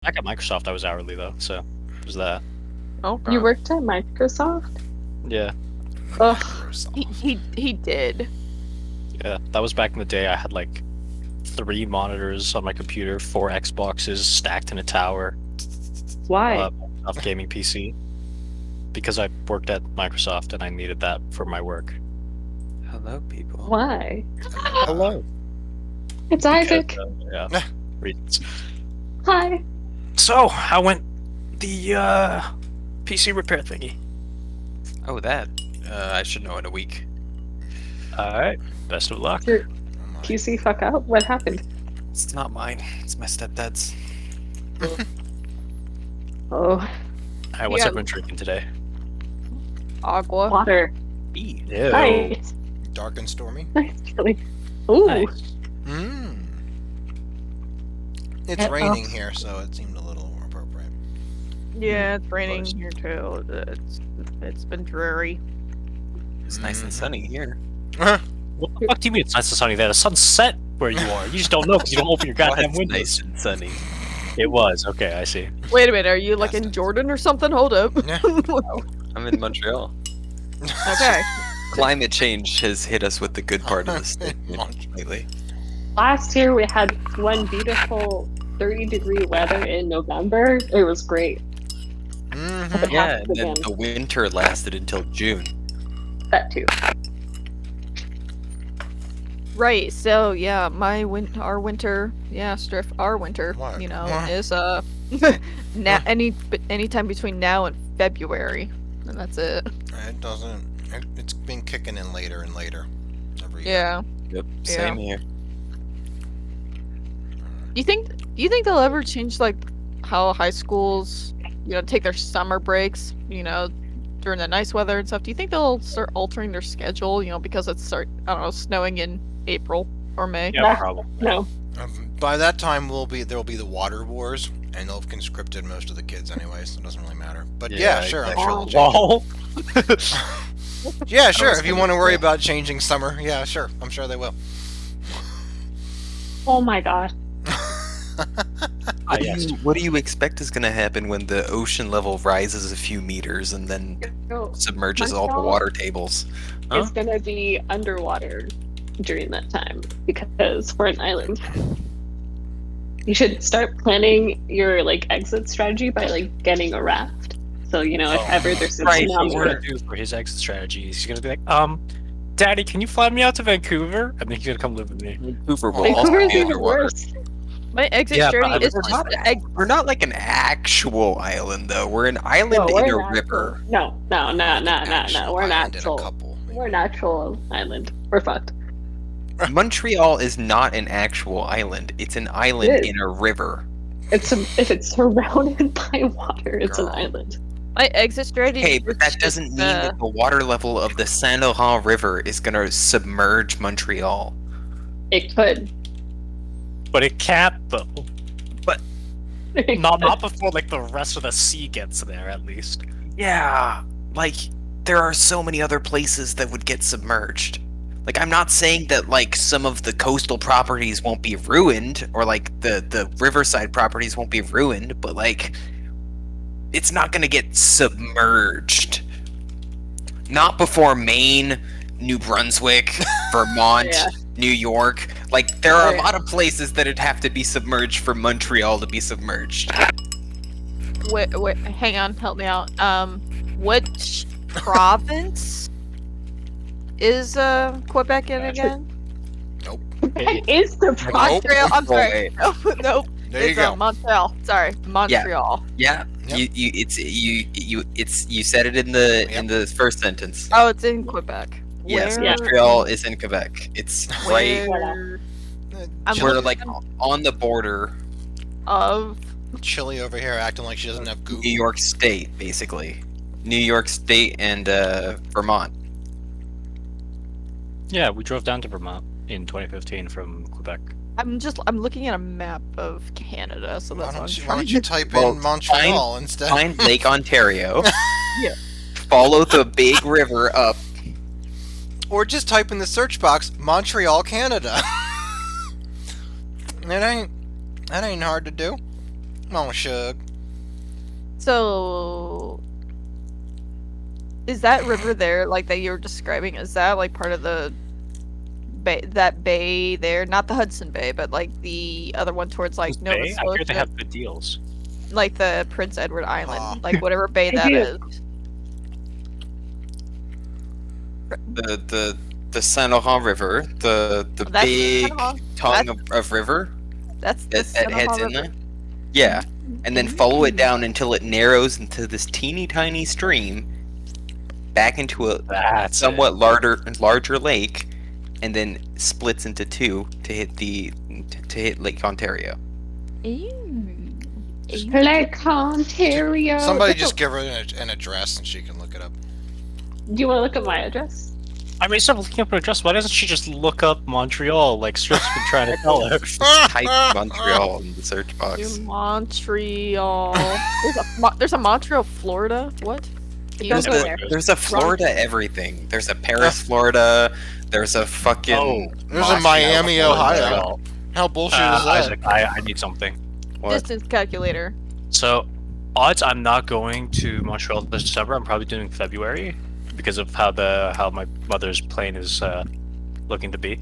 Back at Microsoft, I was hourly though, so there's that. Okay. You worked at Microsoft? Yeah, Ugh. He did. yeah. That was back in the day. I had like 3 monitors on my computer, 4 Xboxes stacked in a tower. Why? Microsoft gaming PC. Because I worked at Microsoft and I needed that for my work. Hello, people. Why? Hello. It's Isaac. Yeah. Reasons. Hi. So, how went the PC repair thingy? Oh, that. I should know in a week. Alright, best of luck. Your PC fuck up? What happened? It's not mine. It's my stepdad's. Oh, Alright, what's Yeah. everyone drinking today? Agua. water. Ew. Ew. Nice. Dark and stormy. Nice, Kelly. Ooh. Nice. Mmm. It's raining here, so it seemed a little more appropriate. Yeah, it's raining Close. here too. It's been dreary. It's nice and sunny here. What the fuck do you mean it's nice and sunny there? The sun's set where you are. You just don't know because you don't open your goddamn It's windows. nice and sunny. It was. Okay, I see. Wait a minute, are you like in Jordan or something? Hold up. Yeah. I'm in Montreal. Okay. Climate change has hit us with the good part of the state lately. Last year we had one beautiful 30-degree weather in November. It was great. Mhm. It Yeah, happened and then again. the winter lasted until June. That too. Right. So yeah, our winter, yeah, Striff, our winter, What? you know, What? is anytime between now and February, and that's it. It doesn't. It's been kicking in later and later every year. Yeah. Yep, Yeah. same here. Do you think they'll ever change like how high schools, take their summer breaks, during the nice weather and stuff? Do you think they'll start altering their schedule, because it's I don't know, snowing in April or May? Yeah, Nah. probably. No. By that time, there will be the water wars, and they'll have conscripted most of the kids anyway, so it doesn't really matter. But yeah, Yeah, sure, I'm exactly. sure they'll change it. Lol. Yeah, sure. was If you gonna want to worry say. about changing summer, yeah, sure. I'm sure they will. Oh my god. Yes. What do you expect is going to happen when the ocean level rises a few meters and then No, submerges all the Montreal water tables? Huh? it's gonna be underwater during that time because we're an island. You should start planning your exit strategy by getting a raft. So if ever there's a Right, tsunami. he's gonna do for his exit strategy. He's gonna be like, Daddy, can you fly me out to Vancouver? And then he's gonna come live with me. Vancouver will also Vancouver's be even underwater. worse. My exit Yeah, but strategy is We're just not, we're not like an actual island, though. We're an island No, we're in a an actual- river. No. We're an Island in a actual. couple. We're an actual island. We're fucked. Montreal is not an actual island. It's an island It is. in a river. If it's surrounded by water, it's an Girl. island. my exit strategy. Okay, is but that just, doesn't mean that the water level of the Saint Laurent River is going to submerge Montreal. It could. But it can't though. It Not could. before the rest of the sea gets there, at least. Yeah, there are so many other places that would get submerged. I'm not saying that some of the coastal properties won't be ruined or the riverside properties won't be ruined, but it's not going to get submerged. Not before Maine, New Brunswick, Vermont, Yeah. New York. There are a Right. lot of places that would have to be submerged for Montreal to be submerged. Wait, hang on, help me out. Which province is Quebec in again? That is the problem. Montreal. I'm sorry. Nope. There you It's go. Montreal. Sorry, Montreal. Yeah, Yep. you said it in the first sentence. Oh, it's in Quebec. Yes, Where- Montreal is in Quebec. It's right. Where I'm Chile, We're looking on the border, of Chile over here acting like she doesn't have Google. New York State, basically. New York State and Vermont. Yeah, we drove down to Vermont in 2015 from Quebec. I'm looking at a map of Canada, so Why that's what I'm don't trying you to type Well, in Montreal instead? Find Lake Ontario. Yeah. Follow the big river up. Or just type in the search box Montreal, Canada. That ain't hard to do. Oh, Shug. So, is that river there, like that you were describing? Is that like part of the bay? That bay there, not the Hudson Bay, but like the other one towards like Nova Bay? I hear they Scotia, have good deals. like the Prince Edward Island, Ah. like whatever bay I that do. is. The Saint Laurent River, the That's big Saint Laurent. tongue of river That's the that heads Stonelock in River. there. Yeah, and then follow it down until it narrows into this teeny tiny stream, back into a That's somewhat larger lake, and then splits into two to hit to hit Lake Ontario. Ew. Ew. Lake Ontario. Somebody That's just give her an address and she can look it up. Do you want to look at my address? I mean, instead of looking up her address, why doesn't she just look up Montreal like Stripp's been trying to tell her? Type Montreal in the search box. Montreal. There's a Montreal, Florida. What? Don't go there. There's a Florida everything. There's a Paris, Florida. There's a fucking. Oh, There's a Miami, Ohio. How bullshit is that? Isaac, I need something. What? Distance calculator. So, odds I'm not going to Montreal this December. I'm probably doing February because of how my mother's plane is looking to be.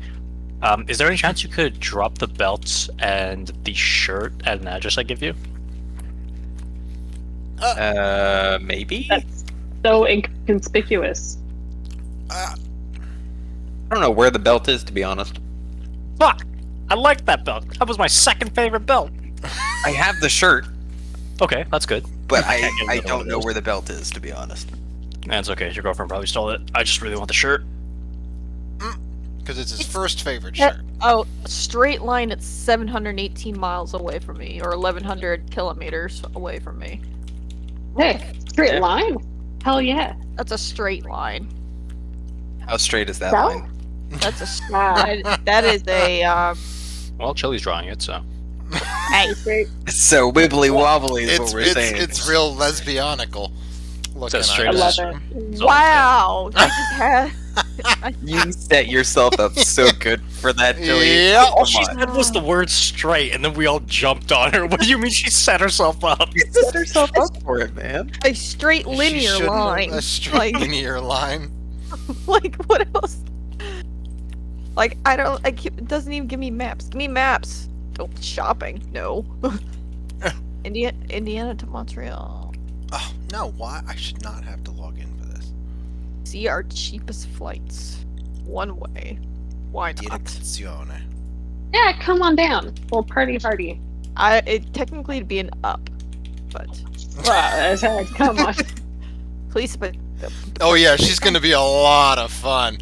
Is there any chance you could drop the belts and the shirt at an address I give you? Maybe. That's so inconspicuous. I don't know where the belt is, to be honest. Fuck! I like that belt. That was my second favorite belt. I have the shirt, Okay, that's good. but I can't get I another one don't of know those. where the belt is, to be honest. That's okay. Your girlfriend probably stole it. I just really want the shirt. Because it's his first favorite shirt. Oh, straight line. It's 718 miles away from me, or 1,100 kilometers away from me. Hey, straight Yeah. line. Hell yeah. That's a straight line. How straight is that South? line? That's that is a Well, Chili's drawing it, so. hey. Straight. So wibbly wobbly is what we're saying. It's real lesbianical looking. It's I straight love as- it. Wow. You just had. You set yourself up so good for that, Chili. Yeah. All Come she on. said was the word straight, and then we all jumped on her. What do you mean she set herself up? Set herself up for it, man. A straight She linear shouldn't have- line. A straight linear line. Like what else? Like I don't. It doesn't even give me maps. Give me maps. Oh, shopping. No. Indiana to Montreal. Oh, no, why? I should not have to log in for this. See our cheapest flights. One way. Why not? Direzione. Yeah, come on down. We'll party hardy. Technically it'd be an up, but Wow, I said, come on. please, but Oh yeah, she's gonna be a lot of fun.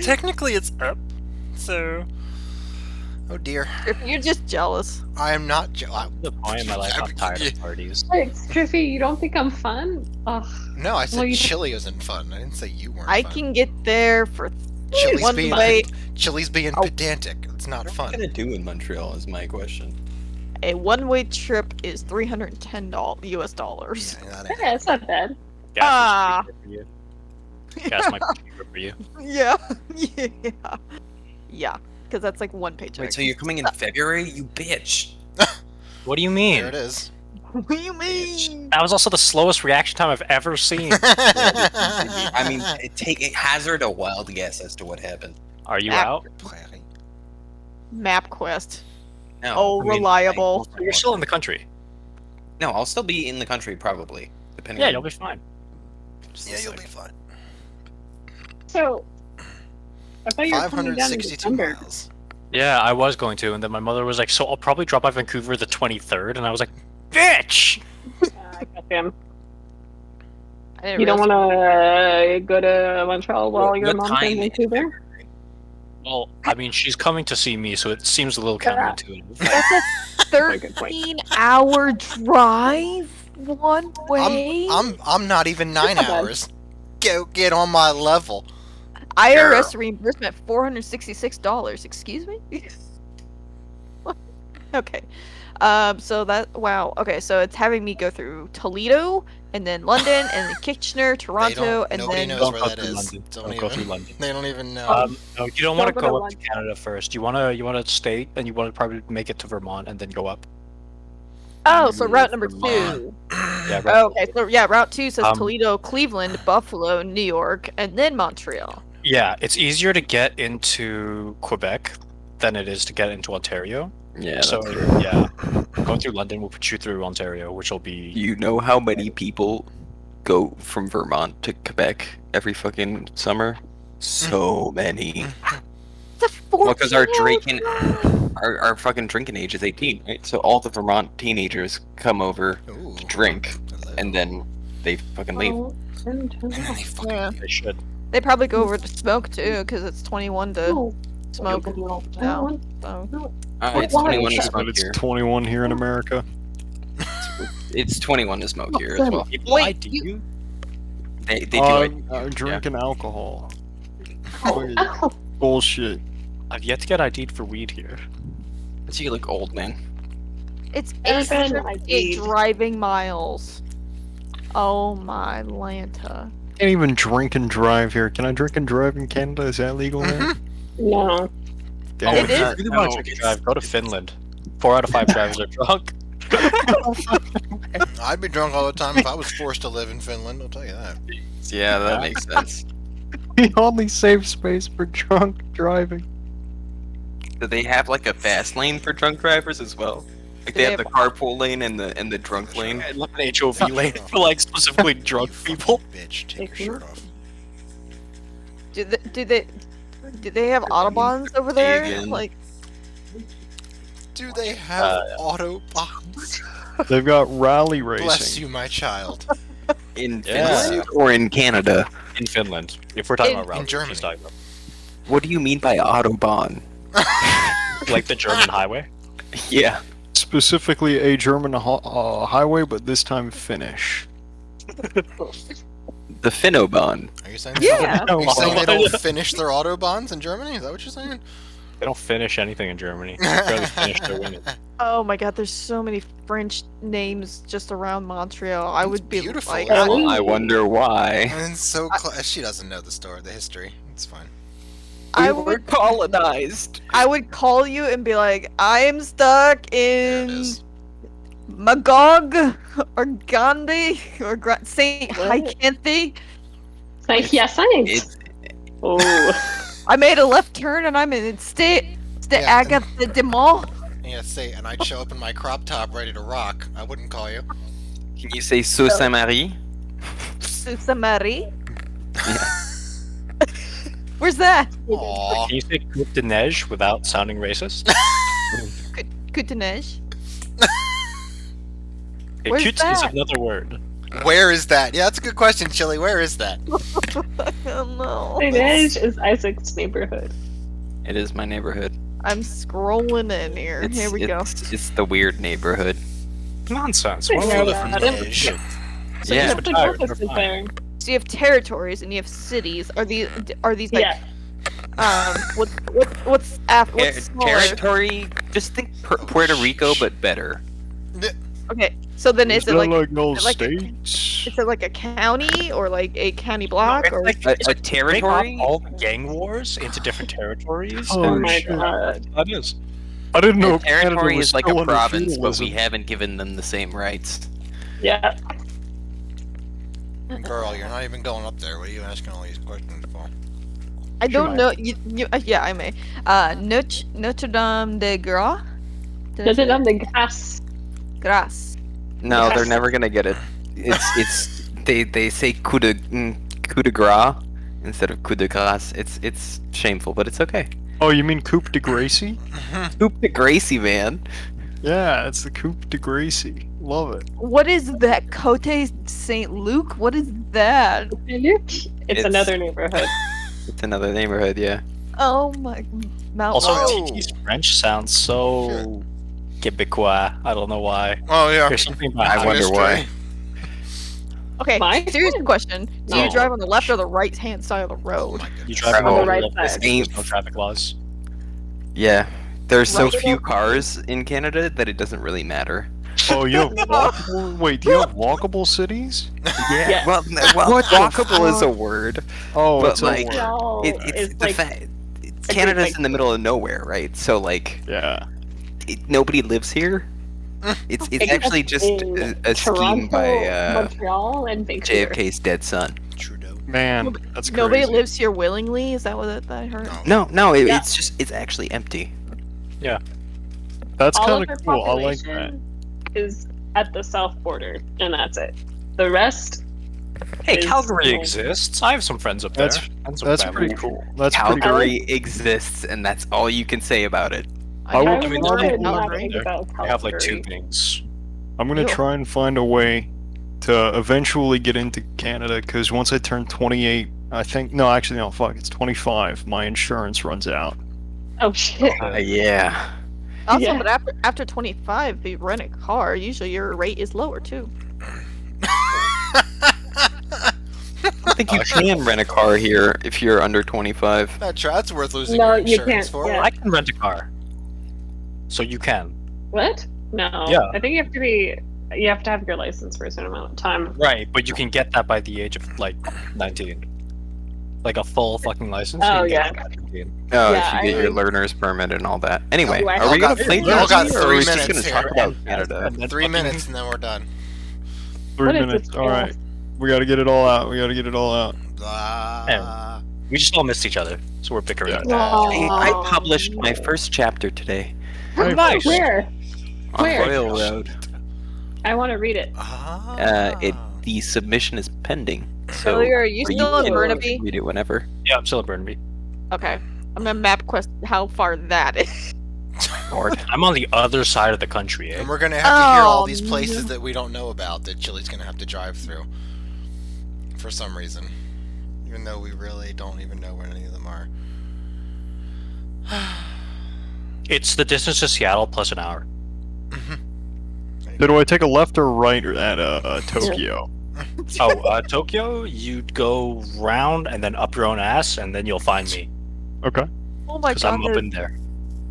Technically it's up, so... Oh dear. if you're just jealous. I am not The point in my life, I'm tired of parties. Hey, Striffy, you don't think I'm fun? Ugh. No, I said Well, you- chili isn't fun. I didn't say you weren't I fun. can get there for Chili's one being, way. Chili's being Oh. pedantic. It's not What are fun. we gonna do in Montreal is my question. A one-way trip is $310 US dollars. Yeah, that ain't- Yeah, it's not bad. Gas is cheaper for you. Gas might be cheaper for you. Yeah, yeah, yeah. Because that's like one paycheck. Wait, so you're coming in February? You bitch. What do you mean? There it is. What do you mean? That was also the slowest reaction time I've ever seen. I mean, hazard a wild guess as to what happened. Are you Back- out? MapQuest. No. Oh, I mean, reliable. You're still in the country. No, I'll still be in the country probably, depending. Yeah, on you'll be fine. just a Yeah, you'll sec. be fine. So, I thought you were coming down in 562 December. miles. Yeah, I was going to, and then my mother was like, "So I'll probably drop by Vancouver the 23rd," and I was like, "Bitch!" Goddamn. I didn't You don't realize- want to go to Montreal while your What mom's time in in Vancouver? Well, I mean, she's coming to see me, so it seems a little counterintuitive. That's a Very good point. 13-hour drive one way. I'm not even 9 Not bad. hours. Get on my level. IRS reimbursement $466. Excuse me. Okay. So that wow. Okay, so it's having me go through Toledo and then London and then Kitchener, Toronto, and Nobody then knows Don't where go that through is. London. Don't Don't go even. through London. They don't even know. No, you don't want to Don't go go to up to London. Canada first. You wanna stay, and you want to probably make it to Vermont and then go up. oh, so route number Vermont. 2. Yeah, right. Oh, okay, so yeah, route 2 says Um, Toledo, Cleveland, Buffalo, New York, and then Montreal. Yeah, it's easier to get into Quebec than it is to get into Ontario. Yeah. So that's true. yeah, going through London will put you through Ontario, which will be You know how many people go from Vermont to Quebec every fucking summer? So many. It's a Well, because our 14-hour drinking, drive. our fucking drinking age is 18, right? So all the Vermont teenagers come over Ooh. to drink, Hello. and then they fucking leave. Oh, and And then they fucking Yeah. leave. they should. They probably go over to smoke too, because it's 21 to no. smoke now. So It's Why? 21 to Shut smoke But it's here. 21 here in America. It's 21 to smoke here as well. People Wait, lie to you? They do it. Drinking alcohol. Ow. Bullshit. I've yet to get ID'd for weed here. So you look old, man. it's Evan, 8 driving miles. Oh my Lanta. Can't even drink and drive here. Can I drink and drive in Canada? Is that legal now? No. Damn. It is. If you really want to drink and drive, go to Finland. 4 out of 5 drivers are drunk. I'd be drunk all the time if I was forced to live in Finland. I'll tell you that. Yeah, that makes sense. The only safe space for drunk driving. Do they have like a fast lane for drunk drivers as well? Like Do they they have the carpool lane and the drunk lane. And like an HOV lane for like specifically drunk You people. fucking bitch, take your shirt off. Do they have autobahns over there? Vegan. Like Do they have autobahns? They've got rally Bless racing. you, my child. In Yeah. Finland or in Canada? In Finland. If we're talking In- about routes, Germany. she's talking about. What do you mean by autobahn? Like the German highway. Yeah. Specifically a German highway, but this time Finnish. The Finnobahn. Are you saying? Yeah. Are you saying they don't finish their autobahns in Germany? Is that what you're saying? They don't finish anything in Germany. They barely finish their women. oh my god, there's so many French names just around Montreal. I would be beautiful, like, isn't it? I wonder why. And so she doesn't know the story, the history. It's fine. I We were would colonized. I would call you and be like, I am stuck There it in is. Magog or Gandhi or Saint What? Hyacinthe. Yeah, science. It's Oh. I made a left turn and I'm in State Yeah, Agatha de Mont. Yeah, say, and I'd show up in my crop top ready to rock. I wouldn't call you. Can you say Sault Saint Marie? Susa Marie. Where's that? Aww. Can you say Coupe de Neige without sounding racist? Kutanej. Hey, Where's cute is that? another word. Where is that? Yeah, that's a good question, Chili. Where is that? Oh no. Lineage is Isaac's neighborhood. It is my neighborhood. I'm scrolling in here. Here we go. It's the weird neighborhood. Nonsense. Yeah, Why would yeah, you live yeah. in Neige? So Yeah. just The retired, campus you're is fine. there. So you have territories and you have cities. Are these like Yeah. what's after what's smaller? Territory. Just think Puerto Rico, but better. Okay, so then is it that like no is it like states? is it like a county or like a county block it's or like- A Break up territory. all the gang wars into different territories. Oh, Oh my shit. god. That is. I didn't know A territory Canada was is like still a under province, but we feudalism. haven't given them the same rights. Yeah. Girl, you're not even going up there. What are you asking all these questions for? I don't Sure. know. Yeah, I may. Notre Dame de Gras. Notre Dame de Grasse. Grasse. No, Yes. they're never gonna get it. It's they say coup de gras instead of coup de grace. It's shameful, but it's okay. Oh, you mean Coupe de Gracie? Coup de Gracie, man. Yeah, it's the Coupe de Gracie. Love it. What is that? Cote Saint Luc? What is that? It's another neighborhood. It's another neighborhood, yeah. Oh my Mount Also, Royal. Tiki's French sounds so Quebecois. I don't know why. Oh yeah. There's something about I how wonder Mystery. why. Okay, Mine? serious question. Do you No. drive on the left or the right hand side of the Oh road? my you goodness. drive On the on right the side. There's no traffic laws. Yeah, There's so Right. few cars in Canada that it doesn't really matter. Oh, you have walkable. Wait, do you have walkable cities? Yeah. Yes. Well, What the walkable is a fuck? word, Oh, but it's a like word. Montreal it's is the like fact. great Canada's big in the middle of nowhere, right? So like, Yeah. nobody lives here. It's except actually just in a scheme by Montreal, and Vancouver. JFK's dead son. Trudeau. Man, that's crazy. Nobody lives here willingly. Is that what I heard? No. No, Yeah. it's actually empty. That's All kind of our of cool. I like that. population is at the south border, and that's it. The rest, Hey, is Calgary like- exists. I have some friends up there. That's- and some That's family. pretty cool. That's pretty cool. Calgary exists, and that's all you can say about it. I will- I I mean, would there's not people think there. about I have like two Calgary. things. I'm gonna Ew. try and find a way to eventually get into Canada because once I turn 28, I think no, actually no, fuck, it's 25. My insurance runs out. Oh shit! Yeah. Also, Yeah. but after 25, if you rent a car, usually your rate is lower too. I think you can rent a car here if you're under 25. That's worth losing No, your you insurance can't, for. yeah. I can rent a car. So you can. What? No. Yeah. I think you have to be. You have to have your license for a certain amount of time. Right, but you can get that by the age of like 19. Like a full fucking license. Oh, you can yeah. get that by 19. Oh, Yeah, if you get your I- learner's permit and all that. Anyway, Oh, I are we got- gonna play we all got DayZ, or 3 are we just minutes gonna talk here. about And- Canada? and then 3 fucking- minutes and then we're done. 3 What is minutes. this All right, called? we gotta get it all out. We gotta get it all out. Blah. We just all missed each other, so we're bickering. Yeah. I Oh, published my no. first chapter today Nice. Where? on Where? Royal Road. I want to read it. Ah. The submission is pending, so Earlier, are you or still in can Burnaby? read it whenever. Yeah, I'm still in Burnaby. Okay, I'm gonna map quest how far that is. Lord. I'm on the other side of the country, eh? And we're gonna have to hear all Oh, these places no. that we don't know about that Chili's gonna have to drive through. For some reason. Even though we really don't even know where any of them are. It's the distance to Seattle plus an hour. So do I take a left or right at Tokyo? Tokyo, you'd go round and then up your own ass, and then you'll find me. Okay. Oh my Because god, I'm up in there.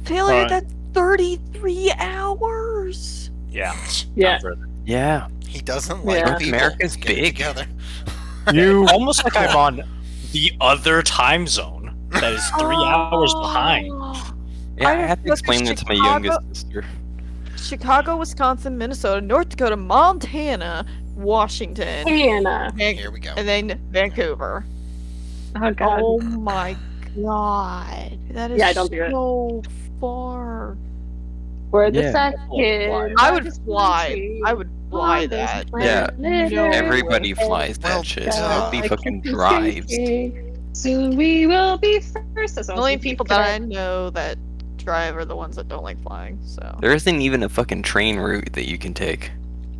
failure, Alright. that's 33 hours. Yeah. Yeah. not further. Yeah, He doesn't like Yeah. people America's getting big. together. You Almost like I'm on the other time zone that is 3 hours behind. yeah. I I had to looked at explain that to my Chicago- youngest sister. Chicago, Wisconsin, Minnesota, North Dakota, Montana, Washington, Hannah. Here we go. and then Vancouver. Oh god. Oh my god, that is Yeah, don't do it. so far. We're the Yeah. second. I would largest fly. country I would fly on this that. Yeah. planet. No. Everybody And flies that Well, shit. duh. Nobody I fucking keep drives. thinking, soon we will be first. As The long only as we people keep that I it. know that drive are the ones that don't like flying. So There isn't even a fucking train route that you can take.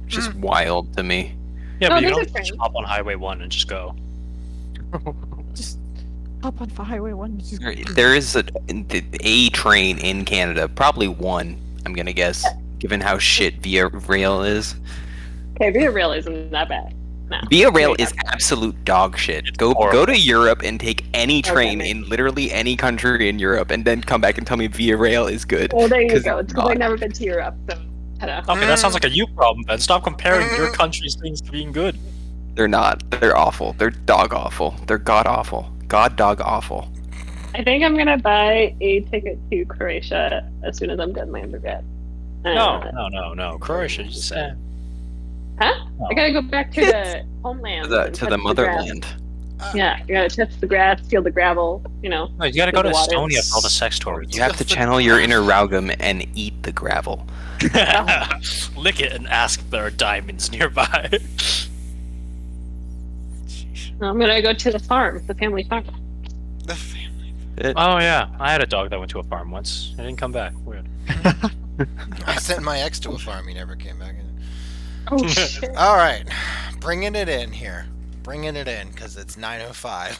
Which is wild to me. Yeah, Oh, but you there's a don't just train. hop on Highway 1 and just go. just hop on Highway 1. and just- There is a train in Canada, probably one, I'm gonna guess, given how shit Via Rail is. Okay, Via Rail isn't that bad. No. Via Rail is absolute dog shit. Go horrible. to Europe and take any train Okay. in literally any country in Europe, and then come back and tell me Via Rail is good. Well, there you 'Cause go. it's Because I've not. never been to Europe, so ta-da. Okay, that sounds like a you problem, then. Stop comparing your country's things to being good. They're not. They're awful. They're dog awful. They're god awful. God dog awful. I think I'm gonna buy a ticket to Croatia as soon as I'm done my undergrad. No. Croatia, just Huh? I gotta go back to the homeland. and To touch the grass. motherland. Yeah, you gotta touch the grass, feel the gravel, you know. No, you gotta go to The water. Estonia for all the sex toys. You have to channel your inner Raugum and eat the gravel. Lick it and ask if there are diamonds nearby. I'm gonna go to the farm, the family farm. The family. Oh yeah, I had a dog that went to a farm once. I didn't come back. Weird. I sent my ex to a farm. He never came back. Oh shit. All right, bringing it in here. Bringing it in because it's 9:05.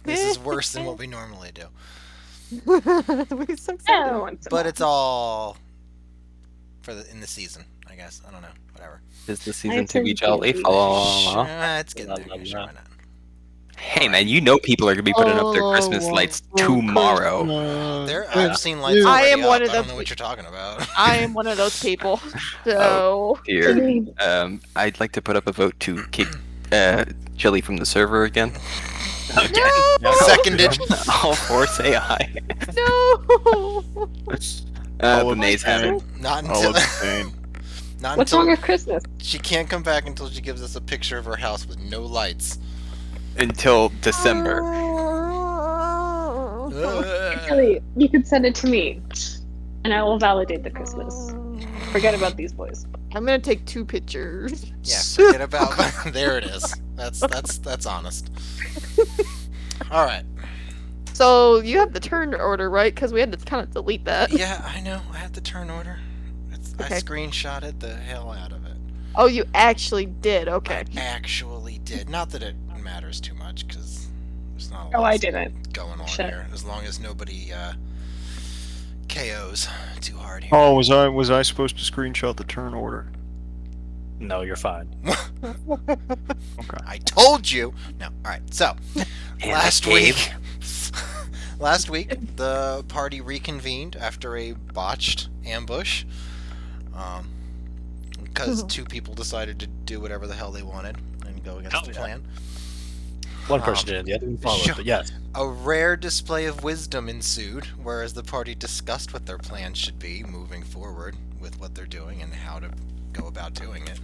This is worse than what we normally do. We're so excited. Yeah, once in a But while. it's all for in the season, I guess. I don't know. Whatever. Is the season Nice to be and jolly? juicy. Fa la la la la. It's getting there. Sure, why not? Hey man, you know people are gonna be putting up their Christmas lights tomorrow. I've seen lights I already am one up. of I don't those know what you're talking about. I am one of those people. So Oh, dear. I'd like to put up a vote to kick Chili from the server again. no, Seconded. All four say aye. no. The nays have it. Not I'll until abstain. not What's until wrong with Christmas? she can't come back until she gives us a picture of her house with no lights. Until December. Actually, you could send it to me, and I will validate the Christmas. Forget about these boys. I'm gonna take 2 pictures. Yeah, forget about. There it is. That's honest. All right. So you have the turn order, right? Because we had to kind of delete that. Yeah, I know. I have the turn order. I Okay. screenshotted the hell out of it. Oh, you actually did. Okay. I actually did. Not that it matters too much, because there's not a lot Oh, I didn't. going on Shit. here. As long as nobody KOs too hard here. Oh, was I supposed to screenshot the turn order? No, you're fine. I told you. No. All right. So And last I gave- week, last week the party reconvened after a botched ambush. Because 2 people decided to do whatever the hell they wanted and go against the yeah. plan. One person did, the other one followed. sure. But yes, A rare display of wisdom ensued, whereas the party discussed what their plan should be moving forward with what they're doing and how to go about doing it.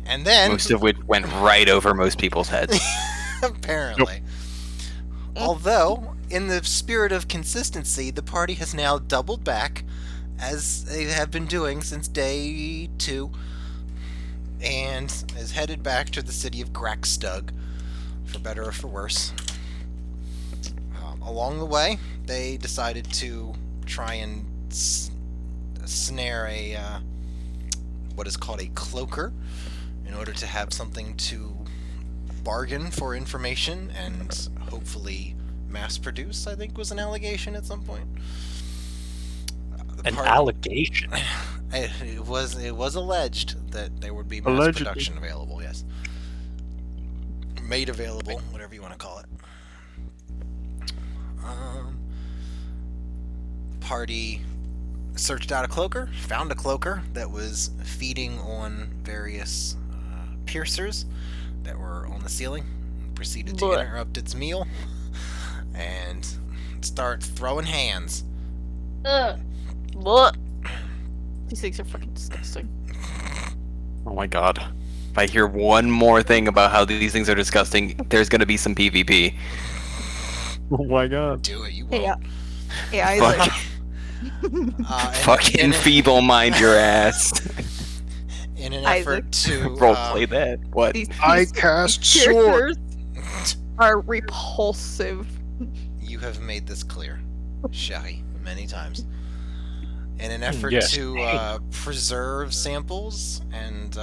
And then, Most of which went right over most people's heads. apparently, although in the spirit of consistency, the party has now doubled back, as they have been doing since day 2, and is headed back to the city of Grackstug, for better or for worse. Along the way, they decided to try and snare a what is called a cloaker, in order to have something to bargain for information and hopefully mass produce. I think was an allegation at some point. an allegation. It was alleged that there would be mass Allegedly. production available. Yes, made available, whatever you want to call it. Party searched out a cloaker, found a cloaker that was feeding on various piercers that were on the ceiling, proceeded to Blech. interrupt its meal and start throwing hands. Look. These things are fucking disgusting. Oh my god. If I hear one more thing about how these things are disgusting, there's gonna be some PvP. Oh my god. Do it, you Hey, won't. Hey, Isaac. Fuck, And fucking feeble mind your ass. in an Isaac. effort to Roleplay that. What? These I these cast sword. characters are repulsive. you have made this clear, Shahi, many times. In an effort Yes. to preserve samples and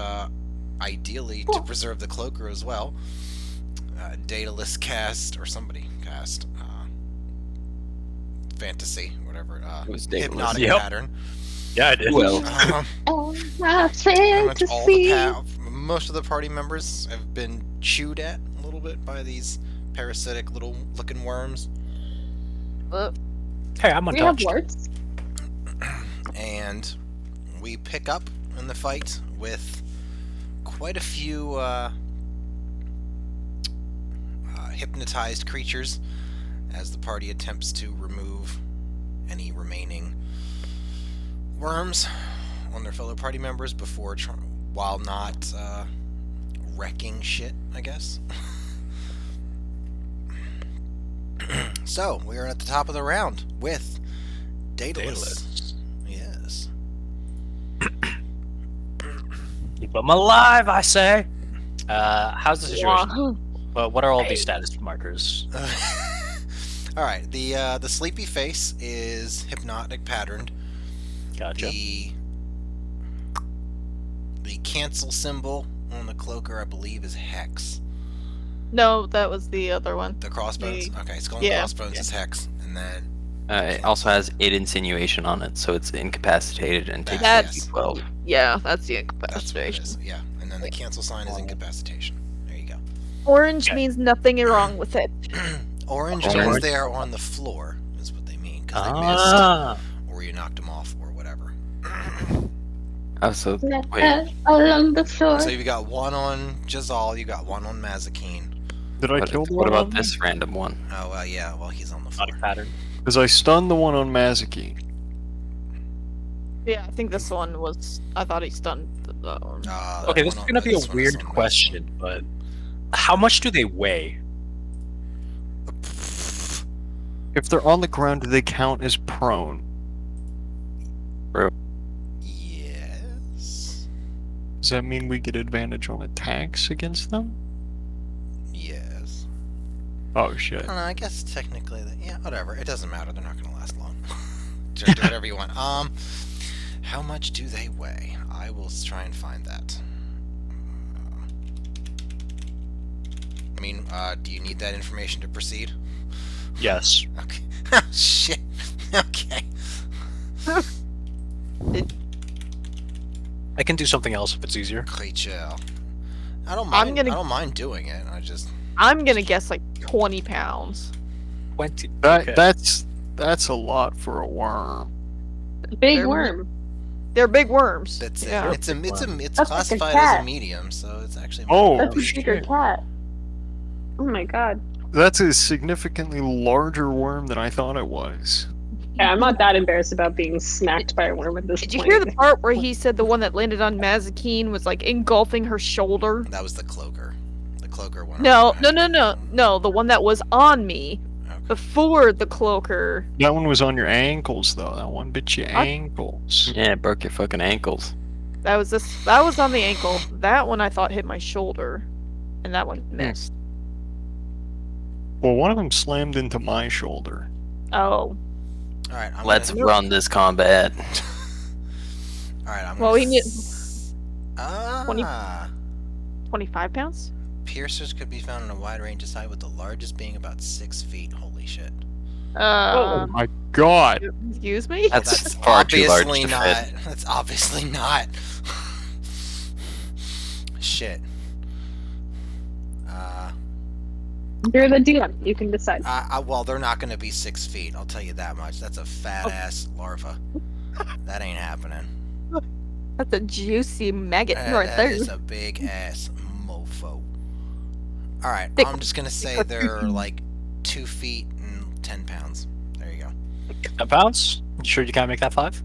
ideally to preserve the cloaker as well, Daedalus cast, or somebody cast, fantasy, whatever, It was Daedalus. hypnotic Yep. pattern. Yeah, I did. Well, Oh, my Pretty much all the fantasy. most of the party members have been chewed at a little bit by these parasitic little looking worms, Hey, I'm We have untouched. warts. and we pick up in the fight with quite a few hypnotized creatures as the party attempts to remove any remaining worms on their fellow party members before while not wrecking shit, I guess. So we are at the top of the round with Daedalus. Yes. Keep them alive, I say. How's the situation? Wow. Well, what are all these status markers? All right. The sleepy face is hypnotic patterned. Gotcha. The cancel symbol on the cloaker, I believe, is hex. No, that was the other one. The crossbones. The- Okay, skull and yeah, crossbones yeah. is hex, and then it also has id insinuation on it, so it's incapacitated and takes That's- 12. Yeah, that's the that's what it incapacitation. is. Yeah, and then the cancel sign is incapacitation. There you go. Orange Okay. means nothing wrong with it. Orange Orange. means they are on the floor, is what they mean, because they missed, Ah. or you knocked them off, or whatever. Oh, so wait. Along the floor. So you got one on Jazal, you got one on Mazakine. Did I What, kill the what one about on this random one? Oh, yeah, well, he's on the floor. Automatic pattern. Because I stunned the one on Mazaki. Yeah, I think this one was. I thought he stunned the one. That Okay, this one is on- gonna be a this one is weird on question, but how much do they weigh? Mazakine. If they're on the ground, do they count as prone? Yes. Does that mean we get advantage on attacks against them? Yes. Oh shit. I don't know, I guess technically, yeah, whatever. It doesn't matter. They're not going to last long. Just do whatever you want. How much do they weigh? I will try and find that. I mean, do you need that information to proceed? Yes. Okay. Oh, shit. Okay. I can do something else if it's easier. Creature. I don't I'm mind. gonna- I don't mind doing it. I just. I'm gonna guess like 20 pounds. 20. That Okay. that's a lot for a worm. Big They're- worm. They're big worms. That's it. Yeah. It's That's like a classified as a cat. medium, so it's actually. Oh, That's a bigger shit. cat. Oh my god. That's a significantly larger worm than I thought it was. Yeah, I'm not that embarrassed about being smacked by a worm at this Did you point. hear the part where he said the one that landed on Mazakine was like engulfing her shoulder? That was the cloaker. The cloaker one. No, the one that was on me Okay. before the cloaker. That one was on your ankles, though. That one bit your What? ankles. Yeah, it broke your fucking ankles. That was on the ankle. That one I thought hit my shoulder, and that one missed. Well, one of them slammed into my shoulder. Oh, All right. Let's Gonna, run this combat. all right. I'm Well, gonna he need- s- 20 Ah. 25 pounds. Piercers could be found in a wide range of size, with the largest being about 6 feet. Holy shit. Oh my god! Excuse me. That's far too large obviously to not. fit. That's obviously not. Shit. You're the DM. You can decide. Well, they're not going to be 6 feet. I'll tell you that much. That's a fat ass larva. That ain't happening. That's a juicy maggot right That there. is a big ass mofo. All right, Thick- I'm just gonna say they're like 2 feet and 10 pounds. There you go. 10 pounds? You sure you can't make that 5?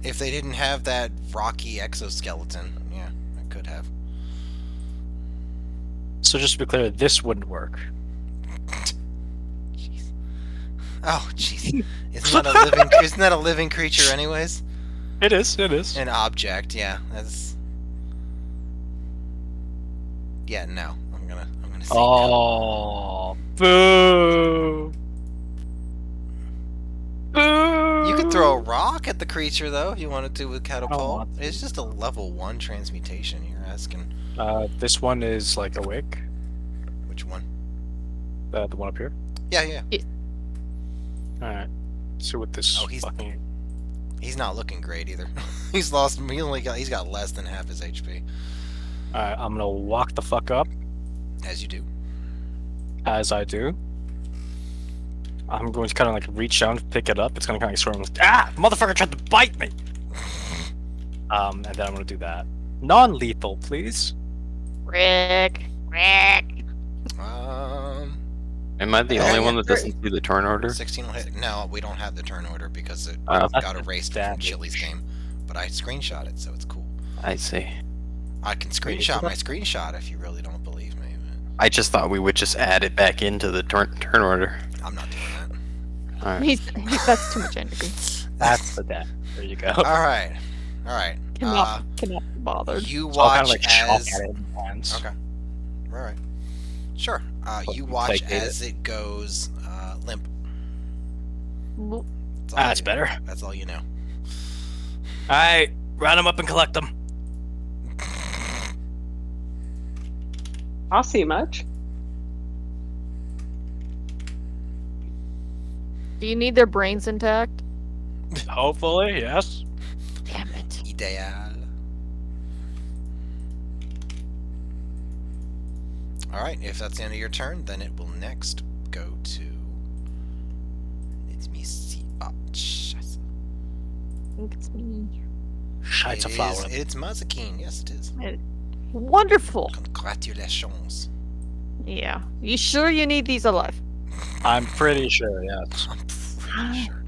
If they didn't have that rocky exoskeleton, yeah, I could have. So just to be clear, this wouldn't work. Jeez. Oh, jeez. Isn't that a living creature, anyways? It is. An object, yeah. That's. Yeah, no. I'm gonna say no. Oh, boo! Boo! You could throw a rock at the creature, though, if you wanted to with catapult. want to. It's just a level 1 transmutation. You're asking This one is like awake. which one? The one up here. Yeah. All right. So with this Oh, he's- fucking. He's not looking great either. He's lost. He's got less than half his HP. All right, I'm gonna walk the fuck up As you do. as I do. I'm going to kind of like reach down, pick it up. It's gonna kind of sort of ah, motherfucker tried to bite me. And then I'm gonna do that. Non-lethal, please. Rick. Am I the only one that doesn't see the turn order? 16 will hit. No, we don't have the turn order because it Oh. got erased from Damage. Chili's game. But I screenshot it, so it's cool. I see. I can screenshot my screenshot if you really don't believe me. I just thought we would just add it back into the turn order. But I'm not doing that. Alright. That's too much energy. That's the death. There you go. All right. Cannot be bothered. You So I'll watch kind of like chalk as. at it in hands. Okay. All right. Sure. You you watch placate as it goes limp. Well, That's all That's you- better. That's all you know. All right, round them up and collect them. I'll see much. Do you need their brains intact? Hopefully, yes. Damn it. Ideal. Alright, if that's the end of your turn, then it will next go to... Let me see. Oh, scheiße. I think it's me. Shite a flower. It's Mazakine, yes it is. Wonderful. Congratulations. Yeah. You sure you need these alive? I'm pretty sure, yes. I'm pretty sure.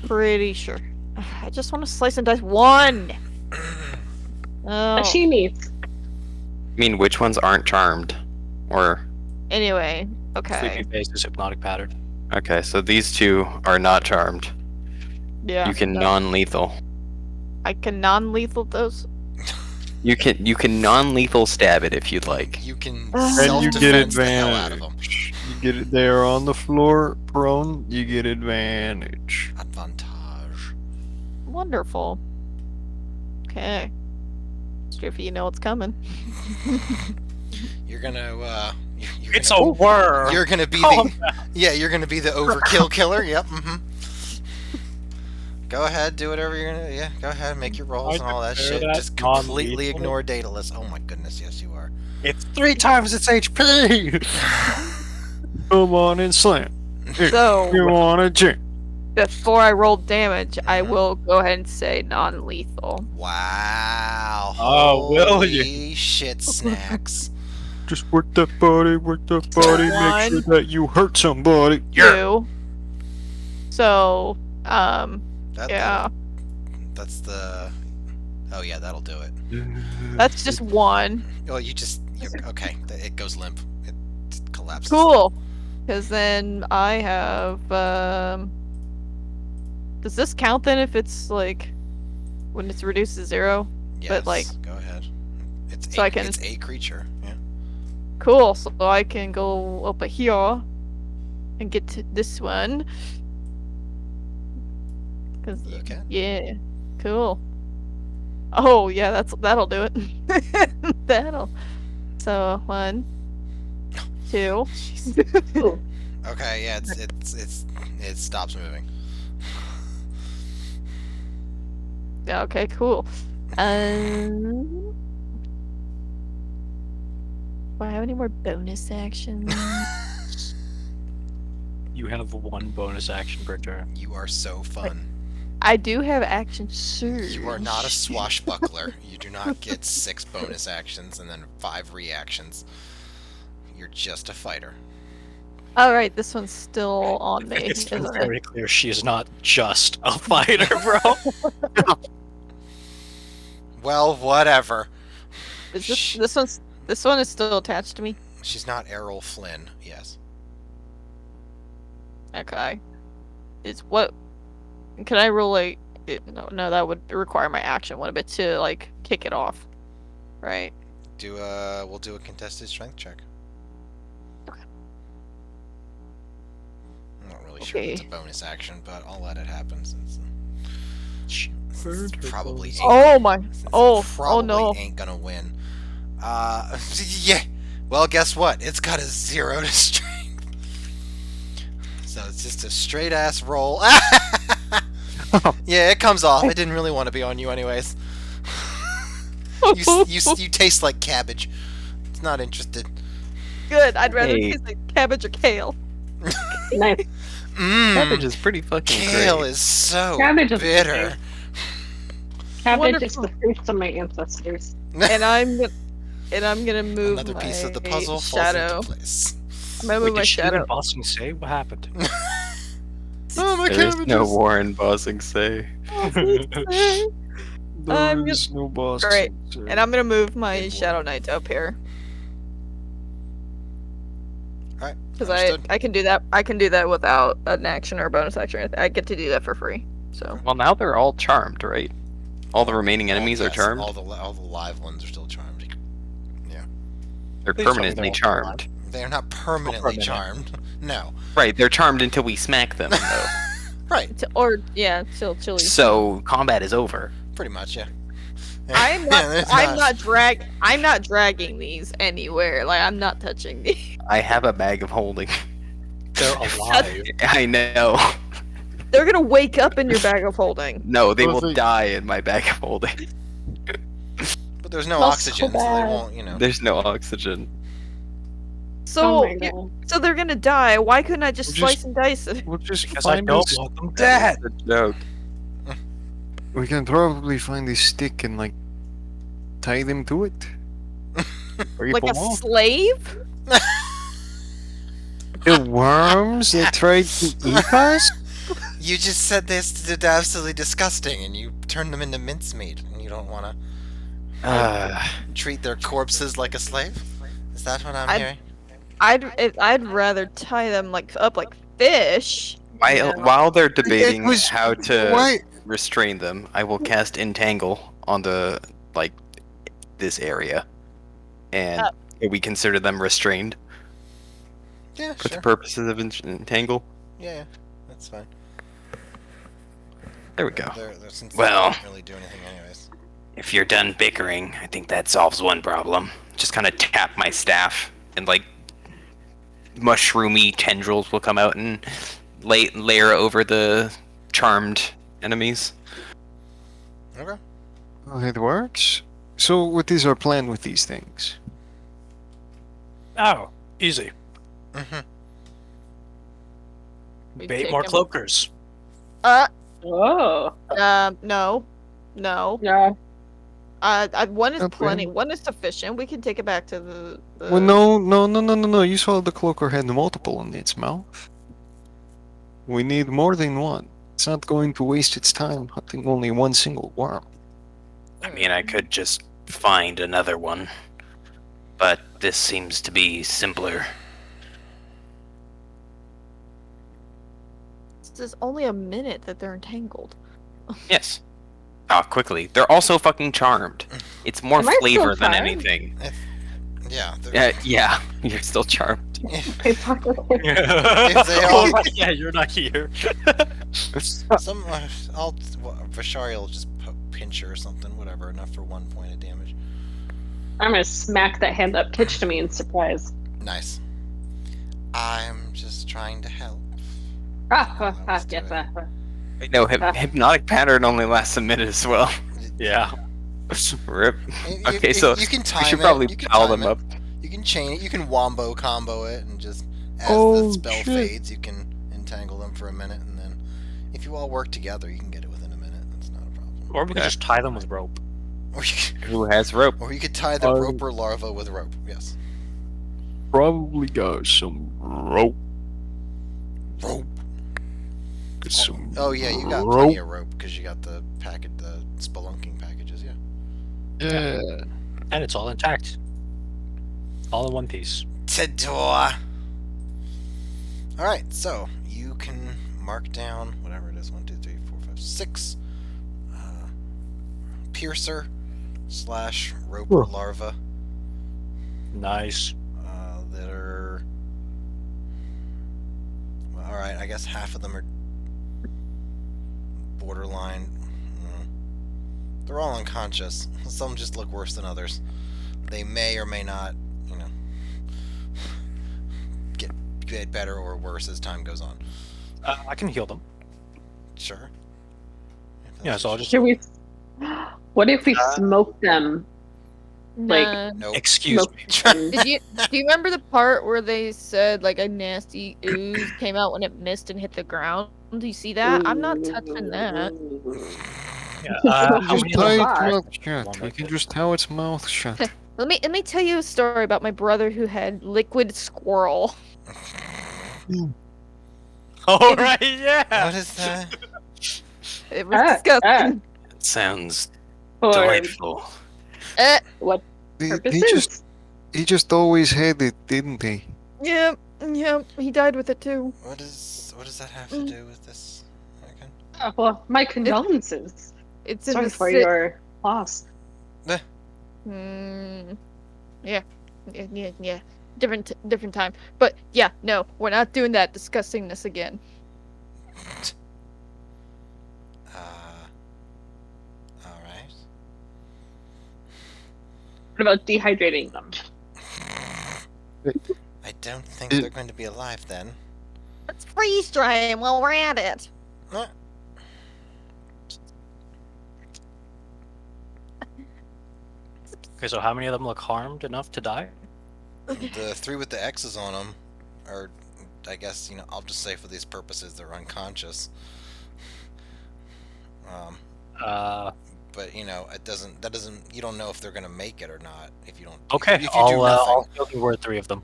Pretty sure. I just want to slice and dice one. Oh. She needs. I mean, which ones aren't charmed? Or Anyway, okay. Sleepy face is hypnotic pattern. okay, so these two are not charmed. Yeah. You can no. non-lethal. I can non-lethal those. You can non-lethal stab it if you'd like. You can And you get self-defense the hell out of them. advantage. You get it there on the floor, prone. You get advantage. Advantage. Wonderful. Okay. Strippy, you know what's coming. You're gonna you're It's gonna, a whir. You're gonna be Calm you're gonna be the overkill killer. Yep. Go ahead, do whatever you're gonna. Yeah, go ahead, make your rolls and all that declare shit. that Just completely non-lethal. ignore Daedalus. Oh my goodness, yes you are. It's 3 times its HP. Come on and slam. So, You want to jump? before I roll damage, I Mhm. will go ahead and say non-lethal. Wow. Oh, will you? Holy shit, snacks. Just work that body, make sure One. that you hurt somebody. Two. So, That, yeah. That's the. Oh yeah, that'll do it. That's just one. Oh, you're okay. It goes limp. It collapses. Cool. Because then I have, does this count then if it's like, when it's reduced to 0? Yes. but, like- Go ahead. It's So a, I can- It's a creature. Yeah. Cool, so I can go up here and get to this one. 'Cause, You can. yeah, cool. Oh yeah, that'll do it. That'll. So 1, 2. Ooh. Okay. Yeah. It stops moving. Yeah, okay, cool. Do I have any more bonus actions? You have 1 bonus action per turn. You are so fun. I do have action surge. You are not a swashbuckler. You do not get 6 bonus actions and then 5 reactions. You're just a fighter. Alright, this one's still on me, It's isn't it? very clear she is not just a fighter, bro. Well, whatever. Is this one is still attached to me? She's not Errol Flynn. Yes. Okay. Is what? Can I roll a? No, that would require my action one bit to like kick it off, right? We'll do a contested strength check. Okay. I'm not really sure if it's a Okay. bonus action, but I'll let it happen since She burned her probably clothes. Oh my! since it Oh probably no! ain't gonna win. Yeah. Well, guess what? It's got a 0 to strength. So it's just a straight ass roll. Yeah, it comes off. It didn't really want to be on you, anyways. You taste like cabbage. It's not interested. Good. I'd rather Hey. taste like cabbage or kale. Nice. Cabbage is pretty fucking Kale great. is so Cabbage is bitter. Cabbage is Wonderful. the fruits of my ancestors. And I'm gonna move Another piece of the my puzzle falls shadow. into place. I'm gonna Wait, move my did she even shadow. bossing say? What happened? Oh, my There is no cabbages. Warren Bossing say. There I'm is no boss. Great. to say. And I'm gonna move my Good Shadow one. Knight up here. Alright. Because understood. I can do that. I can do that without an action or a bonus action. Or anything. I get to do that for free. So Well, now they're all charmed, right? All the remaining enemies are Yes, charmed. All the live ones are still charmed. They're Please tell me permanently they're all charmed. They are not permanently permanent. charmed. No. Right, they're charmed until we smack them, though. Right. chill, chilly. So combat is over. Pretty much, yeah. I'm Yeah, not. there's I'm not dragging these anywhere. Like I'm not touching these. I have a bag of holding. They're alive. I know. They're gonna wake up in your bag of holding. No, they Well, will they- die in my bag of holding. But there's no Smells oxygen, so so they bad. won't, you know. There's no oxygen. So, my God. so they're gonna die. Why couldn't I just We'll slice and dice it? We'll just Because I find don't this. want them That dead. was a joke. We can probably find this stick and like tie them to it. Rip Like a them off. slave? The worms that tried to eat us? You just said this is absolutely disgusting, and you turned them into mincemeat, and you don't want to treat their corpses like a slave? Is that what I'm hearing? I'd rather tie them up like fish. While they're debating was- how to why- restrain them, I will cast Entangle on the this area, and we consider them restrained Yeah, for sure. the purposes of Entangle. Yeah, that's fine. There we go. Since Well. they don't really do anything anyways. If you're done bickering, I think that solves one problem. Just kind of tap my staff, and mushroomy tendrils will come out and layer over the charmed enemies. Okay. Oh, it works. So, what is our plan with these things? Oh, easy. Mm-hmm. We Bait take more 'em. cloakers. Oh. No. Yeah. One is Okay. plenty. One is sufficient. We can take it back to the. Well, no. You saw the cloaker had multiple in its mouth. We need more than one. It's not going to waste its time hunting only one single worm. I mean, I could just find another one, but this seems to be simpler. This is only a minute that they're entangled. Yes. Quickly. They're also fucking charmed. It's more Am I still flavor than charmed? anything. Yeah. Yeah, you're still charmed. They fucking- If they all- Yeah, you're not here. Some, Vashari will just pinch her or something, whatever, enough for 1 point of damage. I'm gonna smack that hand up pitch to me in surprise. Nice. I'm just trying to help. Yes. Wait, no, hypnotic pattern only lasts a minute as well. Yeah. Rip. You- Okay, you- so you can we time should it, probably you can foul time them it. up. You can chain it. You can wombo combo it, and just as Oh, the spell shit. fades, you can entangle them for a minute, and then if you all work together, you can get it within a minute. That's not a problem. Or we could Okay. just tie them with rope. Or Who has rope? you could tie the Oh. roper larva with rope. Yes. Probably got some rope. Rope. Some Oh yeah, you got rope. plenty of rope because you got the spelunking packages. Yeah. Yeah. And it's all intact. All in one piece. Tador. All right, so you can mark down whatever it is. 1, 2, 3, 4, 5, 6. Piercer / roper Huh. larva Nice. that are. Well, all right, I guess half of them are borderline. They're all unconscious. Some just look worse than others. They may or may not, get better or worse as time goes on. I can heal them. Sure. If Yeah, that's so I'll what just Should we? What if we smoke them? Like- Nah. you- Nope. excuse Smoke me. them. do you remember the part where they said like a nasty ooze came out when it missed and hit the ground? Do you see that? I'm not touching that. Yeah, how Just many tie of its them? mouth shut. We can just tie its mouth shut. Let me tell you a story about my brother who had liquid squirrel. All right, yeah. What is that? It was disgusting. It sounds For delightful. what He purposes? just always had it, didn't he? Yep, he died with it too. What does that have to do with this? Again? Well, my condolences. It's in Sorry the for sit- your loss. Yeah. Different time. But yeah, no, we're not doing that disgustingness again. All right. What about dehydrating them? I don't think they're going to be alive then. Let's freeze dry him while we're at it. Uh, Okay, so how many of them look harmed enough to die? the three with the X's on them are, I guess, I'll just say for these purposes they're unconscious. But it doesn't. That doesn't. You don't know if they're gonna make it or not if you don't. Okay, If you do nothing. I'll healing word 3 of them.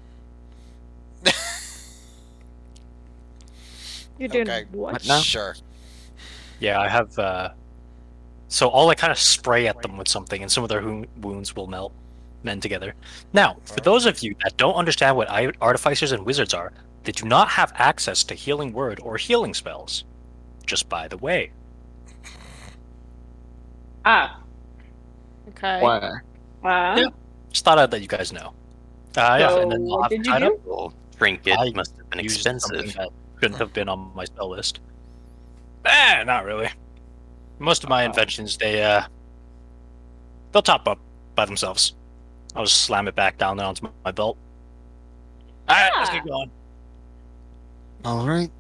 You're doing Okay. what? now? Sure. Yeah, I have. So I'll kind of spray at them with something, and some of their wounds will mend together. Now, for those of you that don't understand what artificers and wizards are, they do not have access to healing word or healing spells. Just by the way. Ah. Okay. Why? Yeah. Just thought I'd let you guys know. Yeah, So and then I'll what have did you tied up. do? Well, trinket I must have been used something expensive. that shouldn't have been on my spell list. Not really. Most of my inventions, they'll top up by themselves. I'll just slam it back down there onto my belt. Alright, let's get going. All right.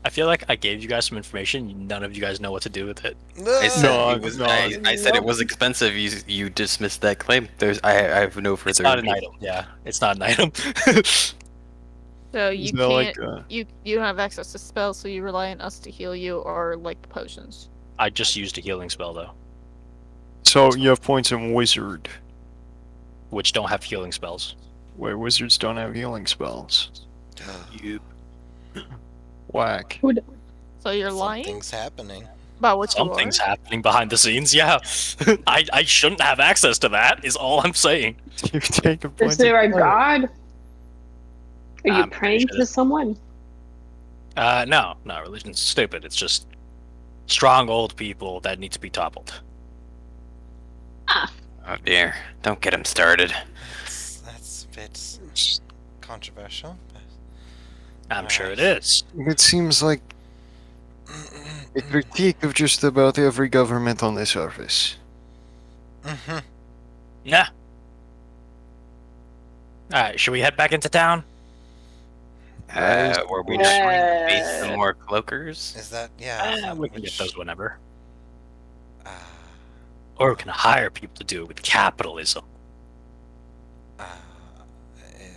I feel like I gave you guys some information. None of you guys know what to do with it. I said No, it was. no. I said it was expensive. You dismissed that claim. I have no further. It's not an item. Yeah, it's not an item. So you Is there, like, can't. You don't have access to spells, so you rely on us to heal you or like potions. I just used a healing spell though, So you have points in wizard, which don't have healing spells. where wizards don't have healing spells. You Whack. So you're lying Something's happening. about what you are. something's happening behind the scenes. Yeah, I shouldn't have access to that. Is all I'm saying. You take a Is point. there a god? Are you I'm pretty praying sure to someone? No, religion's stupid. It's just strong old people that need to be toppled. Oh dear! Don't get him started. That's a bit controversial. I'm sure it is. It seems like a critique of just about every government on the surface. Mm-hmm. Yeah. Alright, should we head back into town? Were we not going to face some more cloakers? Is that We can get those whenever. Uh, Or we can hire people to do it with capitalism. uh,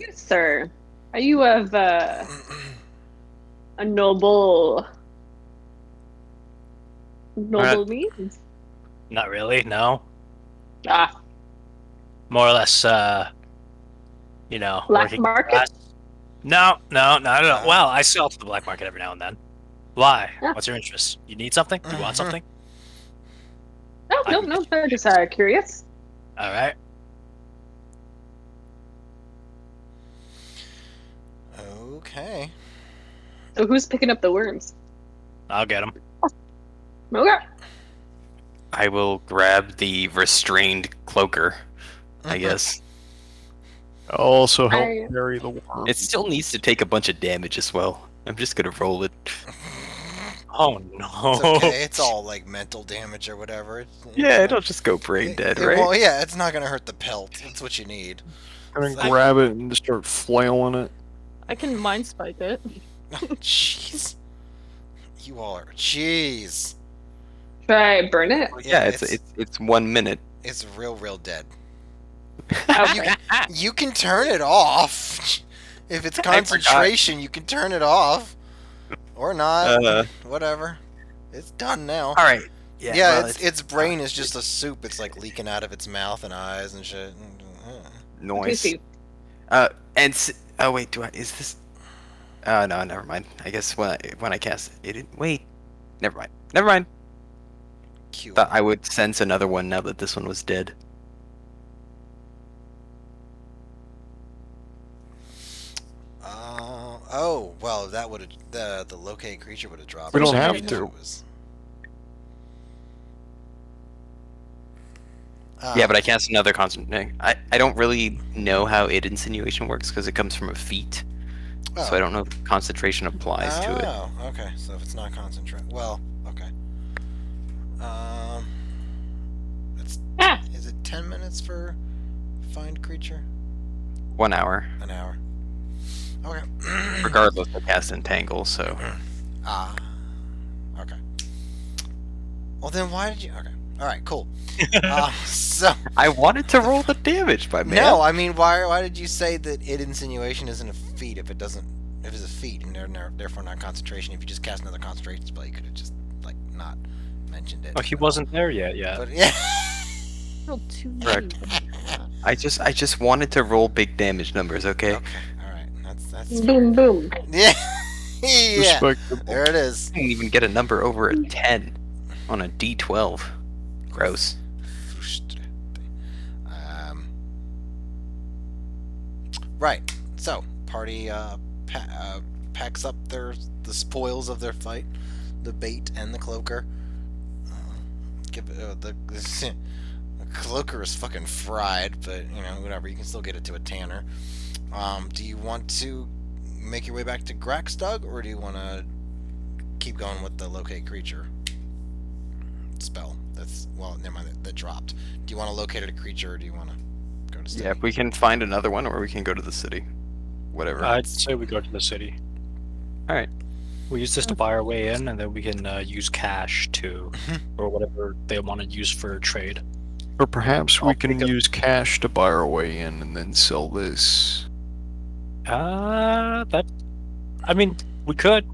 Yes, sir. Are you of a noble means? Not really, no. Ah, More or less, black working market? class. No, not at all. Well, I sell to the black market every now and then. Why? Yeah. What's your interest? You need something? You want something? No, I no, can no. get I'm just curious. All right. okay. So who's picking up the worms? I'll get them. Okay. I will grab the restrained cloaker. I Mhm. guess I'll also help I- carry the worm. it still needs to take a bunch of damage as well. I'm just gonna roll it. Oh It's no. okay. It's all like mental damage or whatever. Yeah, it'll just go brain dead, right? Well, yeah, it's not gonna hurt the pelt. That's what you need. I'm gonna grab it and just start flailing it. I can mind spike it. Jeez. You all are. Jeez. Should I burn it? Yeah, it's 1 minute. It's real dead. Okay. You can turn it off. If it's forgot. concentration, you can turn it off. Or not. Uh, Whatever. It's done now. All right. Yeah, well, its brain is just a soup. It's like leaking out of its mouth and eyes and shit. noise. Juicy. Oh wait, is this? Oh no, never mind. I guess when I cast it, wait, never mind. Cute. Thought I would sense another one now that this one was dead. Oh, well, that would have the locate creature would have dropped. We don't it have if to. it was- Yeah, but I cast another concentration. I don't really know how it insinuation works because it comes from a feat, so I don't know if concentration applies to it. Oh, okay. So if it's not concentrate, well, okay. It's Ah. is it 10 minutes for find creature? 1 hour, An hour. Okay. regardless. I cast entangle, so Ah. Okay. Well, then why did you? Okay. All right, cool. So I wanted to roll the damage, my man. no, I mean, why did you say that insinuation isn't a feat if it doesn't? If it's a feat and therefore not concentration, if you just cast another concentration spell, you could have just like not mentioned it. Oh, he wasn't there yet. Yeah. But yeah. Rolled 2 Correct. Yeah. I just wanted to roll big damage numbers, okay? Okay. All right. That's Boom, boom. yeah. Yeah. Respectable. There it is. I didn't even get a number over a 10 on a D12. Gross. Right. So, party packs up the spoils of their fight, the bait and the cloaker. The cloaker is fucking fried, but you know whatever. You can still get it to a tanner. Do you want to make your way back to Grackstug, or do you want to keep going with the locate creature spell? That's never mind. That dropped. Do you want to locate a creature, or do you want to go to? Yeah, if we can find another one, or we can go to the city. Whatever. I'd say we go to the city. Alright. We use this to buy our way in, and then we can use cash to, or whatever they want to use for trade. Or perhaps we I'll can pick up- use cash to buy our way in and then sell this. That. I mean, we could.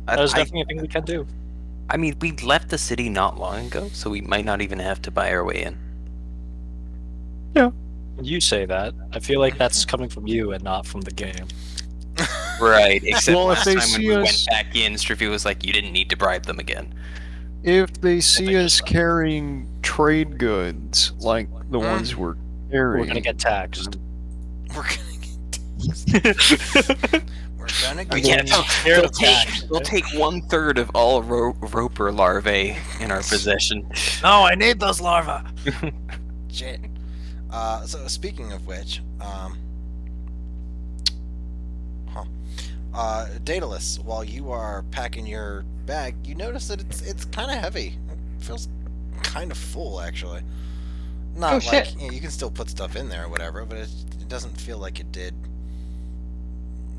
That is I definitely a thing we can do. mean, we left the city not long ago, so we might not even have to buy our way in. You say that. I feel like that's coming from you and not from the game. Right, except Well, if last they time when see we us- went back in, Striffy was like, you didn't need to bribe them again. If they see they us just- carrying trade goods like the ones we're carrying, We're gonna get taxed. We're gonna get. We're gonna get. Yeah, They'll they'll take 1/3 of all roper larvae in our possession. No, I need those larvae. Shit. So speaking of which, Daedalus, while you are packing your bag, you notice that it's kind of heavy. It feels kind of full, actually. Not Oh, like shit. you can still put stuff in there or whatever, but it doesn't feel like it did.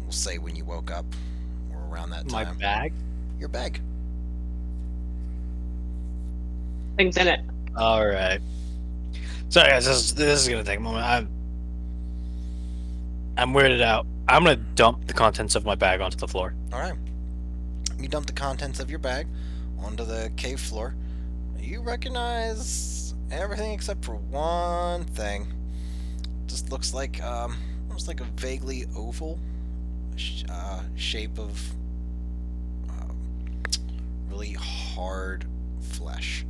We'll say when you woke up or around that My time. bag. Your bag. Things in it. All right. So guys, this is gonna take a moment. I'm weirded out. I'm gonna dump the contents of my bag onto the floor. All right. You dump the contents of your bag onto the cave floor. You recognize everything except for one thing. Just looks like almost like a vaguely oval shape of really hard flesh.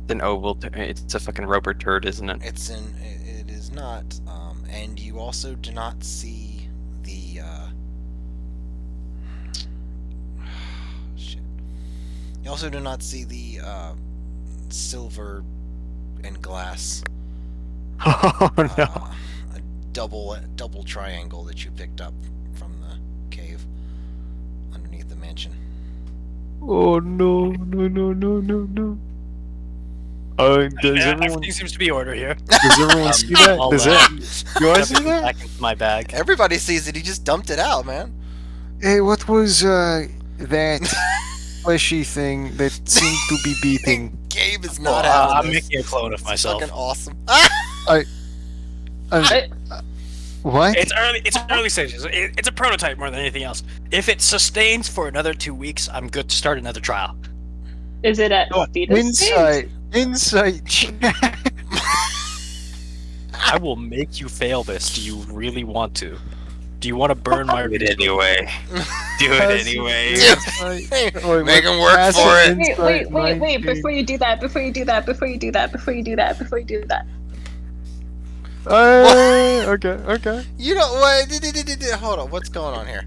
It's an oval. It's a fucking roper turd, isn't it? It is not, and you also do not see the shit. You also do not see the silver and glass Oh no! a double triangle that you picked up from the cave underneath the mansion. Oh no! No! No! No! No! No! Does everyone Everything seems to be order here. does everyone see that? I'll Does let- that? Do I see Everything that? back into my bag. Everybody sees it. He just dumped it out, man. Hey, what was that fleshy thing that seemed to be beating? Gabe is Well, not having I'm this. making a clone of It's myself. fucking awesome. What? It's early stages. It's a prototype more than anything else. If it sustains for another 2 weeks, I'm good to start another trial. Is it at Oh, fetus stage? Insight check. I will make you fail this. Do you really want to? Do you want to burn my Do it anyway. Do it Passive anyway. insight- Hey, wait, make him work passive for it. insight Wait, 19. before you do that, before you do that, before you do that, before you do that, before you do that. Okay. You don't. Wait, hold on. What's going on here?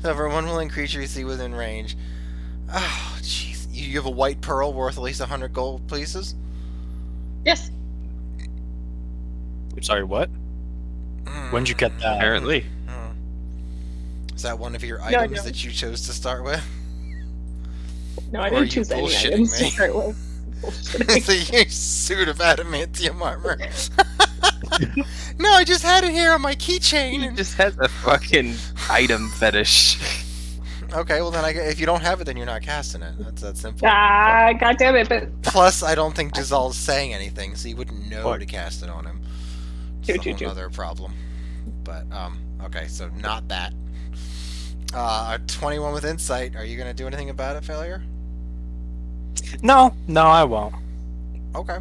For one willing creature you see within range. Oh, jeez. You have a white pearl worth at least 100 gold pieces? Yes. I'm sorry, what? When'd you get that? Apparently. Is that one of your I items don't. that you chose to start with? No, I Or are didn't you choose any bullshitting items to me? start with. Bullshitting. It's a huge suit of adamantium armor. No, I just had it here on my keychain. He And... just has a fucking item fetish. Okay, well then if you don't have it, then you're not casting it. That's that simple. Ah, god damn it! But Plus, I don't think Giselle is saying anything, so you wouldn't know What? to cast it on him. True, It's a true, whole true. other problem. But okay, so not that. A 21 with insight. Are you gonna do anything about it, failure? No, I won't. Okay.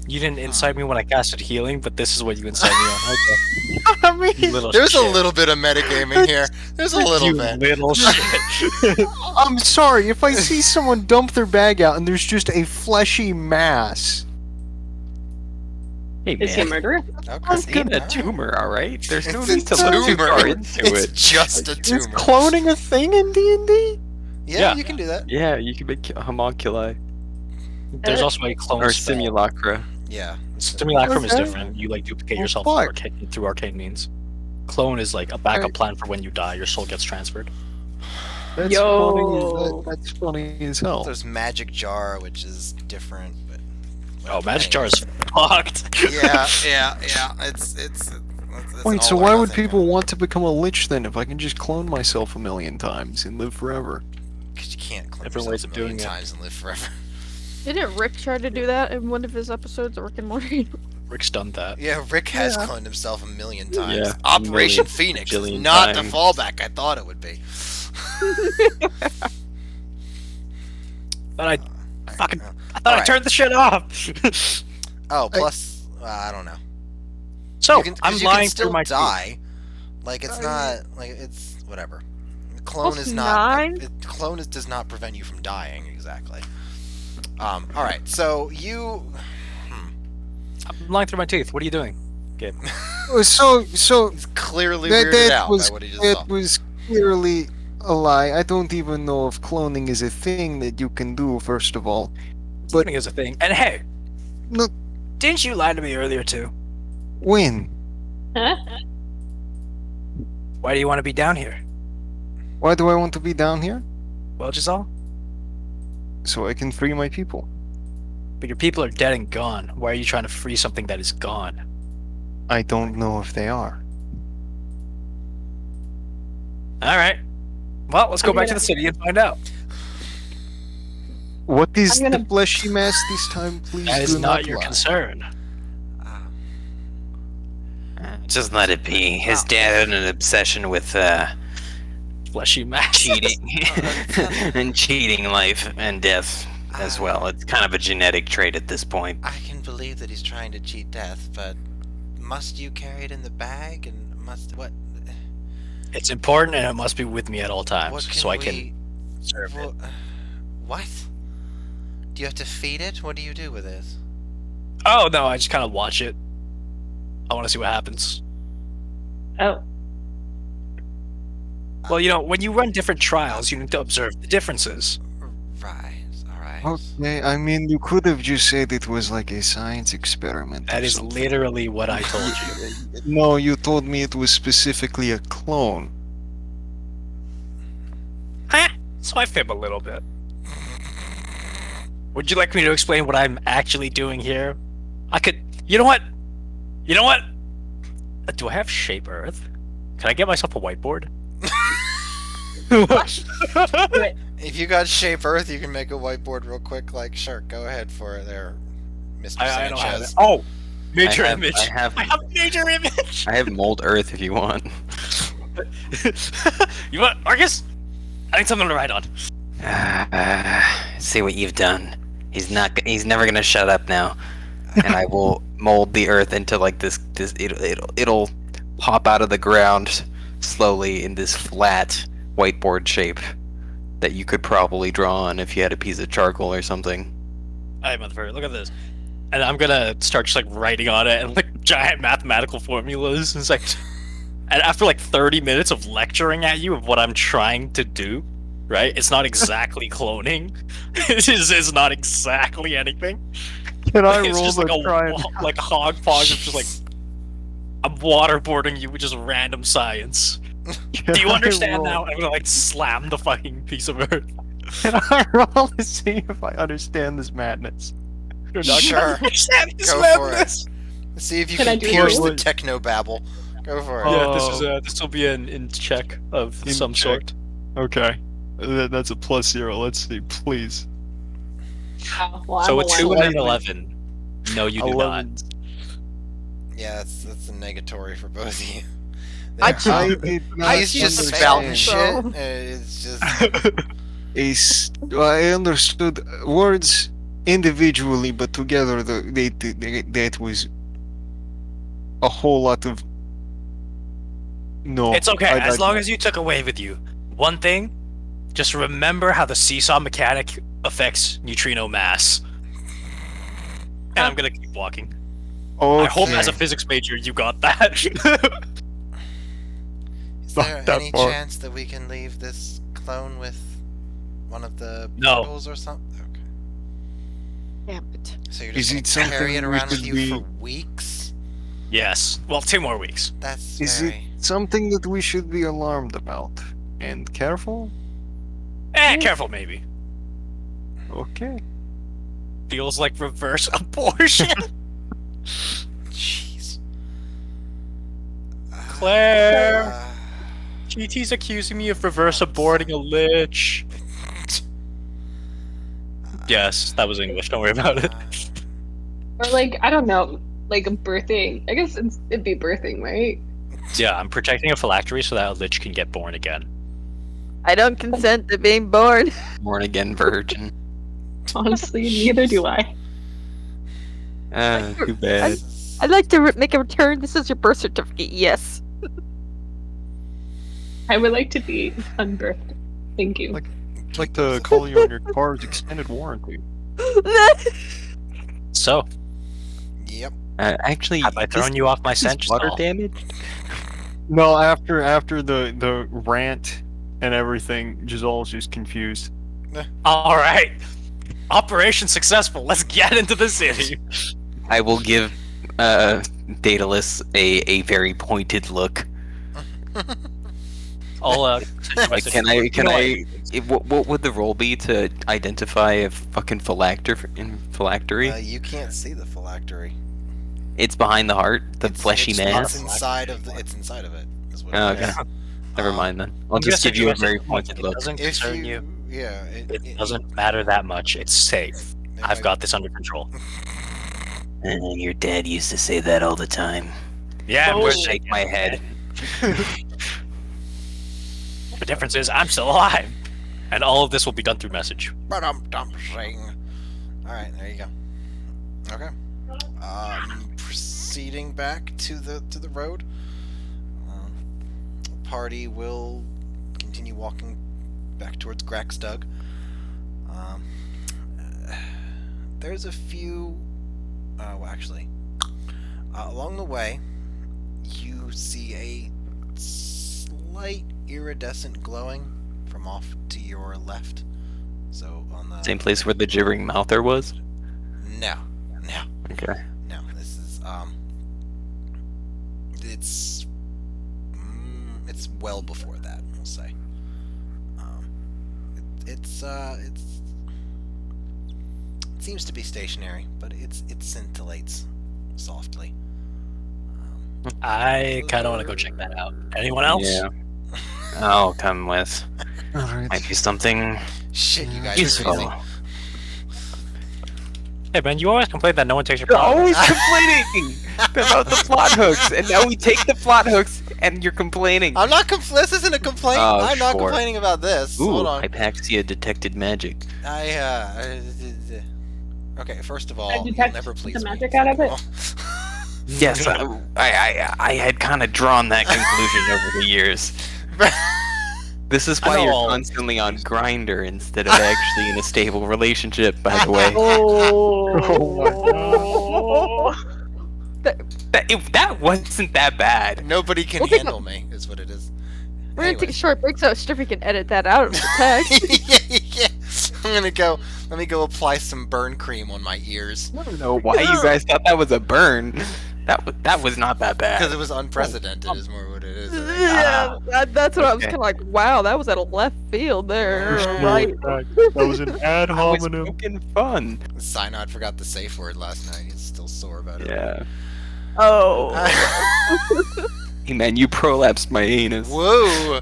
You didn't incite me when I casted healing, but this is what you incite me on. I Okay. You mean, little There's a shit. little bit of metagaming here. There's a little You bit. little shit. I'm sorry if I see someone dump their bag out and there's just a fleshy mass. Hey Is he a man, murderer? Okay. it's in a Alright. tumor, all right. There's no It's need a to look too tumor. far into It's it. just a Is tumor. cloning a thing in D&D? Yeah, Yeah. you can do that. Yeah, you can make homunculi There's also a clone or spell. simulacra. Yeah. Simulacrum is Okay. different. You like duplicate Well, yourself fuck. through arcane means. Clone is like a backup Alright. plan for when you die. Your soul gets transferred. That's Yo. funny. That's funny as hell. There's magic jar, which is different, but. Oh, magic jar anyways. is fucked. Yeah. It's Wait, an so all or why would nothing people thing. want to become a lich then if I can just clone myself a million times and live forever? Because you can't clone Different yourself ways a of million doing it. times and live forever. Didn't Rick try to do that in one of his episodes of Rick and Morty? Rick's done that. Yeah, Rick has Yeah. cloned himself a million times. Yeah, a Operation million Phoenix is bajillion not times. the fallback I thought it would be. But I fucking I thought I Alright. turned the shit off. Oh, plus, I don't know. So You can, 'cause I'm you lying can still through my die. Like it's not like it's whatever. Clone Plus is not. 9? Clone does not prevent you from dying exactly. All right. So you. I'm lying through my teeth. What are you doing? So He's clearly that, weirded that out was by what he just saw. that was clearly a lie. I don't even know if cloning is a thing that you can do. First of all, But is a thing. And hey, look, didn't you lie to me earlier too? when? Huh? Why do you want to be down here? Why do I want to be down here? Well, Giselle, So I can free my people. but your people are dead and gone. Why are you trying to free something that is gone? I don't know if they are. All right. Well, let's go I'm back to gonna- the city and find out. What is I'm the gonna- fleshy mass this time? Please That do is not your lie. concern. Just let it be. His Wow. dad had an obsession with Fleshy mass. cheating and cheating life and death as well. It's kind of a genetic trait at this point. I can believe that he's trying to cheat death, but must you carry it in the bag? And must what? It's important and it must be with me at all times, What can so I we? can serve it. What? Do you have to feed it? What do you do with it? Oh no, I just kind of watch it. I want to see what happens. Oh, Well, you know, when you run different trials, you need to observe the differences. Right. All right. Okay, I mean, you could have just said it was like a science experiment. That or is something. literally what I told you. No, you told me it was specifically a clone. So I fib a little bit. Would you like me to explain what I'm actually doing here? I could. You know what? You know what? Do I have Shape Earth? Can I get myself a whiteboard? If you got Shape Earth, you can make a whiteboard real quick. Like, sure, go ahead for it there, Mr. I don't have it. Sanchez. Oh, major I have- image. I have- I have major image. I have mold earth if you want. You want Marcus? I need something to write on. See what you've done. He's never gonna shut up now. And I will mold the earth into like this. It'll pop out of the ground slowly in this flat whiteboard shape that you could probably draw on if you had a piece of charcoal or something. Alright, motherfucker, look at this. And I'm gonna start just like writing on it and like giant mathematical formulas. It's like, and after like 30 minutes of lecturing at you of what I'm trying to do, right? It's not exactly cloning. It's not exactly anything. Can I It's roll just like the try? like hodgepodge of just like I'm waterboarding you with just random science. Do you understand now? I'm gonna like slam the fucking piece of earth. Can I roll to see if I understand this madness? You're not Sure. gonna understand this Go for it. madness. See if you Can I can do pierce it? the techno babble. Go for it. Yeah, Oh. this will be an in check of In some check. sort. Okay. That's a +0. Let's see, please. Well, So a I'm 2 and an Slightly. 11. No, you do 11. not. Yeah, that's a negatory for both of you. I I cheated. did not I He's just cheated, spouting so- shit. It's just I understood words individually, but together that was a whole lot of. No. It's okay, I- as I- long as you took away with you one thing, just remember how the seesaw mechanic affects neutrino mass. And I'm gonna keep walking. I hope Okay. as a physics major you got that. Is Not there that any far. chance that we can leave this clone with one of the No. portals or something? Okay. Damn it. So you're Is just it gonna carry something it we around with should you be- for weeks? Yes. Well, 2 more weeks. That's Is very. it something that we should be alarmed about and careful? Careful maybe. Okay. Feels like reverse abortion. Jeez. Claire. Uh, GT's accusing me of reverse aborting a lich. Yes, that was English. Don't worry about it. Or like, I don't know, like a birthing. I guess it'd be birthing, right? Yeah, I'm protecting a phylactery so that a lich can get born again. I don't consent to being born. Born again virgin. Honestly, neither do I. Too bad. I'd like to make a return. This is your birth certificate. Yes. I would like to be unbirthed. Thank you. Like- I'd like to call you on your car's extended warranty. So, Yep. Actually, have I is thrown you off my this scent? water stall? damaged? No, after the rant and everything, Giselle's just confused. All right. Operation successful. Let's get into the city. I will give Daedalus a very pointed look. I'll Like, can I? What would the roll be to identify a fucking phylactery? You can't see the phylactery. It's behind the heart, the It's- fleshy it's, mass. It's inside of the. It's inside of it. Is what Oh, it okay. is. Never Um, mind then. I'll I'm just gonna give you a send very message. pointed It look. doesn't If concern you, you. yeah, It doesn't matter that much. It's safe. it I've might- got this under control. Your dad used to say that all the time. Yeah, Oh. we're Shake my head. The difference is I'm still alive, and all of this will be done through message. Ba-dum-dum-shing. All right, there you go. Okay. Proceeding back to the road. The party will continue walking back towards Grackstug. There's a few. Well, actually, along the way, you see a slight iridescent glowing from off to your left. So on the Same place where the gibbering mouther was. No. Okay. No, this is it's well before that, we'll say. It seems to be stationary, but it scintillates softly. I kind of want to go check that out. Anyone else? Yeah. I'll come with. Alright. Might be something Shit, you guys are useful. crazy. Hey man, you always complain that no one takes your You're plot. always complaining about the plot hooks, and now we take the plot hooks, and you're complaining. I'm not this isn't a complaint. Oh, I'm not sure. complaining about this. Ooh, Hold on. Hypaxia detected magic. Okay, first of all, I you'll detect never please the me. magic out of it. Yes, I had kind of drawn that conclusion over the years. This is I why know you're all- constantly on Grinder instead of actually in a stable relationship, by the way. That wasn't that bad. Nobody can We'll take handle me, is what it is. We're gonna take a Anyways. short break so Strippy can edit that out of the text. yeah. I'm gonna go. Let me go apply some burn cream on my ears I don't know why you guys thought that was a burn. That was not that because bad. it was unprecedented. Is more what it is. I think. Yeah, that's what I was okay. kind of like. Wow, that was at a left field there, Yeah. right? That was an ad That was hominem. fucking fun. Synod forgot the safe word last night. He's still sore about it. Yeah. Oh, Hey man, you prolapsed my anus. Whoa!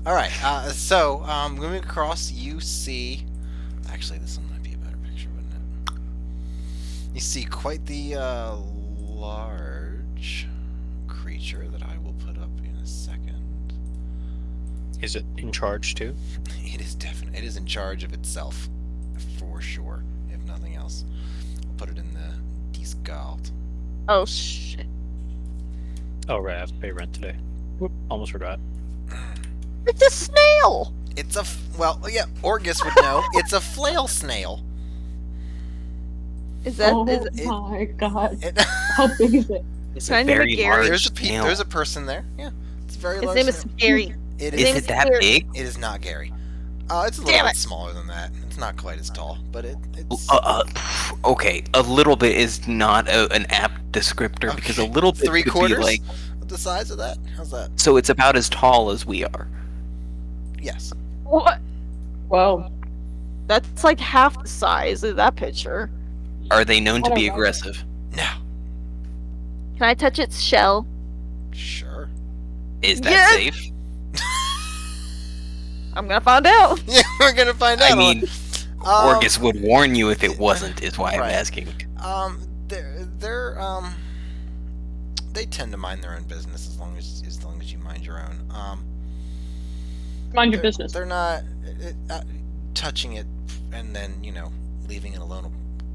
Alright, so, moving across, you see... Actually, this one might be a better picture, wouldn't it? You see quite the, large creature that I will put up in a second. Is it in charge too? It is definitely... It is in charge of itself. For sure, if nothing else. I'll put it in the Discord. Oh shit! Oh right, I have to pay rent today. Whoop, almost forgot. It's a snail. It's a... Well, yeah, Orgus would know. It's a flail snail. Is that? Oh Is my god. It, How big is it? It's Can I a name it very Gary? large there's snail. a person there. Yeah, it's a very his large name is snail. Gary. It His Is name it that Gary. big? It is not Gary. It's a little Damn bit it. smaller than that. It's not quite as tall, but it's... Okay, a little bit is not an apt descriptor because a Okay, little bit three could quarters? be like. the size of that? How's that? So it's about as tall as we are. Yes. What? Whoa. That's like half the size of that picture. Are they known to I be don't know. aggressive? No. Can I touch its shell? Sure. Is that Yes! safe? I'm gonna find out. Yeah, we're gonna find out. I mean, Um, Orgus would warn you if it wasn't. Is why I'm right. asking. They tend to mind their own business as long as you mind your own. Mind your they're- business. They're not touching it and then leaving it alone will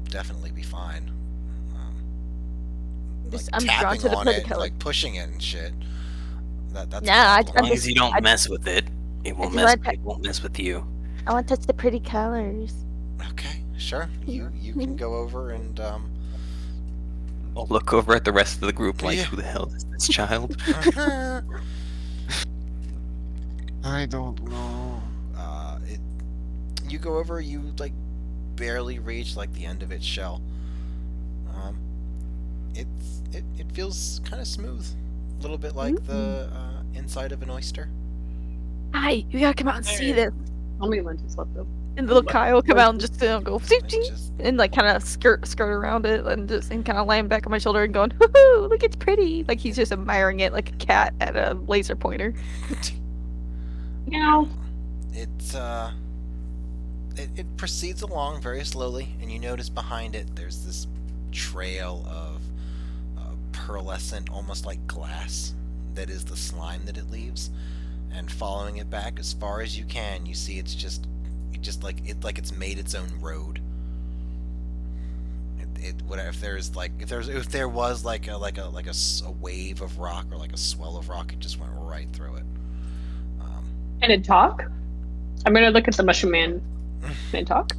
definitely be fine. Just- Like I'm drawn tapping to the on pretty it, color. like pushing it and shit. That's a Nah, I- problem. As long I'm as just- you don't I- mess with it, it won't just mess. wanna It won't mess with you. I want to touch the pretty colors. Okay, sure. You can go over and I'll look over at the rest of the group like, Yeah. who the hell is this child? I don't know. You go over. You like barely reach like the end of its shell. It feels kind of smooth, a little bit like the inside of an oyster. Hi, you gotta come out and see this. Tell me when to slip though. And little Kyle will come out and just go It's just and like kind of skirt around it and kind of laying back on my shoulder and going, "Hoo-hoo, look, it's pretty!" Like he's just admiring it like a cat at a laser pointer. Meow. it proceeds along very slowly, and you notice behind it there's this trail of pearlescent, almost like glass, that is the slime that it leaves. And following it back as far as you can, you see it's just it's made its own road. If there was like a wave of rock or like a swell of rock, it just went right through it. Can it talk? I'm gonna look at the mushroom man. Can it talk?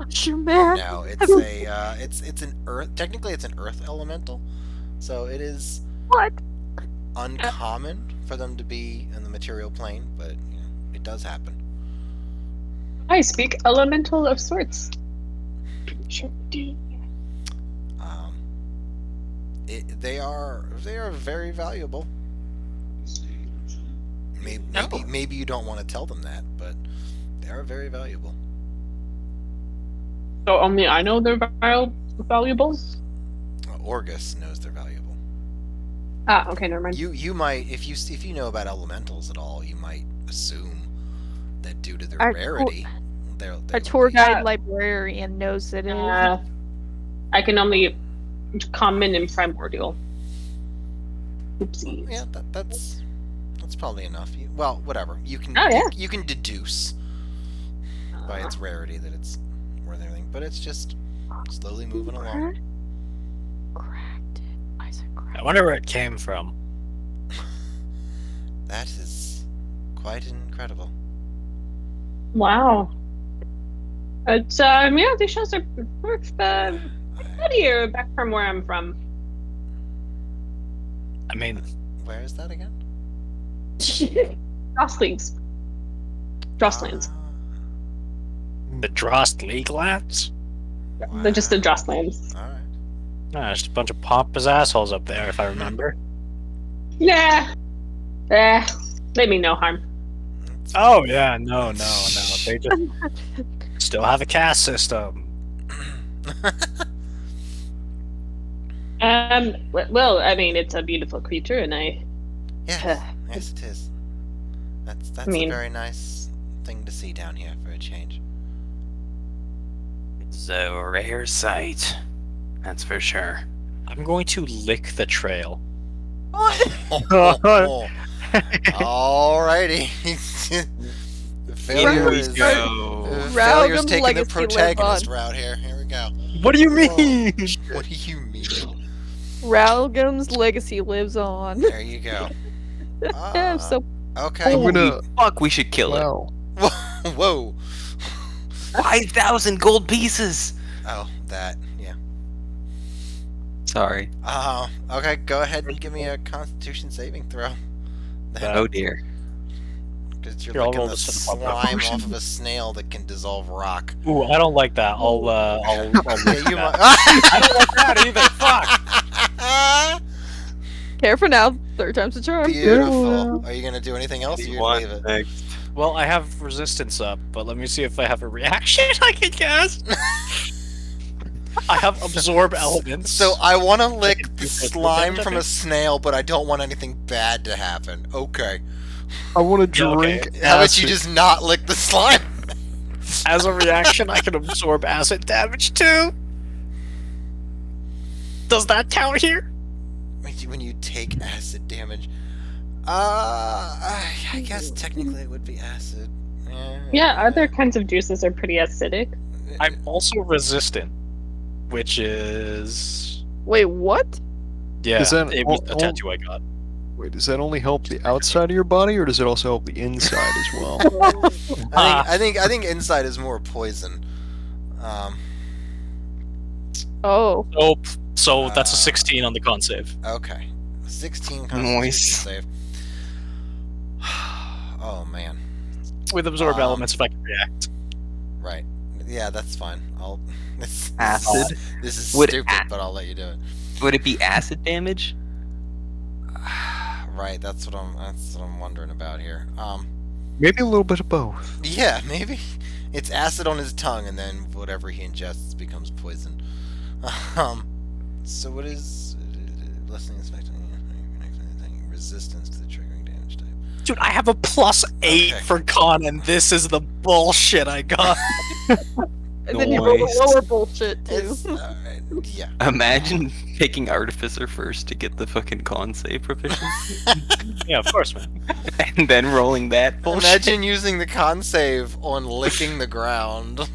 Sure, man. No, it's it's an earth. Technically, it's an earth elemental, so it is What? uncommon for them to be in the material plane, but it does happen. I speak elemental of sorts. Sure do. They are very valuable. Maybe you don't want to tell them that, but they are very valuable. So only I know they're valuable? Orgus knows they're valuable. Ah, okay, never mind. You might, if you know about elementals at all, you might assume that due to their Our rarity, A tour Yeah. guide librarian knows it is. I can only common and primordial. Oopsies. Yeah, that's probably enough. Well, whatever. You can Oh, yeah. you can deduce by its rarity that it's worth everything, but it's just slowly moving along. Cracked it. I said cracked. I wonder where it came from. That is quite incredible. Wow. It's yeah, these shows are prettier back from where I'm from. I mean, Where is that again? Drosslands. Drosslands. the Drost League lands? They're just the Drosslands. All right. Nah, just a bunch of pompous assholes up there, if I remember. Nah. They mean no harm. Oh yeah, no. They just still have a caste system. Well, I mean, it's a beautiful creature, and Yes, yes, it is. That's mean- a very nice thing to see down here for a change. It's a rare sight. That's for sure. I'm going to lick the trail. Alrighty. Failure Here we is go. failure's Raugham's taking the legacy lives protagonist on. route here. Here we go. What do you mean? What do you mean? Raugham's legacy lives on. There you go. I'm so Okay. I'm gonna. Fuck, we should kill it. Wow. Whoa. 5,000 gold pieces! Oh, that. Yeah. Sorry. Okay. Go ahead and give me a Constitution saving throw. Oh dear. Because you're Here, I'll licking roll the this for the slime potion. off of a snail that can dissolve rock. Ooh, I don't like that. I'll Yeah, lick you that. might. I don't like that either. Fuck. care for now. 3rd time's a charm. Beautiful. Are you gonna do anything else? Or you gonna leave it? Next. Well, I have resistance up, but let me see if I have a reaction I can cast. I have absorb elements. So I want to lick can the do physical slime damage, I from a think. snail, but I don't want anything bad to happen. Okay. I want to Yeah, okay. drink. How about you acid. just not lick the slime? as a reaction, I can absorb acid damage too. Does that count here? When you take acid damage. I guess technically it would be acid. Yeah, other kinds of juices are pretty acidic. I'm also resistant, which is Wait, what? yeah. Is that it was all- a tattoo I got. Wait, does that only help the outside of your body, or does it also help the inside as well? I think inside is more poison. Oh. So that's a 16 on the con save. Okay. 16 Constitution Nice. save. Oh man. With absorb Um, elements, if I can react. Right. Yeah, that's fine. Acid? This is Would stupid, ac- but I'll let you do it. Would it be acid damage? Right. That's what I'm wondering about here. Maybe a little bit of both. Yeah, maybe it's acid on his tongue, and then whatever he ingests becomes poison. So what is lessening resistance to the triggering damage type? Dude, I have a +8 Okay. for con, and this is the bullshit I got. And then you roll the Nice. lower bullshit too. It's yeah. Imagine picking Artificer first to get the fucking con save proficiency, Yeah, of course, man. and then rolling that bullshit. Imagine using the con save on licking the ground.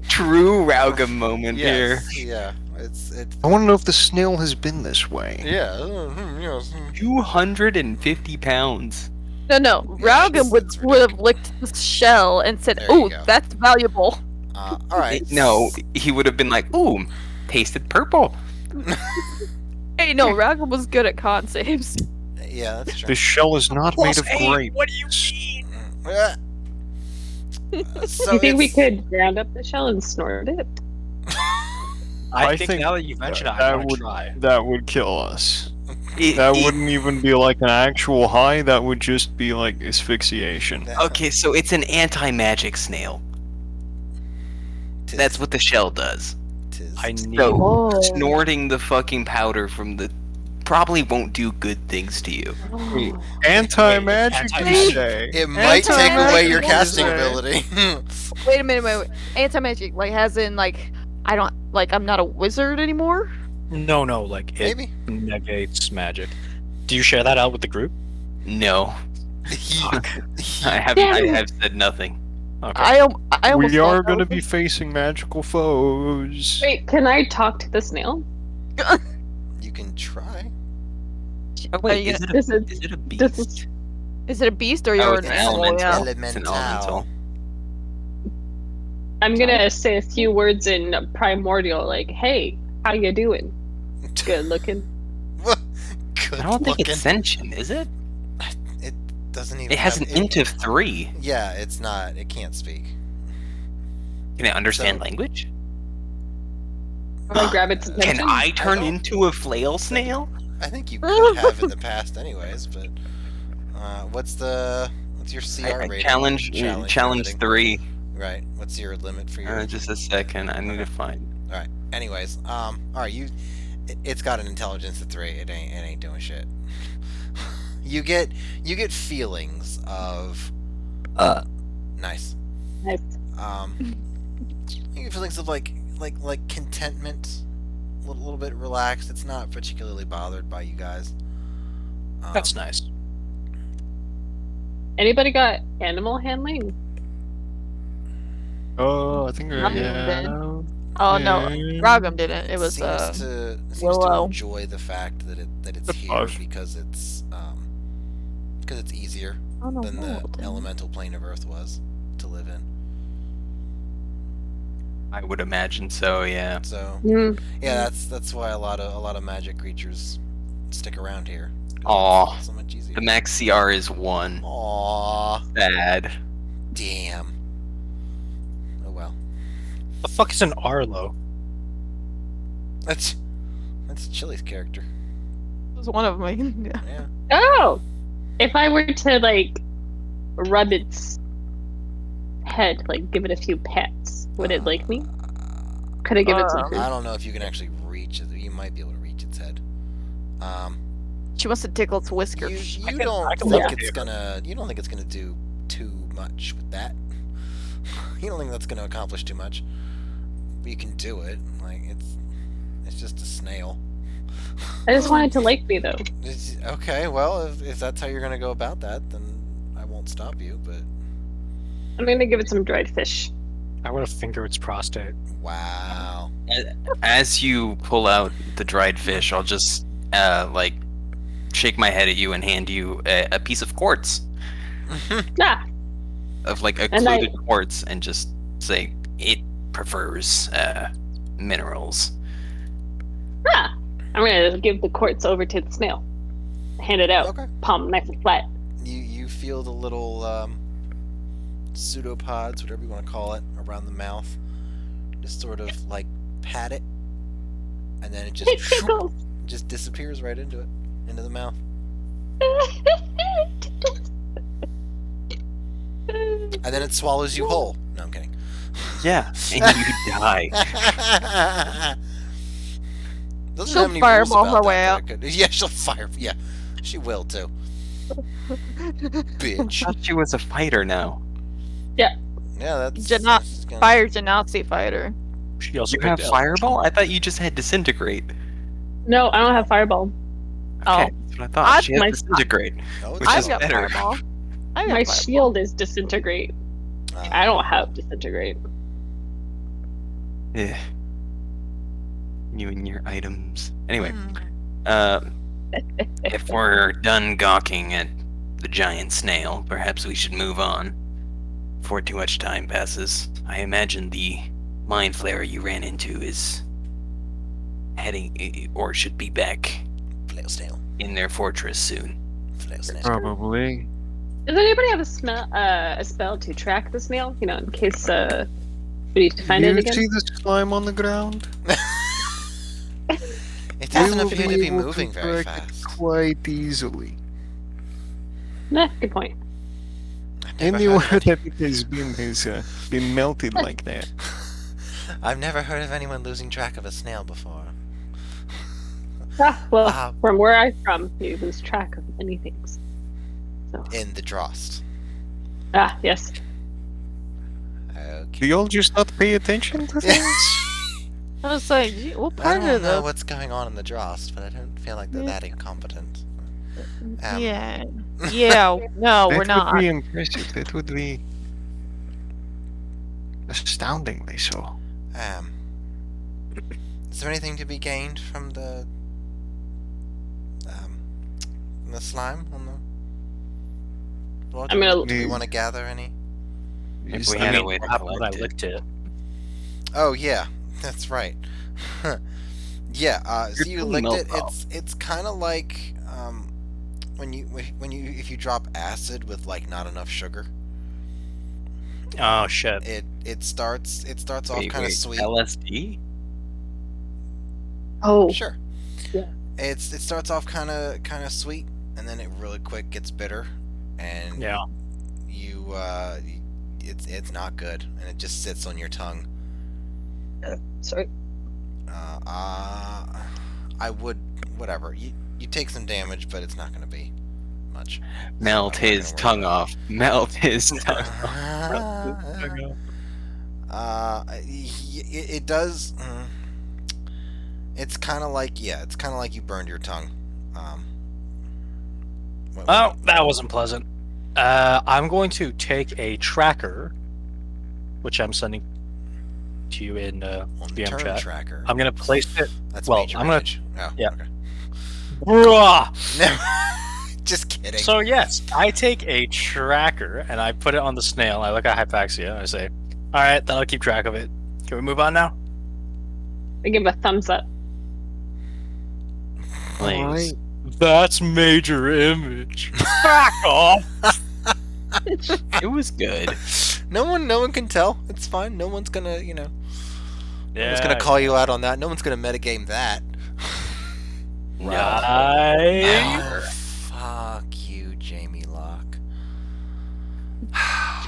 True Raugam moment here. Yes, yeah. It's I want to know if the snail has been this way. yeah. Yes. 250 pounds. No. Raugam That's would have licked the shell and said, There you "Ooh, go. that's valuable." All right. No, he would have been like, ooh, tasted purple. Hey, no, Raugam was good at con saves. Yeah, that's true. This shell is not made of +8, grape. what do you mean? So you think we it's- could ground up the shell and snort it? I I think think now that you've mentioned it, I that want to would try. that would kill us. It- That it- wouldn't even be like an actual high. That would just be like asphyxiation. Okay, so it's an anti-magic snail. Tis- That's what the shell does. tis. I need. So Oh. snorting the fucking powder from the probably won't do good things to you. Anti-magic, you Anti-magic. say? It might take away your Anti-magic casting wizard. ability. Wait a minute. Anti-magic, like, as in, like, I'm not a wizard anymore? No, like it Maybe. negates magic. Do you share that out with the group? No, Fuck. I have said nothing. Okay. I almost We are thought going to that be was- facing magical foes. Wait, can I talk to the snail? You can try. Oh Are wait, you is it This is a beast? this is Is it a beast or Oh, you're it's an an animal? elemental. Yeah. It's an elemental. I'm gonna say a few words in primordial, like, "Hey, how you doing? Good looking." Good I don't think looking. it's sentient, is it? It doesn't even. It has an have, int of 3. Yeah, it's not. It can't speak. Can it understand So- language? Can I grab its attention? Can I turn don't- into a flail snail? I think you could have in the past, anyways. But what's your CR I rating? challenge rating. 3. Right. What's your limit for your? Just a second. I need to find. Anyways, all right, it's got an intelligence of 3. It ain't doing shit. you get feelings of nice. Nice. You get feelings of like contentment, a little bit relaxed. It's not particularly bothered by you guys. That's nice. Anybody got animal handling? Oh, I think Nothing yeah. did. Oh no, Yeah. Rogum didn't. It was seems to Willow. enjoy the fact that it's That's here five. because it's easier oh, no, than the Willow didn't. elemental plane of Earth was to live in. I would imagine so. Yeah. So Mm. yeah, that's why a lot of magic creatures stick around here. 'Cause Aw. it's so much easier. The max CR is 1. Aww, Sad. damn. Oh well. The fuck is an Arlo? That's Chili's character. It was one of them. Yeah. Yeah. Oh, if I were to like rub its head, like give it a few pets, would it like me? Could I give it some food? I don't know if you can actually reach it. You might be able to reach its head. She wants to tickle its whiskers. You I don't can think look it's gonna do too much with that. You don't think that's gonna accomplish too much. But you can do it. Like it's just a snail. I just wanted to like me though. Okay, well, if that's how you're gonna go about that, then I won't stop you. But I'm gonna give it some dried fish. I want to finger its prostate. wow. As you pull out the dried fish, I'll just like shake my head at you and hand you a piece of quartz, Ah, of like And I- occluded quartz, and just say it prefers minerals. ah. I'm gonna give the quartz over to the snail. Hand it out. Okay. Palm nice and flat. You feel the little pseudopods, whatever you want to call it, around the mouth. Just sort of like pat it, and then it just It tickles. just disappears right into the mouth. And then it swallows you whole. No, I'm kidding. Yeah, and you die. Doesn't She'll have any rules fireball about her that, way but out. it could- Yeah, she'll fire. Yeah, she will too. Bitch. I thought she was a fighter now. Yeah, that's Janat- she's gonna- Fire Genasi fighter. She also You have could, fireball? I thought you just had disintegrate. No, I don't have fireball. Oh. Okay, that's what I thought. I've- She has my- disintegrate. No, it's Which I've is got better. fireball. I got My fireball. shield is disintegrate. I don't have disintegrate. Yeah. You and your items. Anyway, Hmm. if we're done gawking at the giant snail, perhaps we should move on. Before too much time passes, I imagine the mind flayer you ran into is heading, or should be back Flail snail. in their fortress soon. Flail snail. Probably. Does anybody have a spell to track the snail? You know, in case we need to find you it again. see the slime on the ground? It doesn't We will appear to be able to moving very track it fast. quite easily. Nah, good point. I've never Anywhere heard that it has been melted like that. I've never heard of anyone losing track of a snail before. Ah, well, Ah. from where I'm from, you lose track of many things. So, In the Drost. yes. Do Okay. y'all just not pay attention to things? I was like, gee, what I part don't of know the? what's going on in the Drost, but I don't feel like they're that incompetent. Yeah. Yeah. No, we're That not. would be impressive. That would be astoundingly so. Is there anything to be gained from the slime on the water? I'm gonna- Do you want to gather any? If Is we that- had I a mean, way to what happened when I collect it. licked it? Oh yeah, that's right. Yeah. So You're you totally licked it. melt It's kind of like when you if you drop acid with like not enough sugar. Oh shit! It starts off Wait, kind of wait, sweet. LSD? Oh, Sure. Yeah. It starts off kind of sweet, and then it really quick gets bitter, and Yeah. you it's not good, and it just sits on your tongue. sorry. I would, whatever. You take some damage, but it's not going to be much. Melt I'm not his gonna worry tongue about off. Melt his tongue off. it does. It's kind of like, yeah, it's kind of like you burned your tongue. Oh, that wasn't pleasant. I'm going to take a tracker, which I'm sending to you in on the VM turn chat. tracker. I'm gonna place it. That's well, major I'm gonna- rage. Oh, yeah. okay. Bruh! Just kidding. So yes, I take a tracker and I put it on the snail. I look at Hypaxia and I say, "All right, then I'll keep track of it. Can we move on now?" I give a thumbs up. Please. Alright. That's major image. Back off. It was good. No one can tell. It's fine. No one's gonna, no Yeah. one's gonna call you out on that. No one's gonna metagame that. Right. Oh, fuck you, Jamie Locke.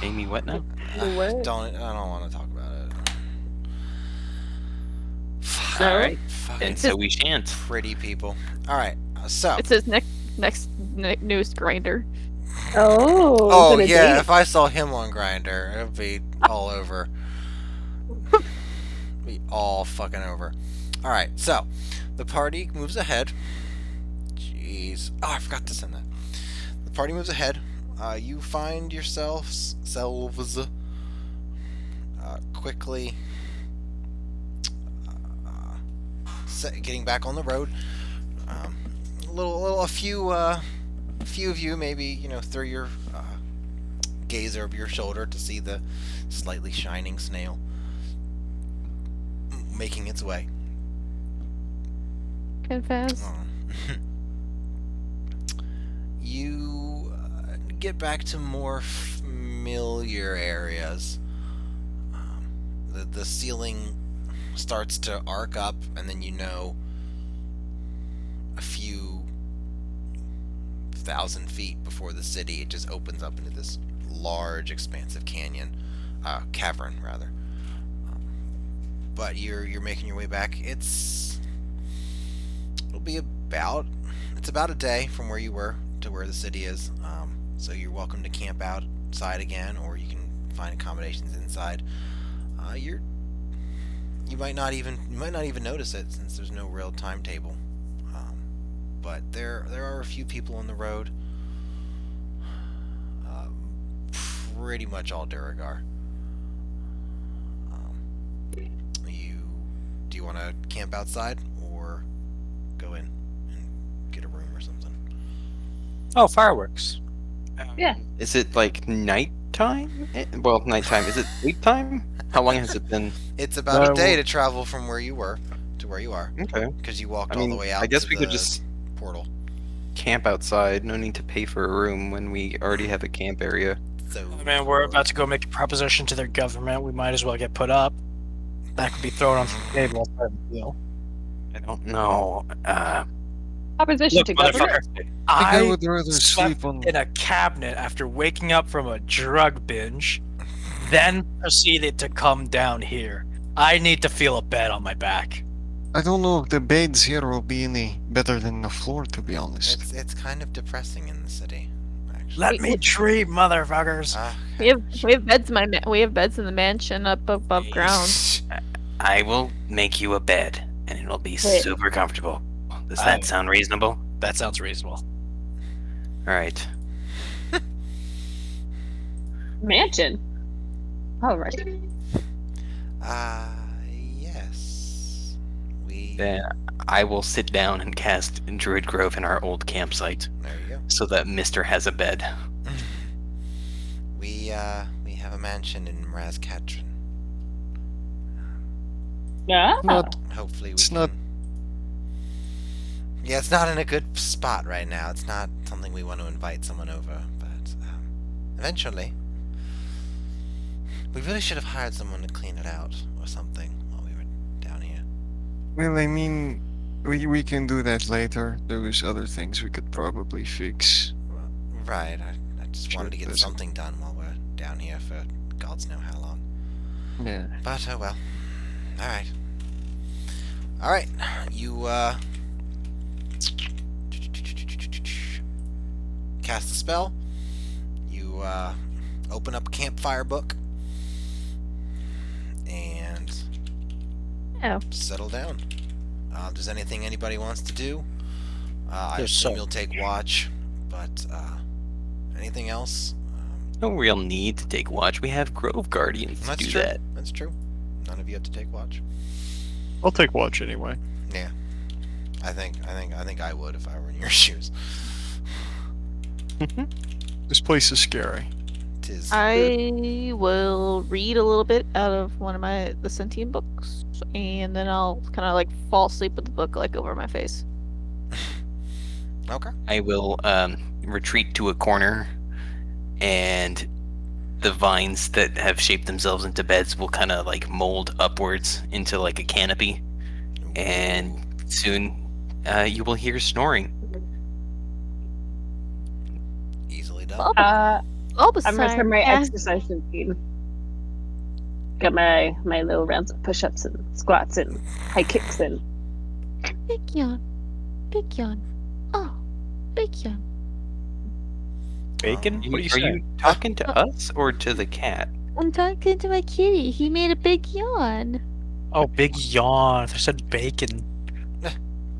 Jamie, what now? What? I don't want to talk about it. Fuck. No. Alright. Fucking And so we shan't. pretty people. All right. So. It's his next newest grinder. Oh. Oh is it a yeah, date? if I saw him on Grinder, it'd be all over. Be all fucking over. All right, so the party moves ahead. Jeez, oh, I forgot to send that. The party moves ahead. You find yourselves quickly getting back on the road. A few of you maybe throw your gaze over your shoulder to see the slightly shining snail making its way. Confess. You get back to more familiar areas. The ceiling starts to arc up, and then a few thousand feet before the city, it just opens up into this large, expansive cavern rather. But you're making your way back. It's about a day from where you were to where the city is. So you're welcome to camp outside again, or you can find accommodations inside. You might not even notice it since there's no real timetable. But there are a few people on the road. Pretty much all Duragar. Do you want to camp outside or go in and get a room or something? Oh, fireworks. Yeah. Is it like nighttime? Well, nighttime. Is it daytime? How long has it been? It's about a No. day to travel from where you were to where you are, Okay. because you walked I mean, all the way out. I guess to we could the just portal. camp outside. No need to pay for a room when we already have a camp area. So I mean, we're about to go make a proposition to their government. We might as well get put up. That could be thrown on the table as part of the deal. I don't know. Opposition Look, to government. motherfucker, I I would rather sleep slept on. in a cabinet after waking up from a drug binge, then proceeded to come down here. I need to feel a bed on my back. I don't know if the beds here will be any better than the floor, to be honest. it's kind of depressing in the city, actually. Let me dream, motherfuckers. We have beds we have beds in the mansion up above ground. I will make you a bed, and it'll be Wait. super comfortable. Does I- that sound reasonable? That sounds reasonable. All right. Mansion. All right. Yes. Then I will sit down and cast Druid Grove in our old campsite, There you go. so that Mister has a bed. We have a mansion in Razkatrin. Yeah. Not, Hopefully we It's can... not- Yeah, it's not in a good spot right now. It's not something we want to invite someone over, but eventually. We really should have hired someone to clean it out or something while we were down here. well, I mean, we can do that later. Those other things we could probably fix. Right, I just wanted to get Sure, something done while we're down here for gods know how long. Yeah. But, oh well. Alright. All right, you cast the spell. You open up a campfire book and Oh. settle down. Does anything anybody wants to do? I Yes, assume sir. you'll take watch, but anything else? No real need to take watch. We have Grove Guardians to That's do true. that. That's true. None of you have to take watch. I'll take watch anyway. Yeah, I think I would if I were in your shoes. This place is scary. Tis. I will read a little bit out of one of the sentient books, and then I'll kind of like fall asleep with the book like over my face. Okay. I will retreat to a corner, and the vines that have shaped themselves into beds will kind of like mold upwards into like a canopy, and soon you will hear snoring. Easily done. I'll be I'm gonna start my sorry. exercise routine. Got my little rounds of push-ups and squats and high kicks in. Big yawn. Big yawn. Oh, big yawn. Bacon? What are you Are saying? you talking to us or to the cat? I'm talking to my kitty. He made a big yawn. Oh, big yawn. I said bacon.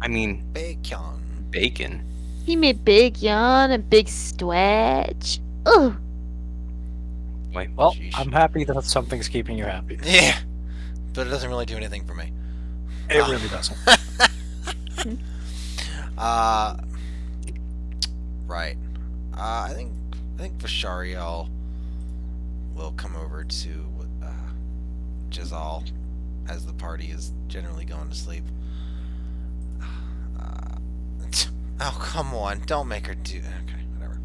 I mean, Bacon. bacon. He made big yawn and big stretch. Ugh. Wait, Well, Sheesh. I'm happy that something's keeping you happy. Yeah, but it doesn't really do anything for me. It really doesn't. Right. I think Vishariel will come over to Jazal as the party is generally going to sleep. Oh, come on! Don't make her do. Okay, whatever.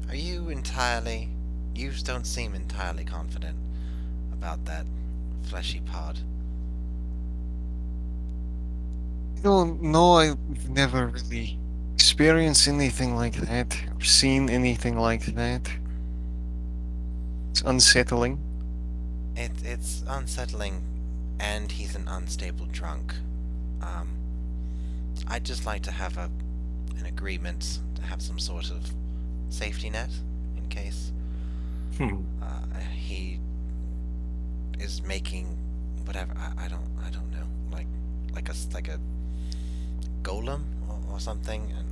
Are you entirely? You don't seem entirely confident about that fleshy pod. I don't know. I've never really experienced anything like that or seen anything like that. It's unsettling. It's unsettling, and he's an unstable drunk. I'd just like to have an agreement to have some sort of safety net in case he is making whatever I don't know like a golem or something, and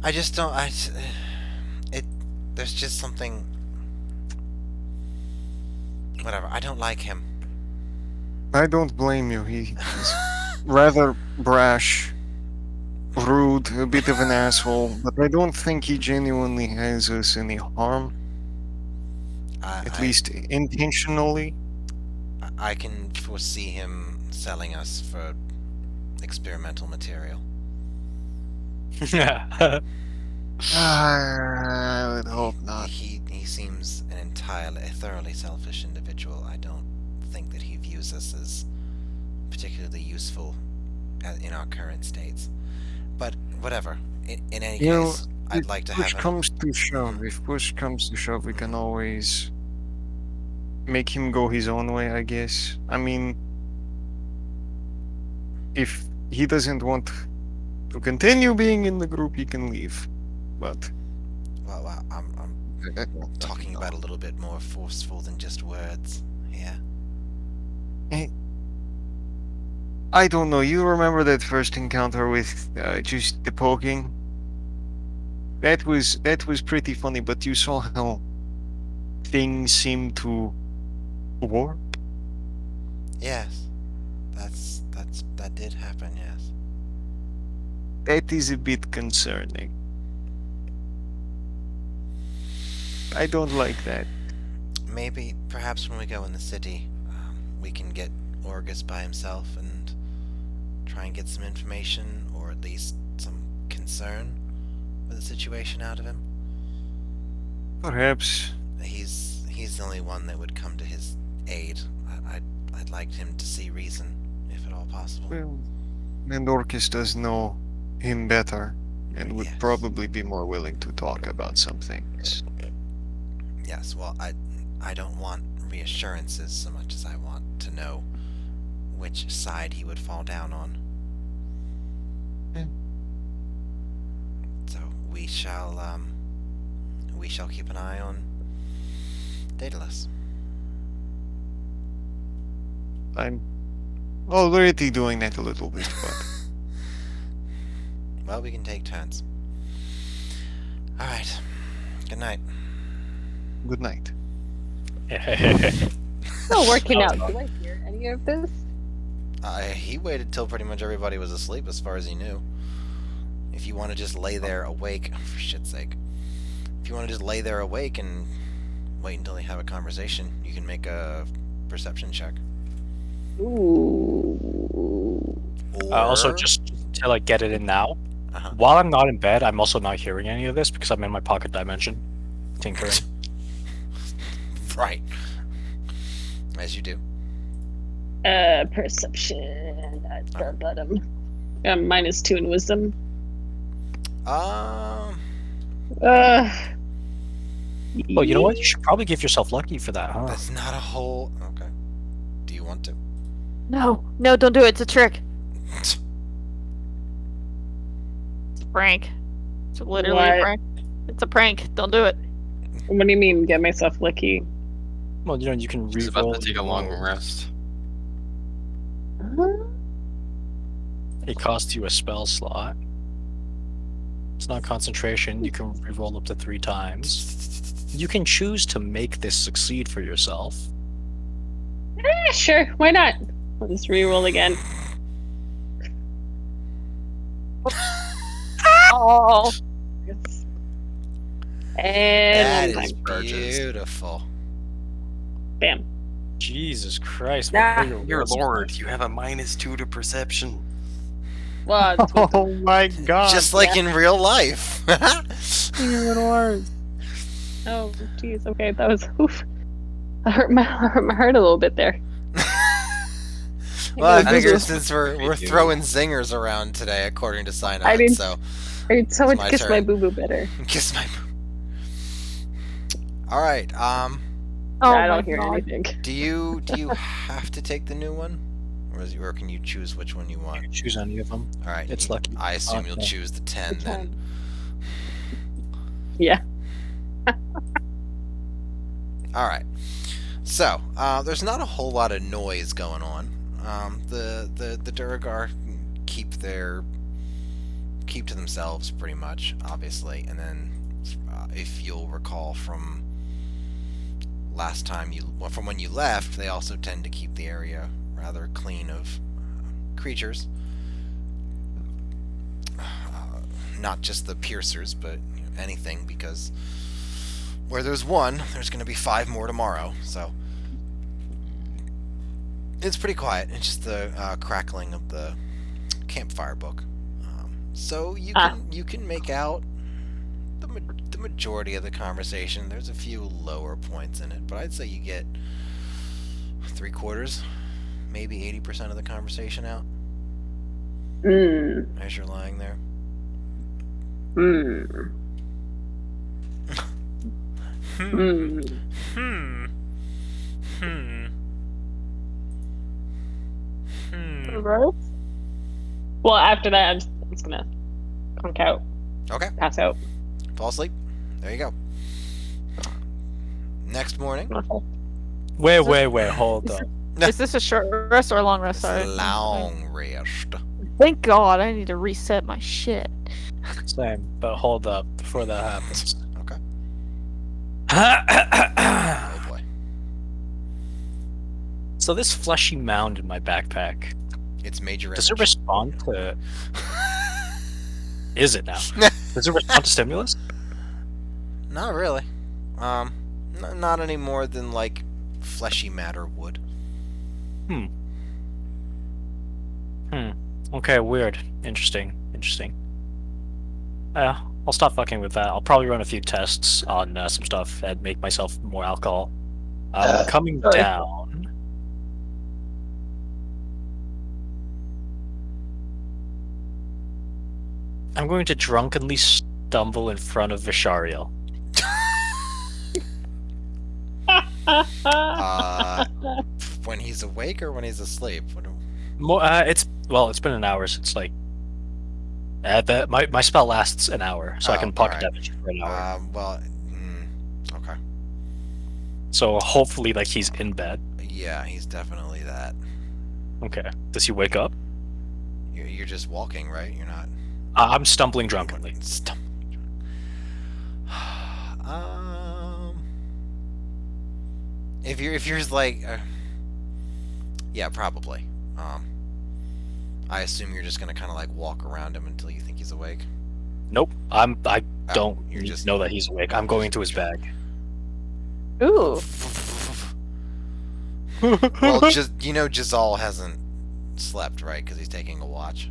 I just don't there's just something whatever. I don't like him. I don't blame you. He's rather brash, rude, a bit of an asshole, but I don't think he genuinely has us any harm, at least intentionally. I can foresee him selling us for experimental material. I would hope not. He seems a thoroughly selfish individual. I don't think that he views us as particularly useful in our current states. But whatever. In any You know, case, I'd like to have Push him. comes to shove. If push comes to shove, we can always make him go his own way, I guess. I mean, if he doesn't want to continue being in the group, he can leave. But Well, I'm talking about a little bit more forceful than just words here. I don't know. You remember that first encounter with just the poking? That was pretty funny. But you saw how things seem to warp. Yes, that did happen. Yes. That is a bit concerning. I don't like that. Maybe, perhaps when we go in the city, we can get Orgus by himself and try and get some information, or at least some concern for the situation out of him. Perhaps. He's the only one that would come to his aid. I'd like him to see reason, if at all possible. Well, and Orcus does know him better and would Yes. probably be more willing to talk about some things. Yes. Well, I don't want reassurances so much as I want to know which side he would fall down on. Yeah. So we shall keep an eye on Daedalus. I'm already doing that a little bit, but Well, we can take turns. All right. Good night. good night. Still working out. Do I hear any of this? He waited till pretty much everybody was asleep, as far as he knew. If you want to just lay there awake, for shit's sake. If you want to just lay there awake and wait until they have a conversation, you can make a perception check. Ooh. Or Also, just to like get it in now, Uh-huh. while I'm not in bed, I'm also not hearing any of this because I'm in my pocket dimension, tinkering. right, as you do. Perception at the bottom. -2 in wisdom. Um, Well, you know what? You should probably give yourself lucky for that, huh? that's not a whole. Okay. Do you want to? No, no, don't do it. It's a trick. It's a prank. It's literally a What? prank. It's a prank. Don't do it. What do you mean, get myself lucky? Well, you know, you can He's about re-roll. to take a long rest. It costs you a spell slot. It's not concentration. You can re-roll up to 3 times. You can choose to make this succeed for yourself. Yeah, sure. Why not? I'll just re-roll again. Oh, Yes. That And is one time. beautiful. Bam. Jesus Christ! Nah, what are your Dear rolls? lord, you have a -2 to perception. Well, it's with the- Oh my god! Just like in real life. oh, jeez. Okay, that was oof. I hurt my heart a little bit there. Well, I That figured was- since we're throwing zingers around today, according to sign I up, didn't- so I need so It's much my kiss my turn. boo boo better. kiss my. All right. oh I my don't hear God. anything. Do you have to take the new one, or can you choose which one you want? Choose any of them. All right. It's lucky. I assume you'll Okay. choose the 10 then. Yeah. All right. So there's not a whole lot of noise going on. The Durgar keep to themselves pretty much, obviously, and then if you'll recall from last time from when you left, they also tend to keep the area rather clean of creatures. Not just the piercers, but anything, because where there's one, there's going to be 5 more tomorrow. So it's pretty quiet. It's just the crackling of the campfire book. So you can make out the majority of the conversation. There's a few lower points in it, but I'd say you get 3/4, maybe 80% of the conversation out as you're lying there. Right? Well, after that, I'm just gonna conk out, Okay, pass out. fall asleep. There you go. Next morning, Wait, hold up. Is this a short rest or a long rest? it's a Sorry. long rest. Thank God, I need to reset my shit. Same, but hold up before that happens. Okay. Oh boy. So this fleshy mound in my backpack, It's major does it image. respond to... Is it now? Does it respond to stimulus? Not really. Not any more than like fleshy matter would. Okay, weird. Interesting. I'll stop fucking with that. I'll probably run a few tests on some stuff and make myself more alcohol. Coming sorry. down... I'm going to drunkenly stumble in front of Vishariel. When he's awake or when he's asleep? It's been an hour since like my spell lasts an hour, so I Oh, can pocket alright. damage for an hour. Okay. So hopefully, like he's in bed. Yeah, he's definitely that. Okay. Does he wake up? You're just walking, right? You're not. I'm stumbling drunkenly. If you're like, yeah, probably. I assume you're just gonna kind of like walk around him until you think he's awake. Nope. I Oh, don't you're just know that he's awake. I'm going to his bag. Ooh. Well, just Jazal hasn't slept, right? Because he's taking a watch.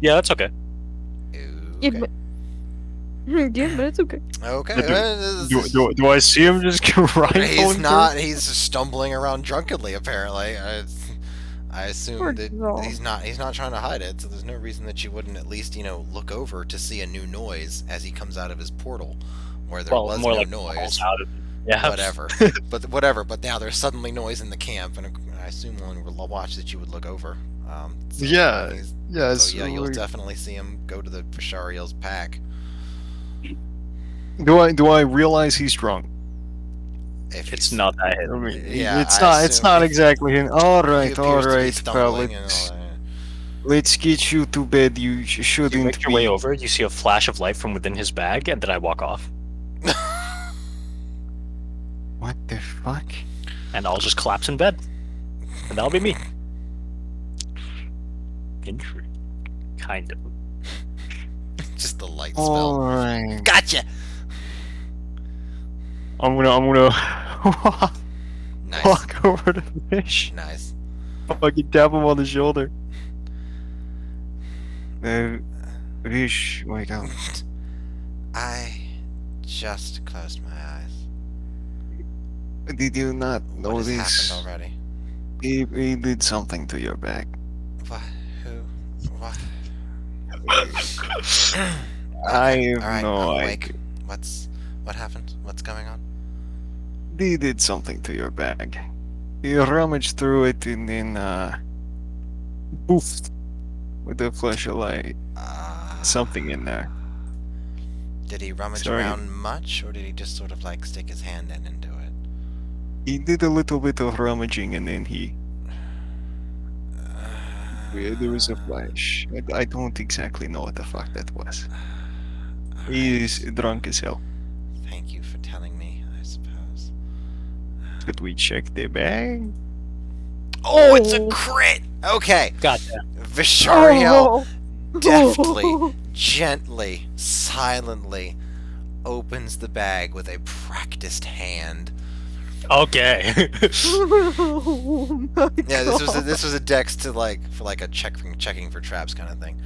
Yeah, that's okay. Yeah, Okay. but, yeah, but it's okay. Okay. Do I see him just rifling He's through? not. He's just stumbling around drunkenly. Apparently, I assume Poor that Jazal. he's not. He's not trying to hide it. So there's no reason that you wouldn't at least look over to see a new noise as he comes out of his portal, where there was more no like noise. falls out of yeah. Whatever. But now there's suddenly noise in the camp, and I assume on watch that you would look over. So Yeah. he's- Yeah. So yeah, you'll we- definitely see him go to the Vishariel's pack. Do I realize he's drunk? If It's he's- not that I hidden. mean, Yeah, it's I not. It's assume not he- exactly him. All he right. All appears to be right, pal. stumbling and all that. Let's get you to bed. You You shouldn't make your be. way over. You see a flash of light from within his bag, and then I walk off, What the fuck? and I'll just collapse in bed, and that'll be me. Injury, kind of. Just the light All spell. right. Gotcha. I'm gonna Nice. walk over to Fish. Nice. Fucking tap him on the shoulder. Fish, wake up. I just closed my eyes. Did you not What has notice? happened already? He did something to your bag. What? Who? What? I have Alright, no I'm idea. awake. What happened? What's going on? He did something to your bag. He rummaged through it and then boofed with a flashlight. Something in there. Did he rummage Sorry. around much, or did he just sort of like stick his hand into it? He did a little bit of rummaging and then there was a flash. I don't exactly know what the fuck that was. He is drunk as hell. Thank you for telling me, I suppose. Could we check the bag? Oh, it's a Oh. crit! Okay. Gotcha. Vishariel Oh. deftly, gently, silently opens the bag with a practiced hand. Okay. Oh my Yeah, God. this was a dex to for a checking for traps kind of thing.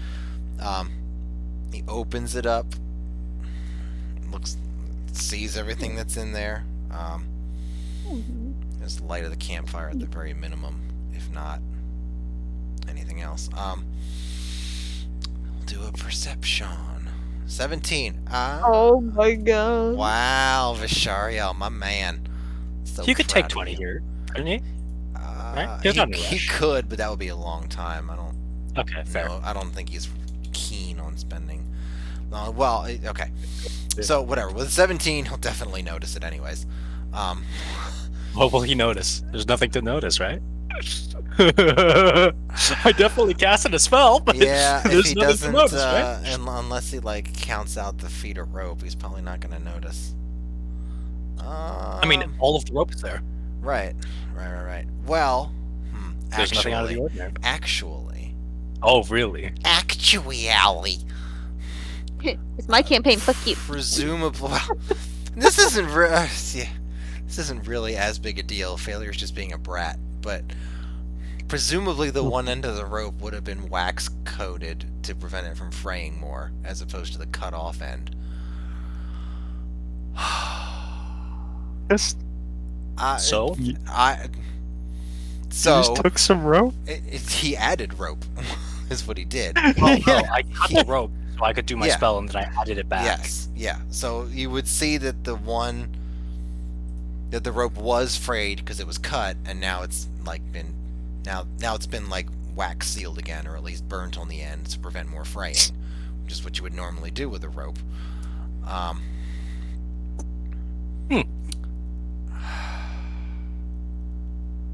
He opens it up, sees everything that's in there. There's light of the campfire at the very minimum, if not anything else. We'll do a perception. 17. Oh my God. Wow, Vishariel, my man. So You could proud take of 20 you. here, couldn't he? Uh, He's not in a he rush. could, but that would be a long time. I don't. Okay, fair. No, I don't think he's keen on spending. Well, okay. So whatever. With 17, he'll definitely notice it anyways. What will he notice? There's nothing to notice, right? I definitely casted a spell, but Yeah, if there's he nothing doesn't, to notice, right? unless he counts out the feet of rope, he's probably not gonna notice. I mean, all of the rope is there. right. Well, There's nothing out of the actually, ordinary. actually, Oh, really? It's my campaign. Fuck you. presumably, well, this isn't yeah, this isn't really as big a deal. Failure's just being a brat, but presumably the one end of the rope would have been wax coated to prevent it from fraying more, as opposed to the cut off end. Just, So? I you so just took some rope? he added rope, is what he did. Oh, no, I cut the rope so I could do my Yeah. spell, and then I added it back. Yes, yeah. So you would see that the one that the rope was frayed because it was cut, and now it's like been now it's been like wax sealed again, or at least burnt on the end to prevent more fraying, which is what you would normally do with a rope.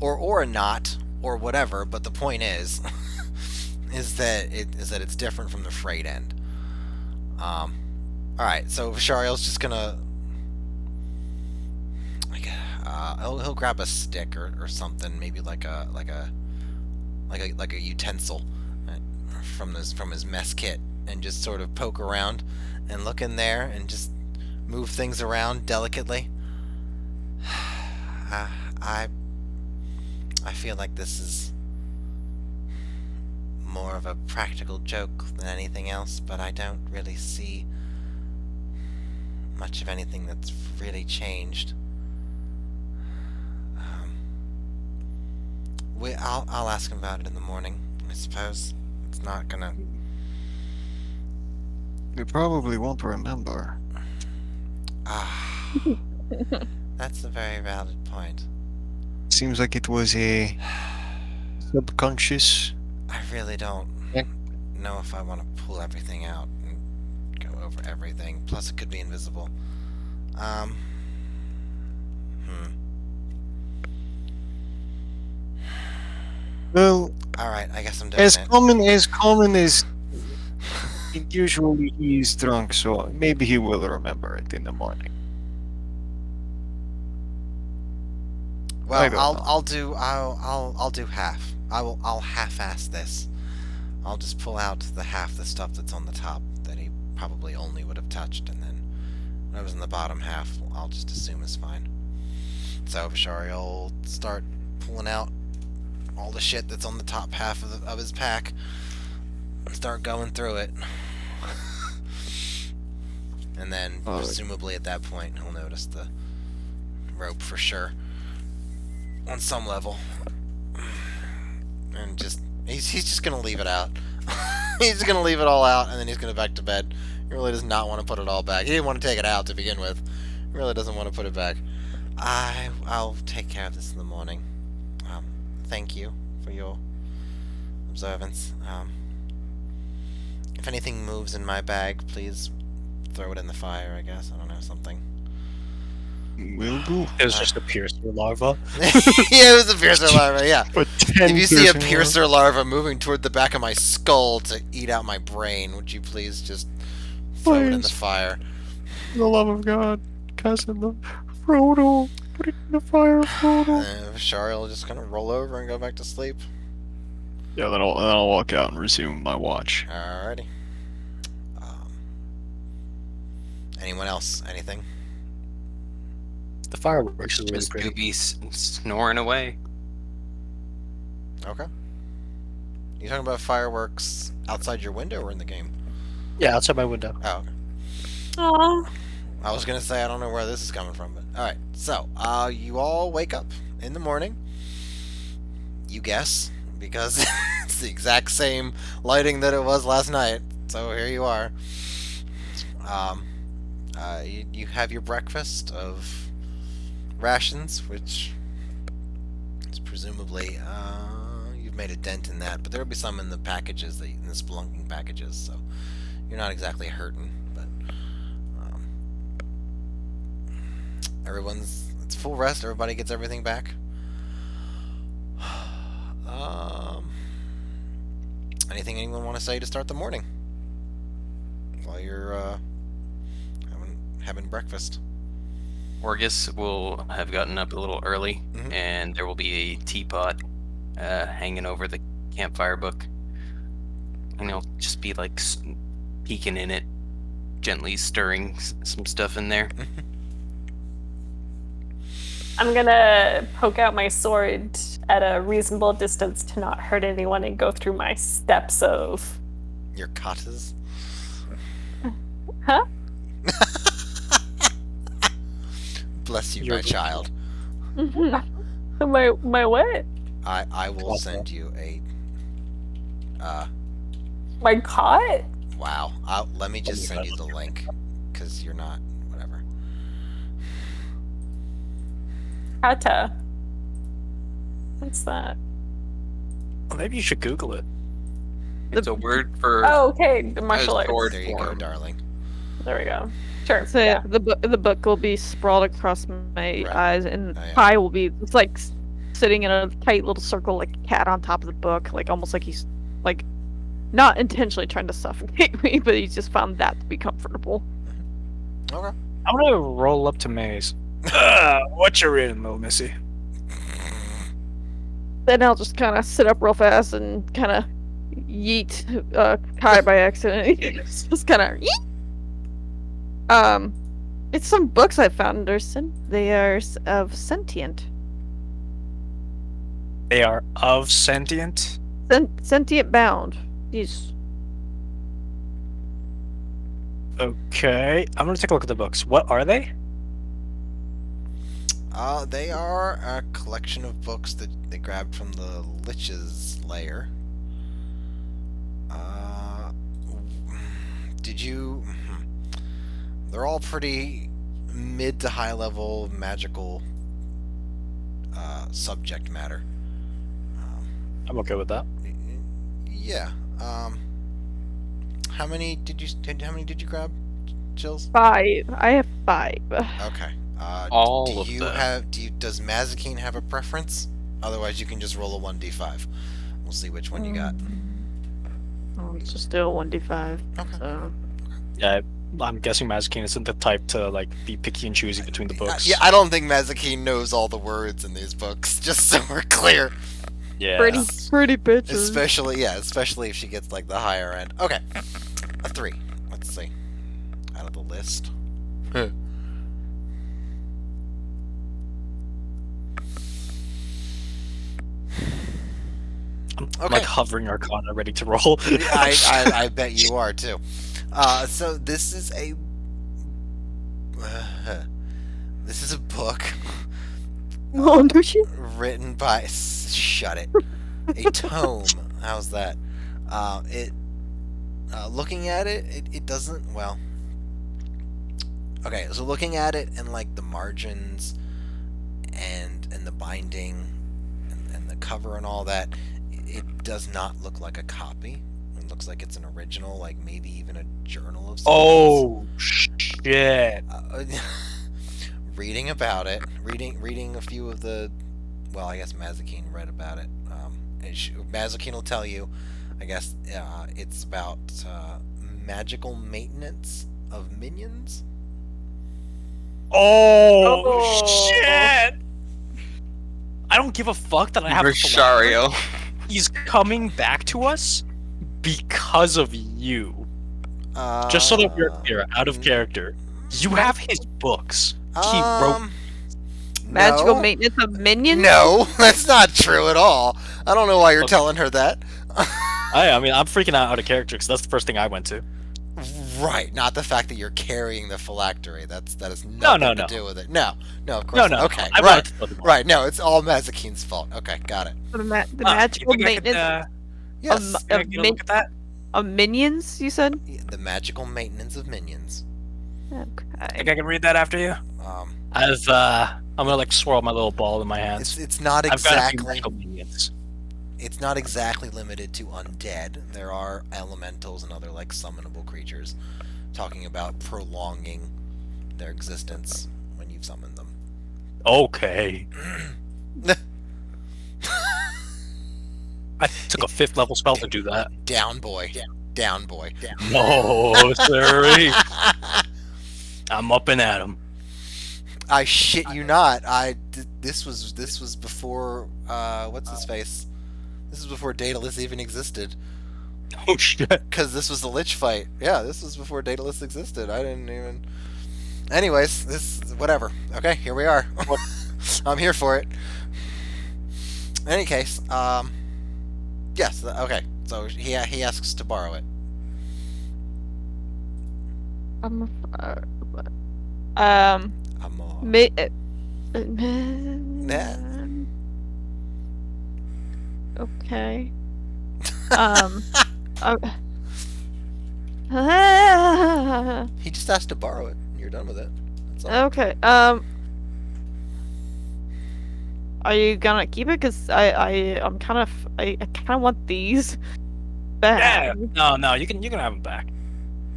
Or a knot or whatever, but the point is is that it's different from the frayed end. All right, so Vishariel's just gonna he'll grab a stick or something, maybe like a utensil from his mess kit, and just sort of poke around and look in there and just move things around delicately. I feel like this is more of a practical joke than anything else, but I don't really see much of anything that's really changed. I'll ask him about it in the morning, I suppose. It's not gonna... You probably won't remember. That's a very valid point. Seems like it was a subconscious. I really don't Yeah. know if I want to pull everything out and go over everything. Plus, it could be invisible. Well, Alright, I guess I'm doing as it. common as usually he is drunk, so maybe he will remember it in the morning. I Well, don't know. I'll do half. I'll half-ass this. I'll just pull out the stuff that's on the top that he probably only would have touched, and then whatever's in the bottom half, I'll just assume is fine. So Vishari will start pulling out all the shit that's on the top half of his pack and start going through it. And then, presumably at that point, he'll notice the rope for sure. On some level. And just... He's just gonna leave it out. He's just gonna leave it all out, and then he's gonna back to bed. He really does not want to put it all back. He didn't want to take it out to begin with. He really doesn't want to put it back. I'll take care of this in the morning. Thank you for your observance. If anything moves in my bag, please throw it in the fire, I guess. I don't know, something. Will do. It was just a piercer larva. Yeah, it was a piercer larva, yeah. But If you see a piercer larva moving toward the back of my skull to eat out my brain, would you please just throw it in the Please. fire? For the love of God, cast in the Frodo. Put it in the fire, Frodo. Shari will just kind of roll over and go back to sleep. Yeah, then I'll walk out and resume my watch. Alrighty. Anyone else? Anything? The fireworks is really Just pretty. Doobie snoring away. Okay. You talking about fireworks outside your window or in the game? Yeah, outside my window. Oh, okay. Aw. I was gonna say I don't know where this is coming from, but all right. So, you all wake up in the morning. You guess because it's the exact same lighting that it was last night. So here you are. You have your breakfast of rations, which is presumably you've made a dent in that, but there'll be some in the packages, in the spelunking packages. So you're not exactly hurting, but it's full rest. Everybody gets everything back. Anything anyone want to say to start the morning while you're having breakfast? Orgus will have gotten up a little early, Mhm. and there will be a teapot hanging over the campfire book. And he'll just be like peeking in it, gently stirring some stuff in there. I'm gonna poke out my sword at a reasonable distance to not hurt anyone and go through my steps of... Your katas? Huh? Bless you, my child. my what? I will send you a My cot? wow. Let me just send you the link, because you're not whatever. Kata. What's that? Well, maybe you should Google it. It's a word for Oh, okay. The martial arts. sword There you go, form. darling. There we go. Sure. So yeah. the book will be sprawled across my Right. eyes, and Oh, yeah. Kai will be it's like sitting in a tight little circle, like a cat on top of the book, like almost like he's like not intentionally trying to suffocate me, but he's just found that to be comfortable. Okay. I'm gonna roll up to Maze. What you reading, little missy? Then I'll just kind of sit up real fast and kind of yeet Kai by accident. It's just kind of yeet. It's some books I found, Anderson. They are of sentient. They are of sentient. Sentient bound. These. Okay, I'm gonna take a look at the books. What are they? They are a collection of books that they grabbed from the Lich's lair. Did you... They're all pretty mid to high level magical subject matter. I'm okay with that. Yeah. How many did you grab, Jills? 5. I have 5. Okay. All do of you them. have? Does Mazikeen have a preference? Otherwise, you can just roll a 1d5. We'll see which one you got. It's just still 1d5. Okay. So. Yeah, I'm guessing Mazikeen isn't the type to like be picky and choosy between the books. Yeah, I don't think Mazikeen knows all the words in these books. Just so we're clear. Yeah. Pretty bitches. Especially if she gets like the higher end. Okay, a 3. Let's see. Out of the list. I'm Okay. like hovering Arcana, ready to roll. I bet you are too. So this is a book Oh, do she? written by shut it, a tome. How's that? Looking at it, it doesn't. Well, okay. So looking at it and like the margins and the binding and the cover and all that, it does not look like a copy. It looks like it's an original, like maybe even a journal of someone's. Oh shit! Reading about it, reading a few of the, well, I guess Mazikeen read about it. Mazikeen will tell you, I guess, it's about magical maintenance of minions. Oh, shit! I don't give a fuck that I have. Rishario. He's coming back to us because of you. Just so that we're clear, out of character. You have his books. He wrote. Magical No. maintenance of minions? No, that's not true at all. I don't know why you're telling her that. I mean, I'm freaking out of character because that's the first thing I went to. Right, not the fact that you're carrying the phylactery. That has nothing to do with it. No, of course. No. Okay, I right, wanted to tell them all. right. No, it's all Mazikeen's fault. Okay, got it. The You magical think I could, maintenance Yes, can I get a look at that? of minions, you said? the magical maintenance of minions. Think Okay. I can read that after you? Um, I'm gonna like swirl my little ball in my hands. it's not I've got a few exactly magical minions. it's not exactly limited to undead. There are elementals and other like summonable creatures. Talking about prolonging their existence when you've summoned them. Okay. I took a 5th level spell to do that. Down boy. Down boy. No, sorry. I'm up and at him. I shit you not. This was before what's his face? This is before Daedalus even existed. Oh shit. Because this was the Lich fight. Yeah, this was before Daedalus existed. I didn't even. Anyways, this whatever. Okay, here we are. I'm here for it. In any case, yes. Okay, so he asks to borrow it. I'm okay. He just asked to borrow it. And you're done with it. That's all. Okay. Are you gonna keep it? Cause I'm kind of I kind of want these back. Yeah. No, you can have them back.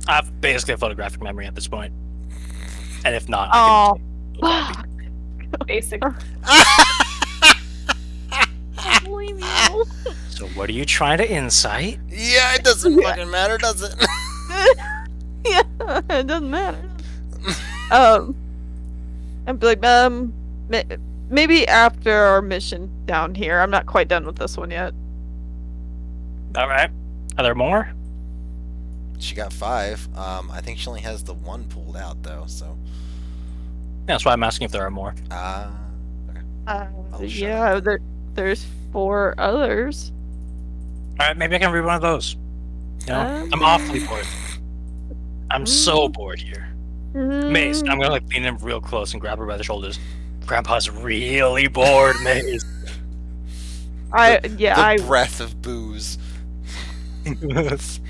I have basically a photographic memory at this point, and if not, I Oh, can. Copy. Basic. I blame you. So what are you trying to incite? Yeah, it doesn't fucking matter, does it? Yeah, it doesn't matter. I'd be like, maybe after our mission down here. I'm not quite done with this one yet. All right. Are there more? She got 5. I think she only has the 1 pulled out though. So. Yeah, that's why I'm asking if there are more. Oh, shut Yeah, there's 4 others. All right, maybe I can read one of those. You know, I'm awfully bored. I'm so bored here. Mace, I'm gonna like lean in real close and grab her by the shoulders. Grandpa's really bored, Mace. The breath of booze.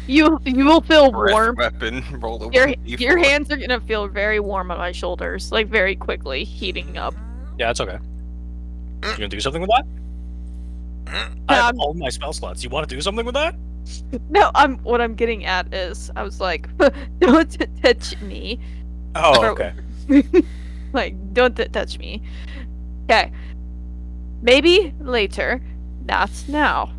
You will feel warm. Weapon. Roll a Your 1d4. hands are gonna feel very warm on my shoulders, like very quickly heating up. Yeah, it's okay. You gonna do something with that? I have all my spell slots. You want to do something with that? No, what I'm getting at is I was like, don't touch me. Oh, okay. Like, don't touch me. Okay. Maybe later, not now.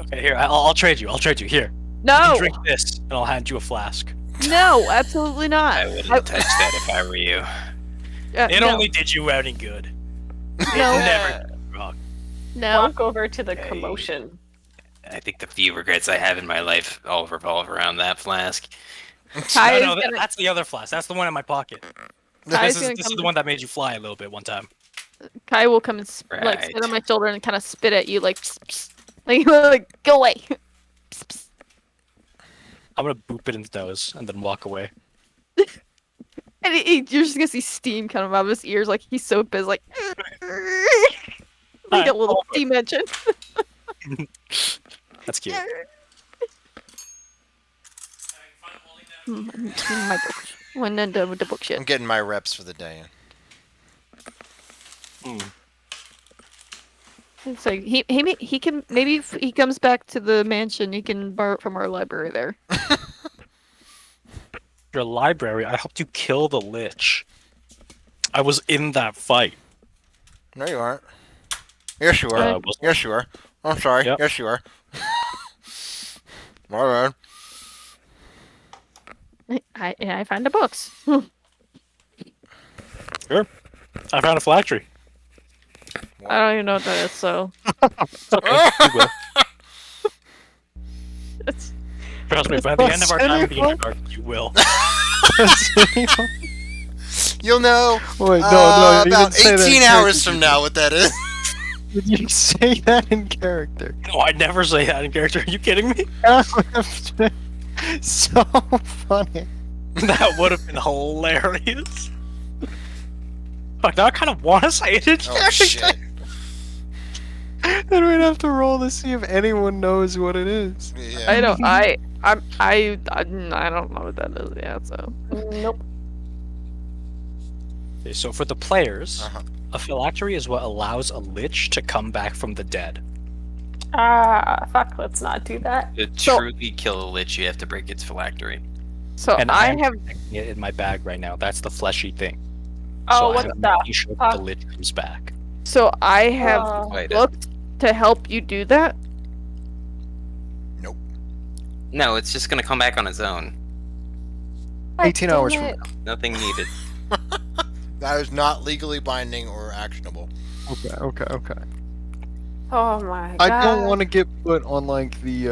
Okay, here. I'll trade you. I'll trade you. Here. You No, can drink this, and I'll hand you a flask. no, absolutely not. I wouldn't touch that if I were you. It no, only did you any good. It No. never did you wrong. no. Walk over to the Hey. commotion. I think the few regrets I have in my life all revolve around that flask. Kai No, is gonna, that's the other flask. That's the one in my pocket. Kai's This gonna is come. the one that made you fly a little bit one time. Kai will come and like sit Right. on my shoulder and kind of spit at you, like, psst, psst. Like go away. Psst, psst. I'm gonna boop it in the nose and then walk away. And you're just gonna see steam coming out of his ears, like he's so pissed, like like a little steam engine. That's cute. My book. When I'm done with the book shit. I'm getting my reps for the day. It's like he can maybe if he comes back to the mansion, he can borrow it from our library there. Your library. I helped you kill the lich. I was in that fight. No, you aren't. Yes, you are. Was- Yes, you are. I'm sorry. Yep. Yes, you are. My bad. I find the books. Sure. I found a phylactery. I don't even know what that is, so It's okay. You will. it's Trust me, by the end of our time in the Underdark, you will. You'll know Wait, no, you about didn't say that in 18 hours character, from now what that is. Did you say that in character? No, I'd never say that in character. Are you kidding me? That would have been so funny. That would have been hilarious. Fuck, now I kind of want to say it in Oh character. shit. Then we'd have to roll to see if anyone knows what it is. Yeah. I don't I don't know what that is. Yeah, so Nope. Okay, so for the players, Uh-huh. a phylactery is what allows a lich to come back from the dead. Fuck, let's not do that. To So- truly kill a lich, you have to break its phylactery. so And I I'm have protecting it in my bag right now. That's the fleshy thing. Oh, so what I'm the making sure that the fuck? lich comes back. I have Wait, looked to help you do that. no, it's just gonna come back on its own. 18 hours from now. Nothing needed. That is not legally binding or actionable. Okay. Oh my god. I don't want to get put on like the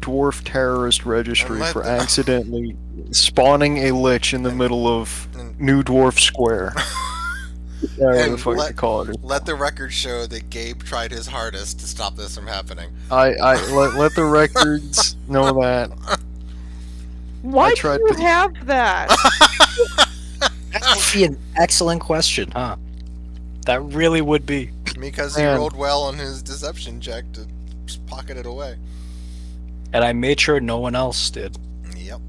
dwarf terrorist registry Unless for the- accidentally spawning a lich in the middle of And New Dwarf Square. Whatever the And fuck you call it. let the record show that Gabe tried his hardest to stop this from happening. Let the records know that. Why do tried you to- have that? That would be an excellent question, huh? That really would be. Because he Man. rolled well on his deception check to just pocket it away. And I made sure no one else did. Yep.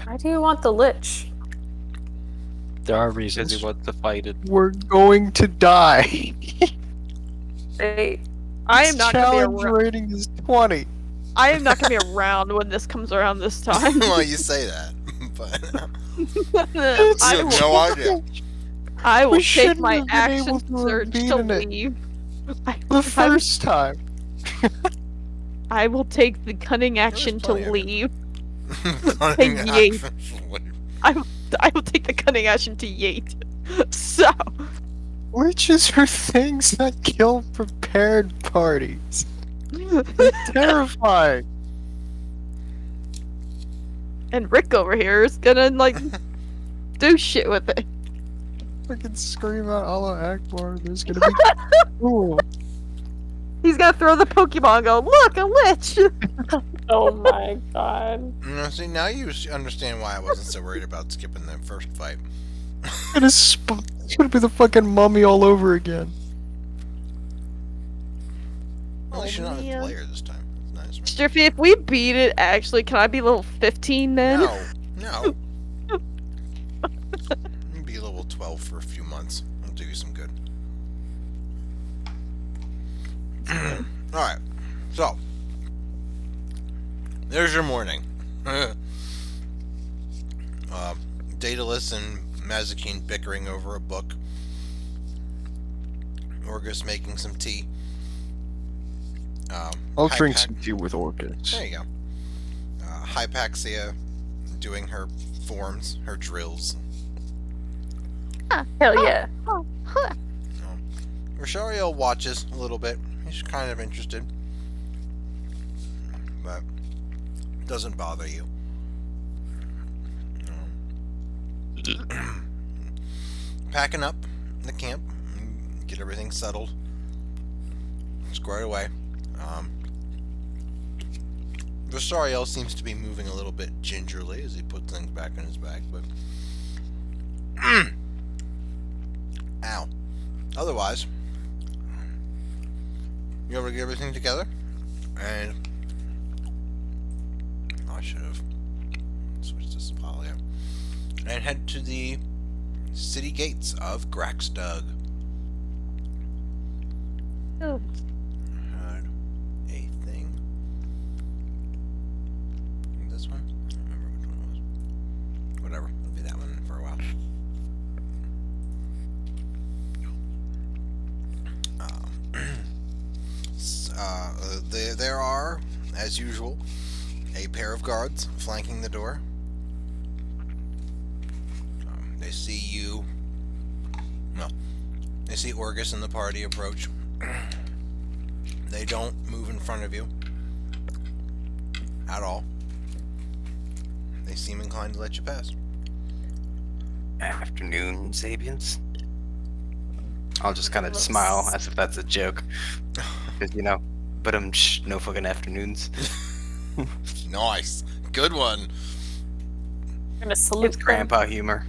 Why do you want the lich? There are Because reasons. he wants to fight it. We're going to die. They, I am not gonna be Challenge around. rating is 20. I am not gonna be around when this comes around this time. Well, you say that, but I you will, have no idea. I will We take shouldn't my have been able action to surge have to beaten it leave. The first time. I will take the cunning action to plenty of it. leave. Cunning Yeet. action. I will take the cunning action to yeet. So, Witches are things that kill prepared parties. Terrifying. and Rick over here is gonna like do shit with it. Freaking scream out Allah Akbar. There's gonna be cool. He's gonna throw the Pokemon and go, look, a witch! oh my god. See, now you understand why I wasn't so worried about skipping the first fight. It's gonna be the fucking mummy all over again. Well, at least you're not a man. player this time. That's nice. Striffy, if we beat it, actually, can I be level 15 then? No. Be level 12 for a few months. I'll do you some good. Alright, so. There's your morning. Daedalus and Mazikeen bickering over a book. Orgus making some tea. I'll drink Hypax- some tea with Orcus. There you go. Hypaxia doing her forms, her drills. Hell yeah. Rashariel watches a little bit. He's kind of interested. But doesn't bother you. Packing up the camp. Get everything settled. Squared away. Rashariel seems to be moving a little bit gingerly as he puts things back in his bag, but ow. Otherwise, you able to get everything together? And I should have switched this to Polya. And head to the city gates of Grackstug. Oh. Had a thing. This one? I don't remember which one it was. Whatever. It'll be that one for a while. There are, as usual, a pair of guards flanking the door. They see you. No. They see Orgus and the party approach. They don't move in front of you. At all. They seem inclined to let you pass. Afternoon, Sabians. I'll just kind of smile as if that's a joke. Because, you know, but no fucking afternoons. Nice. Good one. I'm gonna salute It's grandpa humor.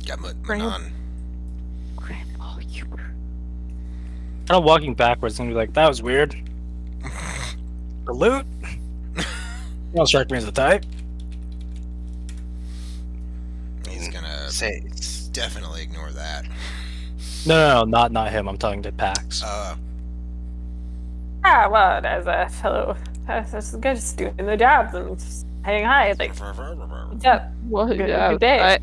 Gamut Grand- Manon. Grandpa, you were. Kind of walking backwards and be like, that was weird. The loot? You don't strike me as the type. He's gonna Say, definitely ignore that. No, not him. I'm talking to Pax. well, as a fellow, just doing the jobs and just saying hi. Like, yeah, Well, Good- yeah, good day.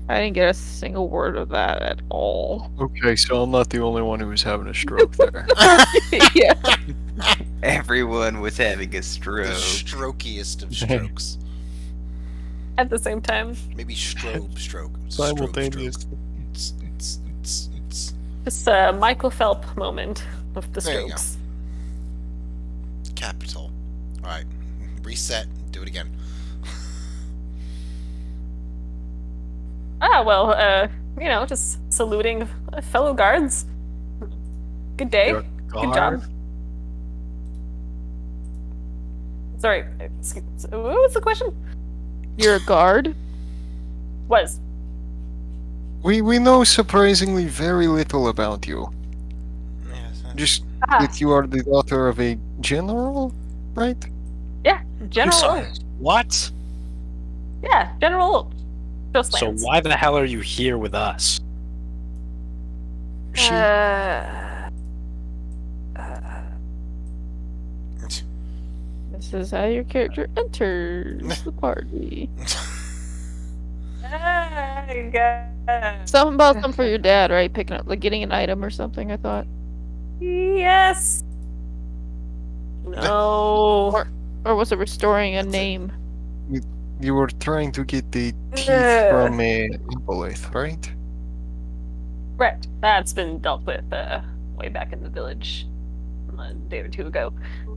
I didn't get a single word of that at all. Okay, so I'm not the only one who was having a stroke there. Yeah. everyone was having a The stroke. strokiest of strokes. at the same time, Maybe strobe stroke. Simultaneous. it's a Michael Phelps moment of the There you go. strokes. Capital. Alright. Reset. Do it again. Just saluting fellow guards. Good day. Your Good job. Sorry, what was the question? You're a guard? Was We know surprisingly very little about you. Yes, Just ah, that you are the daughter of a general, right? yeah, General. What? Yeah, General. Just So lands. why the hell are you here with us? She This is how your character enters the party. I guess. Something about something for your dad, right? Picking up, like getting an item or something. I thought. Yes. No. Or was it restoring a That's it. name? you were trying to get the teeth from a Aboleth, right? Right. That's been dealt with way back in the village a day or two ago.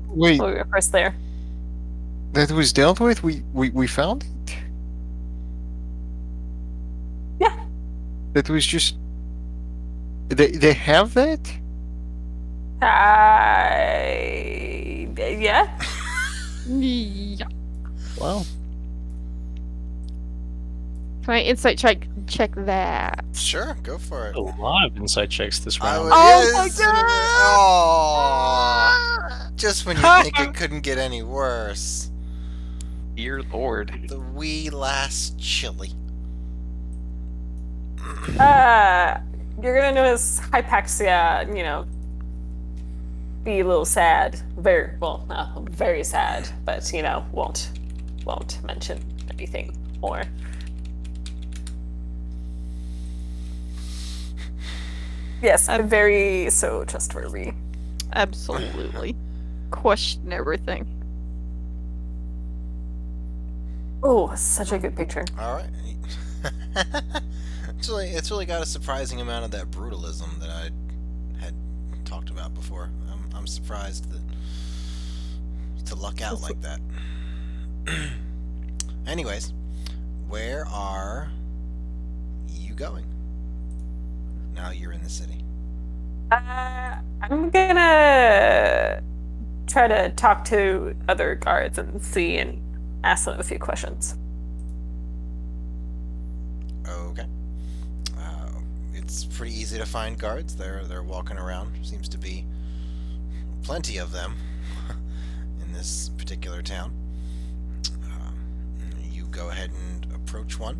Wait, When we were first there. that was dealt with? We found it? Yeah. That was just they have that? Yeah. Yeah. Wow. Can I insight check that? Sure, go for it. A lot of inside checks this I round. would- Oh my yes, god! Aw. Just when you think it couldn't get any worse. Dear Lord. The wee last chili. You're gonna notice Hypaxia, be a little sad. Very sad, but won't mention anything more. Yes, I'm very so trustworthy. Absolutely. Question everything. Oh, such a good picture. All right. It's really got a surprising amount of that brutalism that I had talked about before. I'm surprised that to luck out like that. Anyways, where are you going? Now you're in the city. I'm gonna try to talk to other guards and see and ask them a few questions. Okay. It's pretty easy to find guards. They're walking around. Seems to be plenty of them in this particular town. You go ahead and approach one.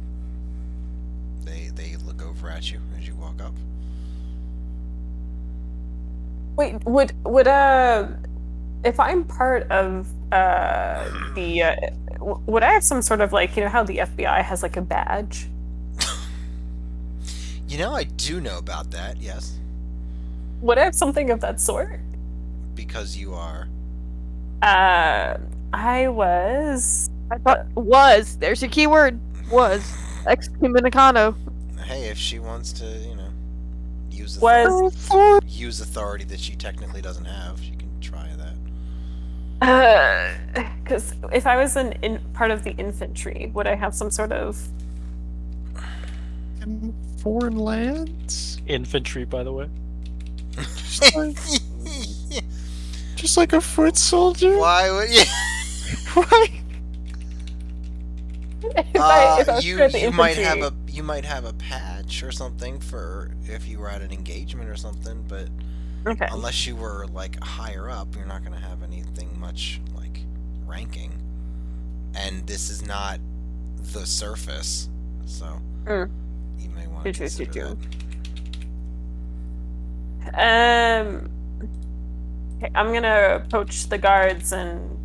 They look over at you as you walk up. Wait, would if I'm part of would I have some sort of how the FBI has like a badge? I do know about that, yes. Would I have something of that sort? Because you are. I was. I thought was. There's your keyword. Was. Excommunicado. Hey, if she wants to, use Was. use authority that she technically doesn't have, she can try that. Because if I was part of the infantry, would I have some sort of? In foreign lands? Infantry, by the way. Just like a foot soldier? Why would you? Why? If I was you part of the you might infantry, have a patch or something for if you were at an engagement or something, but okay. unless you were like higher up, you're not gonna have anything much like ranking. And this is not the surface, so Mm. you may want to True, true, consider true, that. Okay, I'm gonna approach the guards and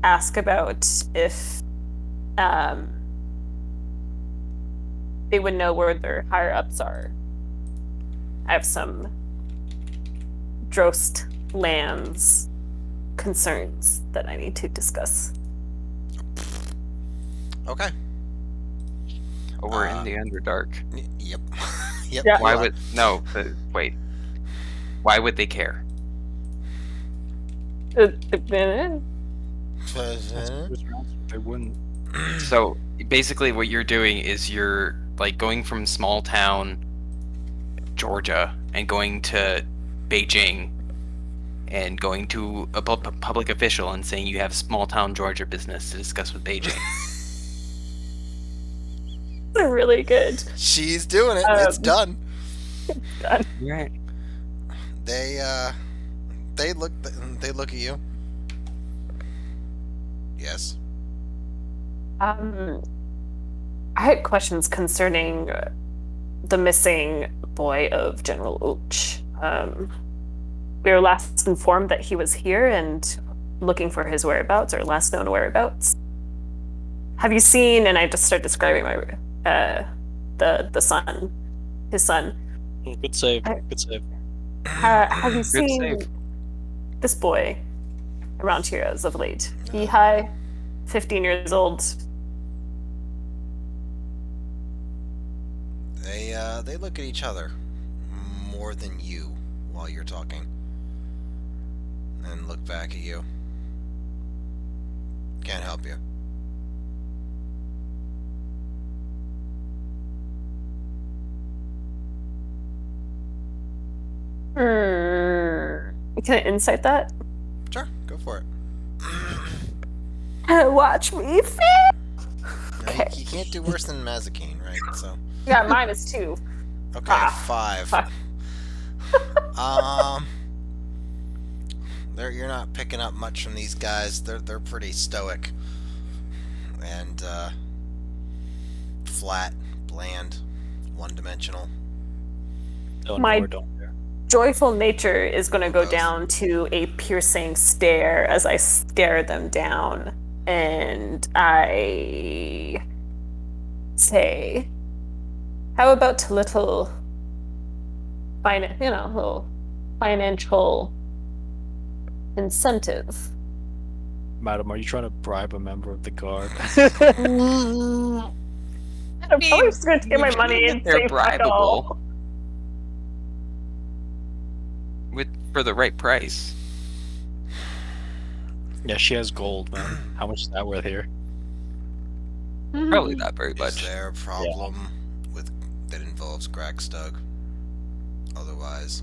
ask about if they would know where their higher ups are. I have some Drost lands concerns that I need to discuss. Okay. We're in the Underdark. Yep. Yep. Yeah. Why you are. would no? Wait. Why would they care? They wouldn't. So basically, what you're doing is you're like going from small town Georgia and going to Beijing and going to a public official and saying you have small town Georgia business to discuss with Beijing. They're really good. She's doing it. It's done. Right. They look at you. Yes. I had questions concerning the missing boy of General Ulch. We were last informed that he was here and looking for his whereabouts, or last known whereabouts. Have you seen? And I just start describing my the son, his son. Good save. Good save. Have you Good seen save. this boy around here as of late? He high, 15 years old. They look at each other more than you while you're talking, and look back at you. Can't help you. Can I insight that? Sure, go for it. Watch me fail. No, Okay. you can't do worse than Mazikeen, right? So, Yeah, mine is 2. okay, Ah, 5. fuck. You're not picking up much from these guys. They're pretty stoic and flat, bland, one-dimensional. Don't My- know or don't care. Joyful nature is going to go Both. down to a piercing stare as I stare them down, and I say, "How about a little, little financial incentive?" Madam, are you trying to bribe a member of the guard? I'm probably just going to take my Would money you and think they're say fuck all. bribable? For the right price. Yeah, she has gold, man. How much is that worth here? Probably not very Is much. there a problem with that involves Grackstug? Otherwise,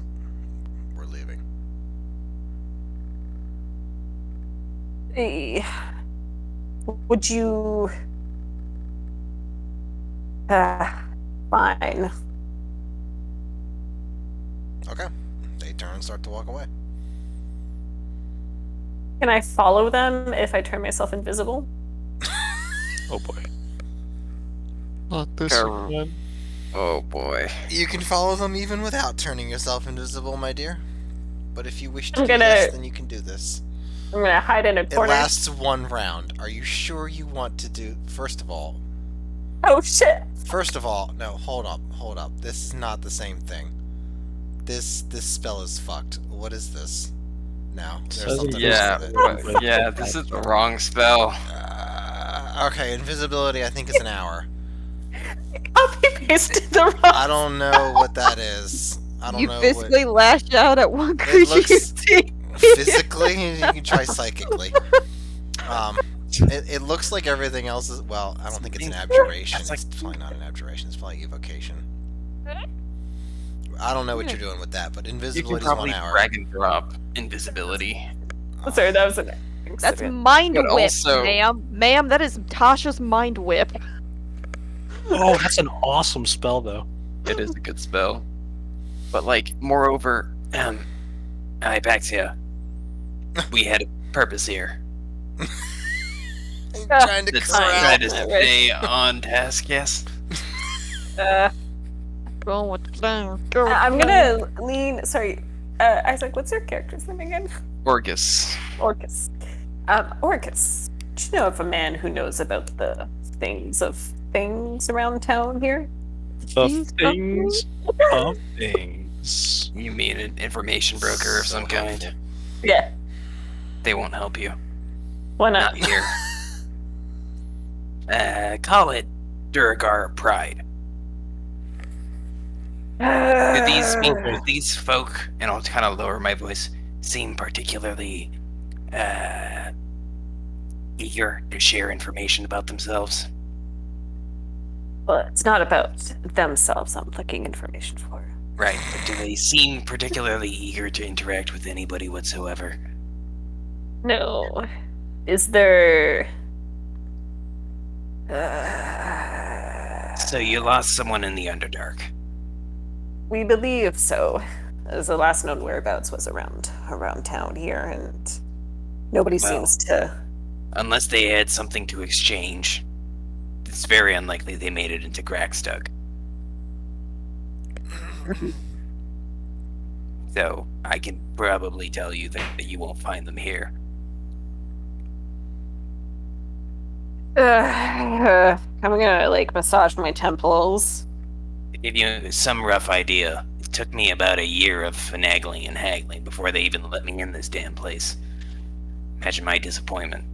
we're leaving. Would you? Fine. Okay. They turn and start to walk away. Can I follow them if I turn myself invisible? Oh boy. Not this Carol. again. Oh boy. You can follow them even without turning yourself invisible, my dear. But if you wish to I'm do gonna- this, then you can do this. I'm gonna hide in a It corner. lasts 1 round. Are you sure you want to do... First of all, Oh shit! no, hold up. This is not the same thing. This spell is fucked. What is this? Now, there's Says something Yeah, wrong with it. yeah, this is the wrong spell. Okay, invisibility I think is an hour. Copy pasted the wrong. I don't know what that is. I don't You know physically lash out at one It creature you looks- see. what... Physically? You can try psychically. It looks like everything else is... Well, I don't think it's an abjuration. That's like- It's probably not an abjuration. It's probably evocation. I don't know what you're doing with that, but You can invisibility is 1 probably hour. drag and drop invisibility. Sorry, that was an. That's mind But whip, also- ma'am. Ma'am, that is Tasha's mind whip. Oh, that's an awesome spell, though. It is a good spell. But like, moreover, Hypaxia, we had a purpose here. I'm trying to Let's corral. try to stay on task, yes? Go with the plan. Go with I'm the plan. gonna lean. Sorry, Isaac. What's your character's name again? Orcus. Orcus. Orcus. Do you know of a man who knows about the things around town here? The Things things of things. You mean an information broker of some kind? Yeah. They won't help you. Why not? Not here. Call it Duragar Pride. Do these folk, and I'll kind of lower my voice, seem particularly eager to share information about themselves? Well, it's not about themselves I'm looking information for. Right, but do they seem particularly eager to interact with anybody whatsoever? No. Is there? So you lost someone in the Underdark. We believe so, as the last known whereabouts was around town here, and nobody Well. seems to. Unless they had something to exchange. it's very unlikely they made it into Grackstug. So I can probably tell you that you won't find them here. I'm gonna like massage my temples. To give you some rough idea, it took me about a year of finagling and haggling before they even let me in this damn place. Imagine my disappointment.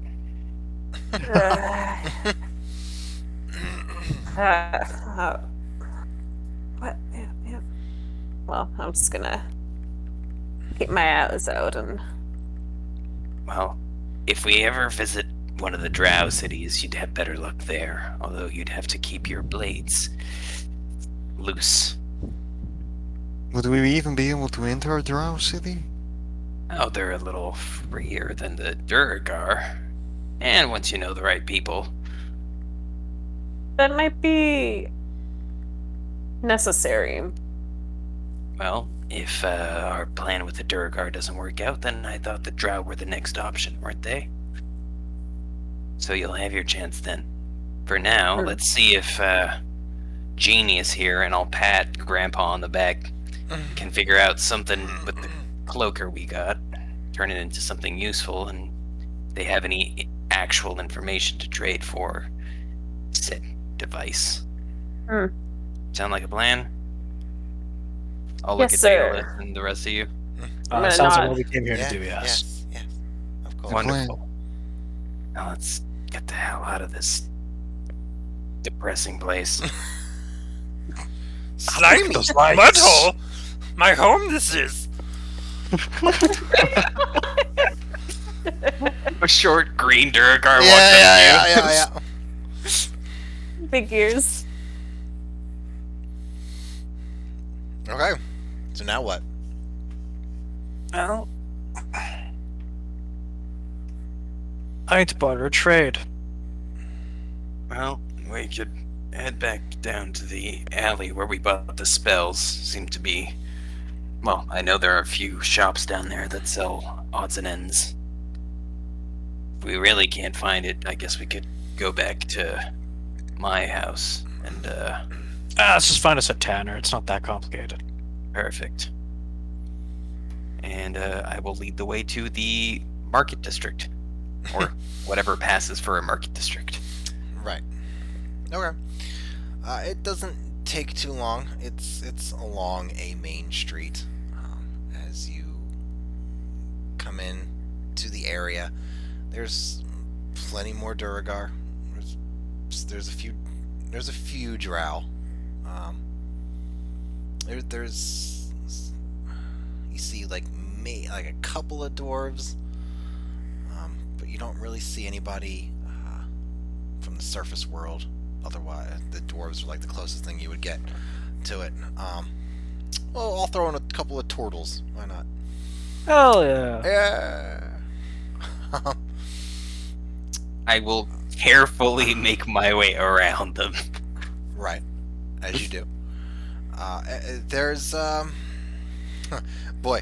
What? Yeah. Well, I'm just gonna keep my eyes out and. Well, if we ever visit one of the drow cities, you'd have better luck there. Although you'd have to keep your blades loose. Would we even be able to enter a drow city? Oh, they're a little freer than the Duragar. And once you know the right people. That might be necessary. Well, if our plan with the Duragar doesn't work out, then I thought the drow were the next option, weren't they? So you'll have your chance then. For now, Sure. let's see if Genie is here, and I'll pat Grandpa on the back. Can figure out something with the cloaker we got, turn it into something useful, and if they have any actual information to trade for said device. Sound like a plan? I'll look Yes, at sir. Dale and the rest of you. I'm gonna Sounds like nod. what we came here to do, yes. Yes. Of course. Good plan. Wonderful. Now let's get the hell out of this depressing place. Slimy those lights. mudhole. My home this is. A short green Duragar Yeah. Big ears. Okay. So now what? Well, I need to barter a trade. Well, we could head back down to the alley where we bought the spells. Seem to be... Well, I know there are a few shops down there that sell odds and ends. If we really can't find it, I guess we could go back to my house and, Let's just find us a tanner. It's not that complicated. perfect. And, I will lead the way to the market district. Or whatever passes for a market district. Right. Okay. It doesn't take too long. It's along a main street. As you come in to the area, there's plenty more Duragar. There's a few drow. There's you see like a couple of dwarves. But you don't really see anybody from the surface world. Otherwise, the dwarves are like the closest thing you would get to it. Well, I'll throw in a couple of turtles. Why not? Hell yeah. Yeah. I will carefully make my way around them. Right, as you do. There's boy,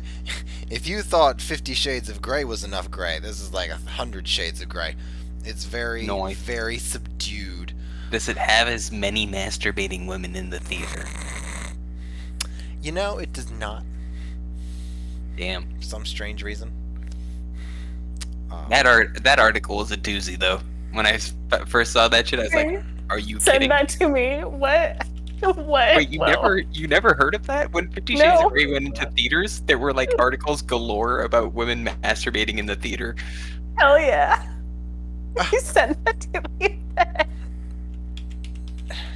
if you thought 50 Shades of Grey was enough gray, this is like 100 Shades of Grey. It's very, Nice. very subdued. Does it have as many masturbating women in the theater? You know, it does not. Damn. For some strange reason. That article was a doozy, though. When I first saw that shit, I was like, "Are you Send kidding?" that to me. What? What? Wait, you Whoa. never heard of that? When 50 Shades No. of Grey went into theaters, there were like articles galore about women masturbating in the theater. Hell yeah. You send that to me.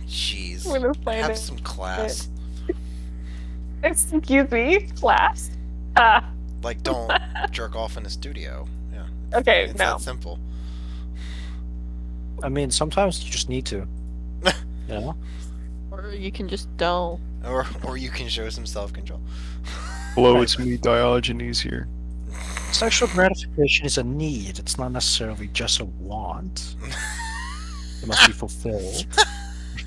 Jeez. I'm gonna find Have it. some class. Excuse me, class. Like, don't jerk off in the studio. Yeah. Okay, It's no. that simple. I mean, sometimes you just need to. You know? Or you can just don't. Or you can show some self-control. Hello, it's me, Diogenes here. Sexual gratification is a need. It's not necessarily just a want. It must be fulfilled.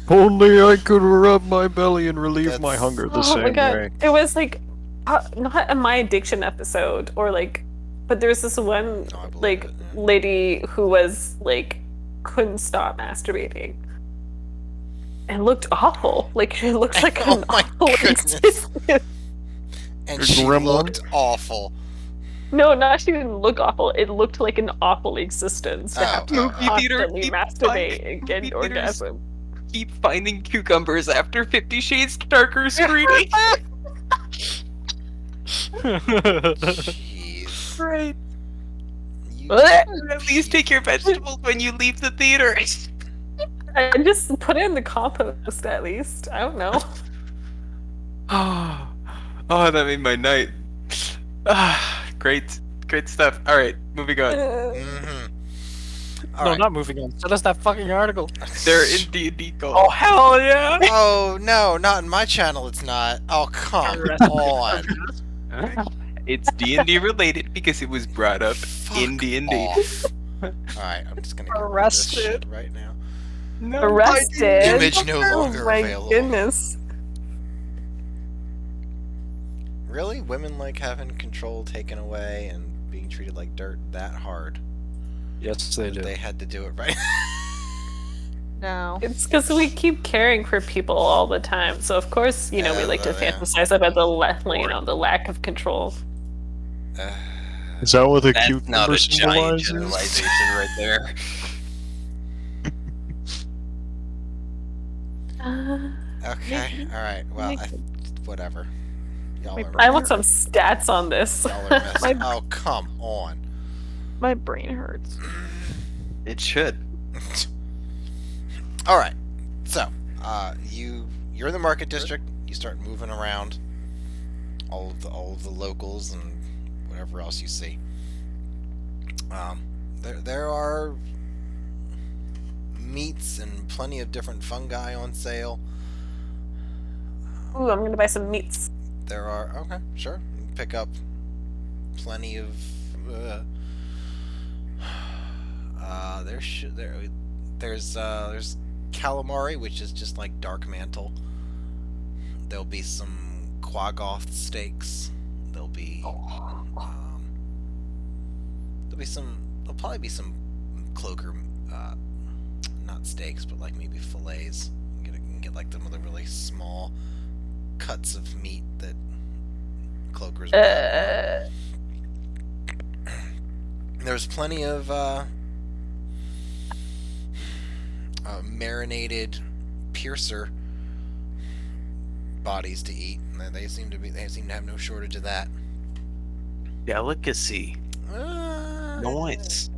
Only I could rub my belly and relieve my That's- hunger the Oh my same god. way. It was like not a my addiction episode or like but there was this one No, I believe like it, yeah. lady who was like couldn't stop masturbating. It looked awful. Like it looked like Oh an my awful goodness. existence. And A she gremlin? looked awful. No, not she didn't look awful. It looked like an awful existence to have to Oh, oh. constantly keep masturbate and get movie an theaters. orgasm. Keep finding cucumbers after 50 Shades Darker screening. Jeez. Right. You At least take your vegetables when you leave the theater. And just put it in the compost at least. I don't know. Oh, that made my night. Great stuff. All right, moving on. Mhm. No, Alright. not moving on. Send us that fucking article. They're in D&D call. Oh hell yeah! Oh no, not in my channel. It's not. Oh come on. It's D&D related because it was brought up in Fuck D&D. off. Alright, I'm just gonna get rid of this Arrested. shit right now. No, Arrested. Image no longer Oh my available. goodness. Really? Women like having control taken away and being treated like dirt that hard? Yes, they do. They had to do it right. No. It's because we keep caring for people all the time. So of course, we like to Yeah. fantasize about the the lack of control. Is that what the That's cucumber not a giant symbolizes? generalization right there. Okay, alright, well, whatever. Y'all are, I want some stats on this. y'all are messing. My- Oh, come on. My brain hurts. It should. Alright, so, you're in the market district, you start moving around all of the locals and whatever else you see. There are meats and plenty of different fungi on sale. Ooh, I'm gonna buy some meats. There are okay, sure. Pick up plenty of. There's calamari, which is just like dark mantle. There'll be some quaggoth steaks. There'll probably be some cloaker, not steaks, but like maybe fillets. You can get like some of the really small cuts of meat that cloakers will have. There's plenty of marinated piercer bodies to eat. They seem to have no shortage of that. Delicacy. Nice.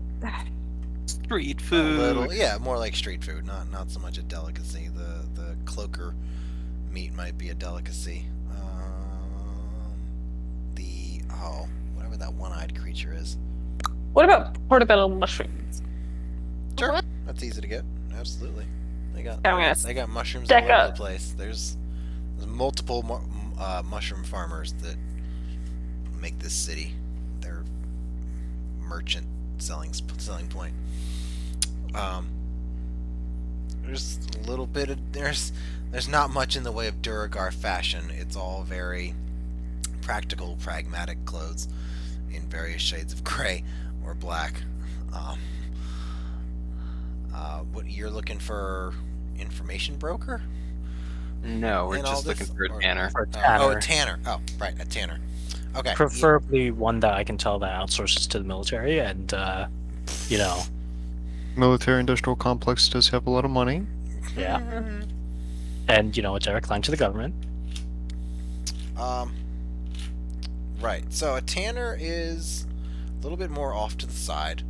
Street A food. little, yeah, more like street food, not so much a delicacy. The cloaker meat might be a delicacy. Whatever that one-eyed creature is. What about portobello mushrooms? Sure, What? that's easy to get. Absolutely, they got I'm gonna mushrooms stack all over up. the place. There's multiple mushroom farmers that make this city their merchant selling point. There's a little bit of there's not much in the way of Duragar fashion. It's all very practical, pragmatic clothes in various shades of gray or black. What you're looking for? Information broker? No, we're in all just looking this? for a Or- tanner. For a Oh, a tanner. tanner. Oh, right, a tanner. Okay. Preferably one that I can tell that outsources to the military, and Military industrial complex does have a lot of money. yeah, and a direct line to the government. Right. So a tanner is a little bit more off to the side,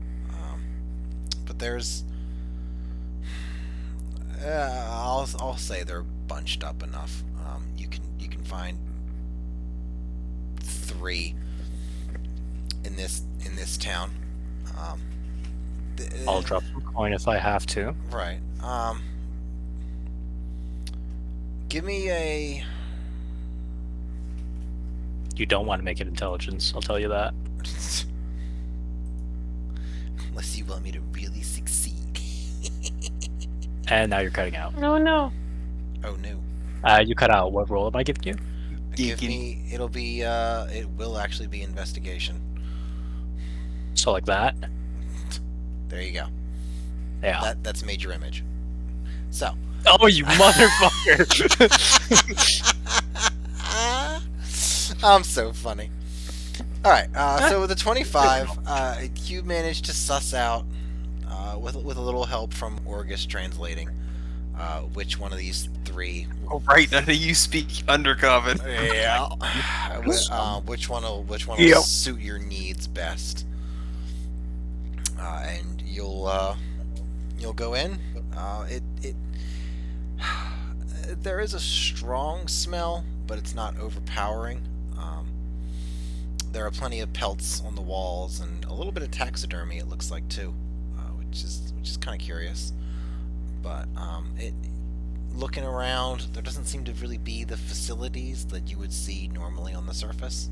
but there's. I'll say they're bunched up enough. You can find 3 in this town. I'll drop a coin if I have to. Right. Give me a. You don't want to make it intelligence. I'll tell you that. Unless you want me to really succeed. And now you're cutting out. No. Oh no. You cut out. What role am I giving you? Give me. It'll be. It will actually be investigation. So like that. There you go. Yeah. That's major image. So Oh, you motherfucker! I'm so funny. All right, so with the 25, you managed to suss out, with a little help from Orgus translating, which one of these three. Oh, right, none of you speak Undercommon. Yeah. Which one will Yep. suit your needs best? And you'll go in. There is a strong smell, but it's not overpowering. There are plenty of pelts on the walls and a little bit of taxidermy. It looks like too, which is kind of curious. But looking around, there doesn't seem to really be the facilities that you would see normally on the surface.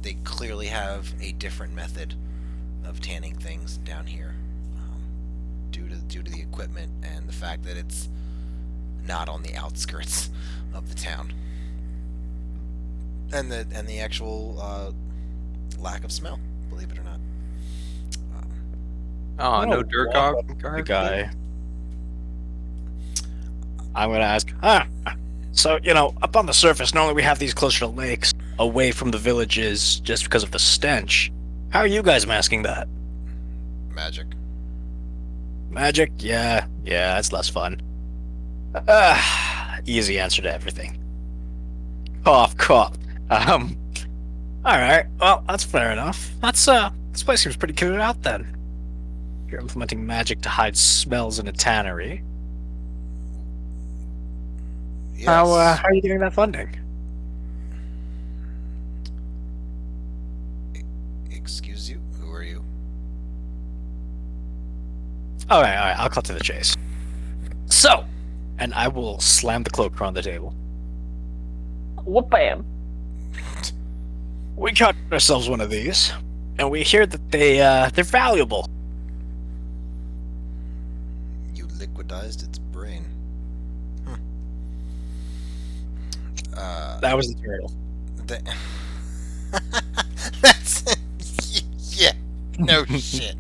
They clearly have a different method of tanning things down here, due to the equipment and the fact that it's not on the outskirts of the town, and the actual lack of smell, believe it or not. Oh, no dirt guard. The guy. I'm gonna ask. So up on the surface, normally we have these closer to lakes, away from the villages, just because of the stench. How are you guys masking that? Magic. Magic? Yeah, that's less fun. Easy answer to everything. Cough. Alright, well, that's fair enough. This place seems pretty cleared out then. You're implementing magic to hide smells in a tannery. Yes. How are you getting that funding? Excuse you. Who are you? Alright, I'll cut to the chase. So, and I will slam the cloak on the table. Whoop bam. We got ourselves one of these, and we hear that they're valuable. You liquidized its brain. That was the turtle. That's yeah. No shit.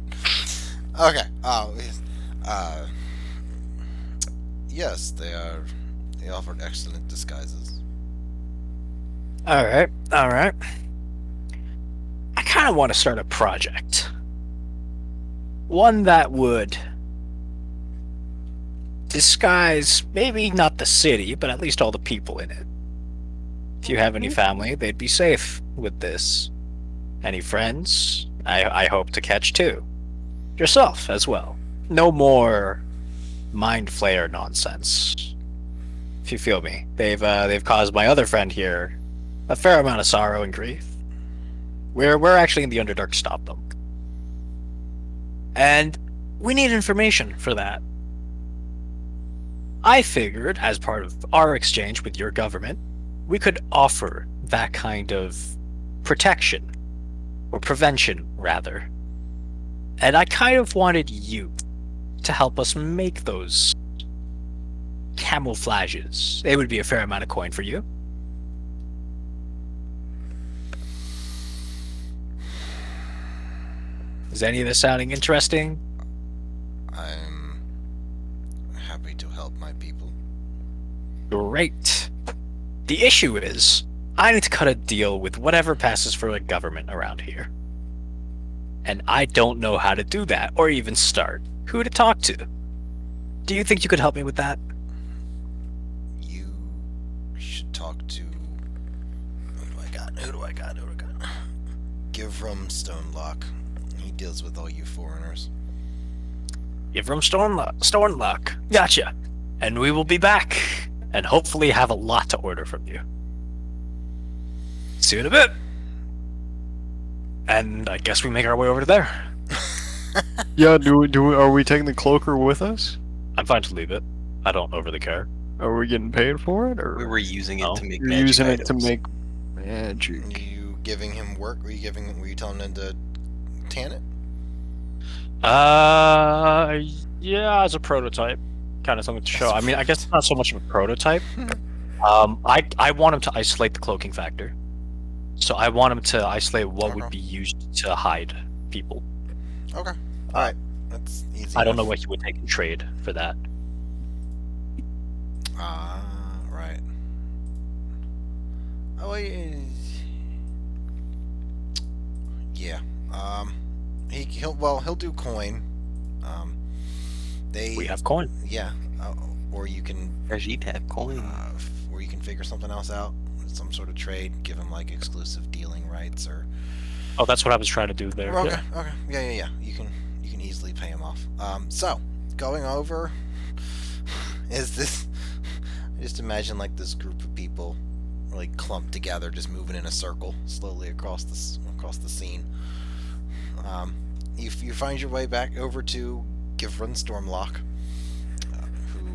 Okay. Yes, they are. They offered excellent disguises. All right. I kind of want to start a project. One that would disguise maybe not the city, but at least all the people in it. If you have any family, they'd be safe with this. Any friends? I hope to catch too. Yourself as well. No more mind flayer nonsense. If you feel me, they've caused my other friend here a fair amount of sorrow and grief. We're actually in the Underdark to stop them, and we need information for that. I figured, as part of our exchange with your government, we could offer that kind of protection, or prevention, rather. And I kind of wanted you to help us make those camouflages. It would be a fair amount of coin for you. Is any of this sounding interesting? I'm happy to help my people. Great. The issue is, I need to cut a deal with whatever passes for a government around here. And I don't know how to do that, or even start. Who to talk to? Do you think you could help me with that? You should talk to. Who do I got? Give Rum Stonelock. He deals with all you foreigners. Give room Stonelock. Gotcha. And we will be back, and hopefully have a lot to order from you. See you in a bit. And I guess we make our way over to there. Yeah, are we taking the cloaker with us? I'm fine to leave it. I don't overly care. Are we getting paid for it, or We were using it No. to make you're magic using items. it to make magic? Were you giving him work? Were you telling him to tan it? Yeah, as a prototype. Kind of something to show. I mean, I guess it's not so much of a prototype. I want him to isolate the cloaking factor. So I want him to isolate what would be used to hide people. Okay. All right. That's easy. I don't know enough. what you would take in trade for that. Ah, right. Oh, yeah. He'll do coin. Um, We have coin. yeah. Or you can Rajit have coin. or you can figure something else out, some sort of trade, give him like exclusive dealing rights or. Oh, that's what I was trying to do there. Okay, Yeah. okay, yeah. You can easily pay him off. So going over is this. I just imagine like this group of people, like clumped together, just moving in a circle slowly across the scene. You find your way back over to Givron Stonelock, who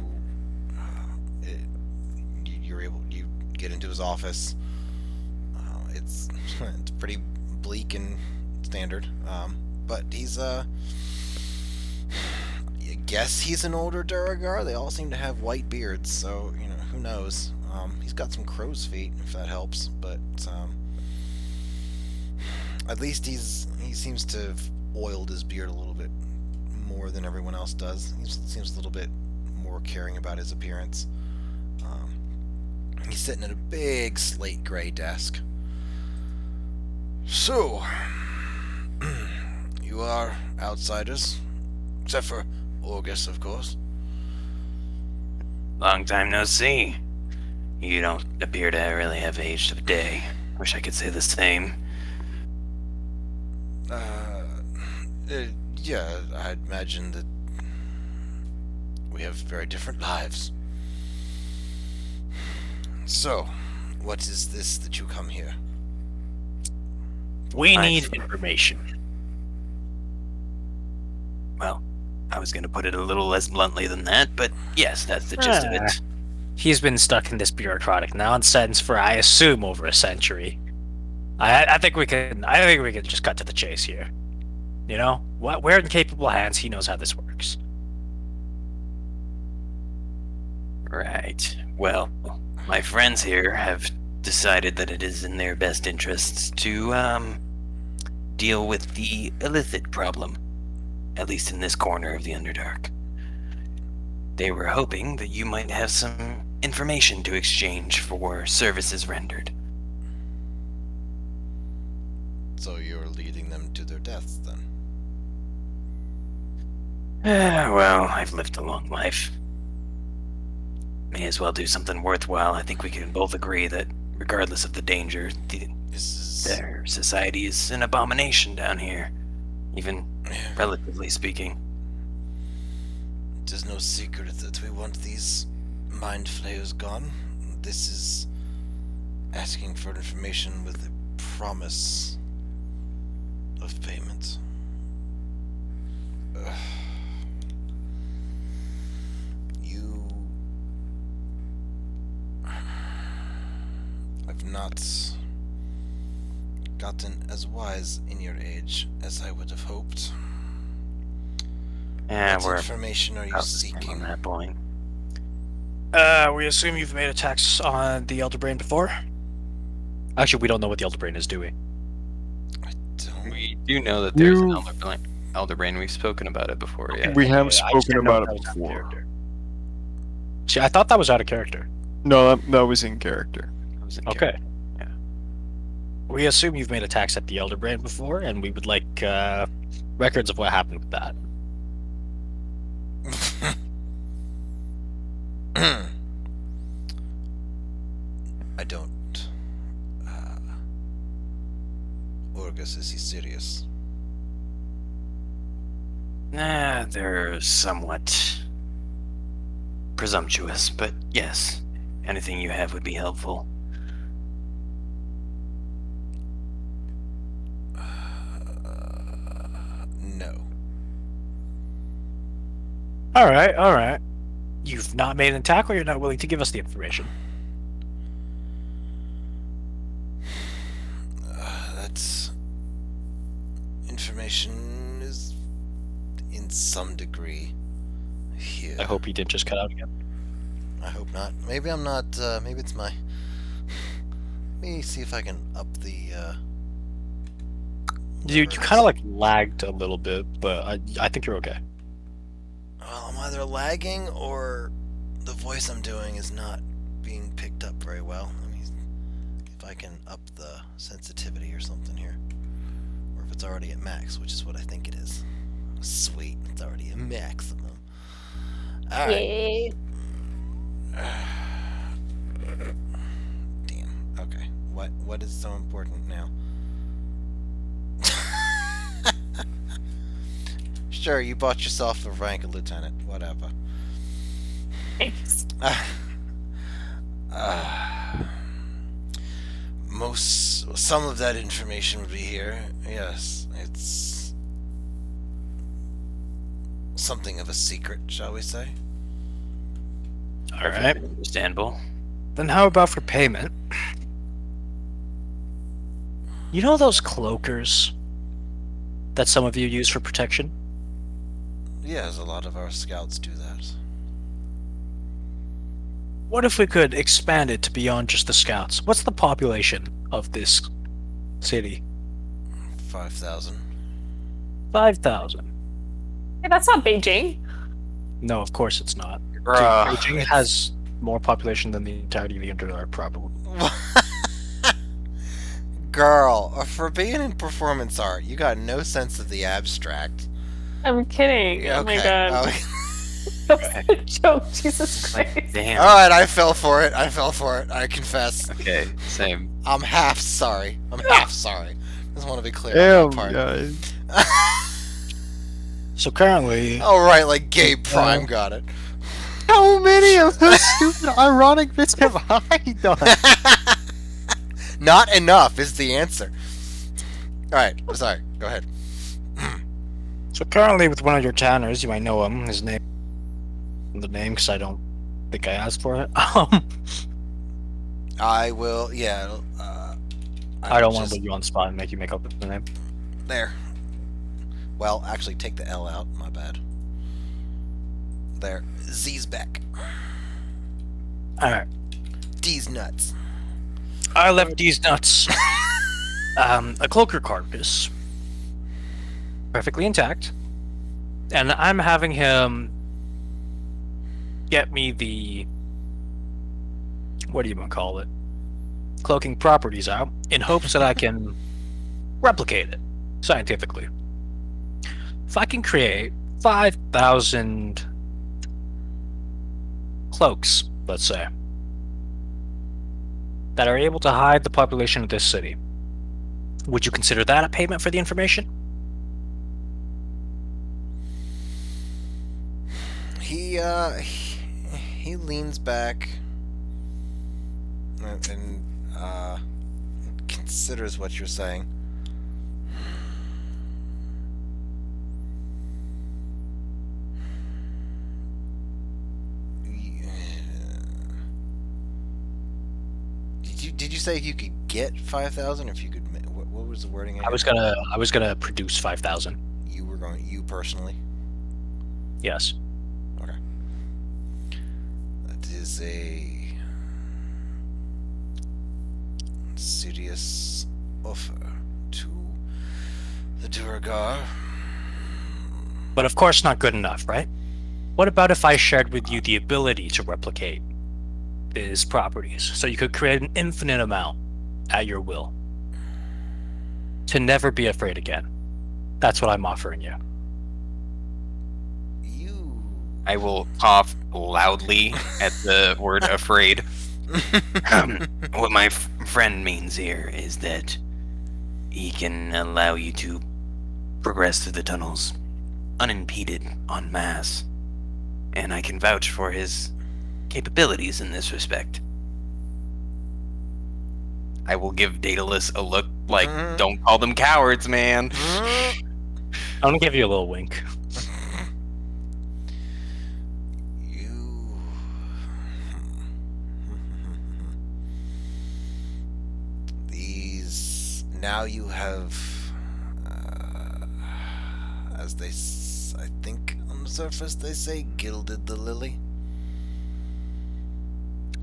you get into his office. It's it's pretty bleak and standard, but he's I guess he's an older Duragar. They all seem to have white beards, so who knows. He's got some crow's feet, if that helps, but at least he seems to have oiled his beard a little bit more than everyone else does. He seems a little bit more caring about his appearance. He's sitting at a big slate gray desk. So, you are outsiders, except for August, of course. Long time no see. You don't appear to really have aged a day. Wish I could say the same. Yeah, I'd imagine that we have very different lives. So, what is this that you come here? We need information. Well, I was going to put it a little less bluntly than that, but yes, that's the gist of it. He's been stuck in this bureaucratic nonsense for, I assume, over a century. I think we can. I think we can just cut to the chase here. We're in capable hands. He knows how this works. Right. Well, my friends here have decided that it is in their best interests to deal with the illicit problem, at least in this corner of the Underdark. They were hoping that you might have some information to exchange for services rendered. So you're leading them to their deaths, then? Well, I've lived a long life. May as well do something worthwhile. I think we can both agree that, regardless of the danger, their society is an abomination down here, even relatively speaking. It is no secret that we want these mind flayers gone. This is asking for information with a promise of payment. I've not gotten as wise in your age as I would have hoped. Yeah, What we're information are you about the same seeking? on that point. We assume you've made attacks on the Elder Brain before? Actually, we don't know what the Elder Brain is, do we? I don't. We do know that there's an You- elder brain. We've spoken about it before. Yeah. We have I just spoken didn't know about if it that was out of before. character. See, I thought that was out of character. No, that was in character. That was in Okay. character. We assume you've made attacks at the Elder Brain before, and we would like records of what happened with that. I don't. Orgus, is he serious? They're somewhat presumptuous, but yes, anything you have would be helpful. No. All right. You've not made an attack, or you're not willing to give us the information. That's information is in some degree here. I hope you didn't just cut out again. I hope not. Maybe I'm not. Maybe it's my. Let me see if I can up the You Whatever it kind of is. like lagged a little bit, but I think you're okay. Well, I'm either lagging or the voice I'm doing is not being picked up very well. Let me if I can up the sensitivity or something here. Or if it's already at max, which is what I think it is. Sweet, it's already a maximum. Alright. Yay. Damn. Okay. What is so important now? Sure, you bought yourself the rank of lieutenant. Whatever. Thanks. Some of that information would be here. Yes, it's something of a secret, shall we say? All right. Understandable. Then how about for payment? You know those cloakers that some of you use for protection? Yes, a lot of our scouts do that. What if we could expand it to beyond just the scouts? What's the population of this city? 5,000. 5,000. Hey, that's not Beijing. No, of course it's not. Dude, Bruh, Beijing it's- has more population than the entirety of the Internet, probably. Girl, for being in performance art, you got no sense of the abstract. I'm kidding. Oh my god. Okay. That was a joke. Jesus Christ. Damn. Alright, I fell for it. I confess. Okay, same. I'm half sorry. Just want to be clear on that part. guys. So currently, Alright, like Gabe Prime got it. How many of those stupid ironic bits have I done? Not enough is the answer. Alright, I'm sorry. Go ahead. with one of your tanners, you might know him. His name, the name, because I don't think I asked for it. I will, yeah. I don't want just- to put you on the spot and make you make up the name. There. Well, actually, take the L out. My bad. There. Z's back. All right, D's nuts. I left these nuts. A cloaker carcass, perfectly intact, and I'm having him get me the, what do you want to call it, cloaking properties out in hopes that I can replicate it scientifically. If I can create 5,000 cloaks, let's say, that are able to hide the population of this city, would you consider that a payment for the information? He leans back and considers what you're saying. Did you say if you could get 5,000, or if you could? What was the wording? I was gonna produce 5,000. You personally. Yes. Okay. That is a serious offer to the Duragar. But of course not good enough, right? What about if I shared with you the ability to replicate these properties, so you could create an infinite amount at your will? To never be afraid again. That's what I'm offering you. You. I will cough loudly at the word afraid. What my friend means here is that he can allow you to progress through the tunnels unimpeded en masse, and I can vouch for his capabilities in this respect. I will give Daedalus a look like, don't call them cowards, man. I'm gonna give you a little wink. You. These. Now you have. As I think on the surface they say, gilded the lily.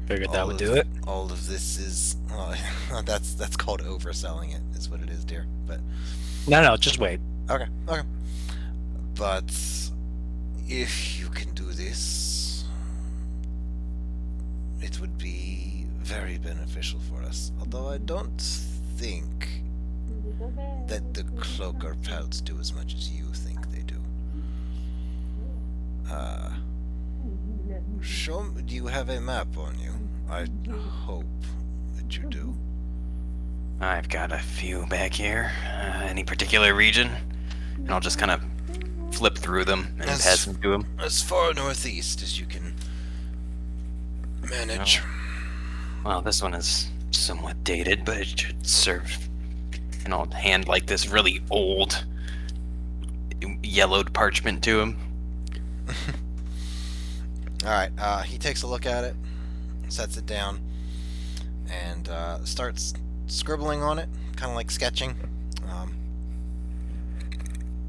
Figured that would do it. All of this is that's called overselling it, is what it is, dear. But No, just wait. okay. But if you can do this, it would be very beneficial for us. Although I don't think that the cloaker pelts do as much as you think they do. Show me, do you have a map on you? I hope that you do. I've got a few back here. Any particular region? And I'll just kind of flip through them and As- pass them to him. As far northeast as you can manage. Well, this one is somewhat dated, but it should serve. And I'll hand like this really old yellowed parchment to him. Alright, he takes a look at it, sets it down, and starts scribbling on it, kind of like sketching.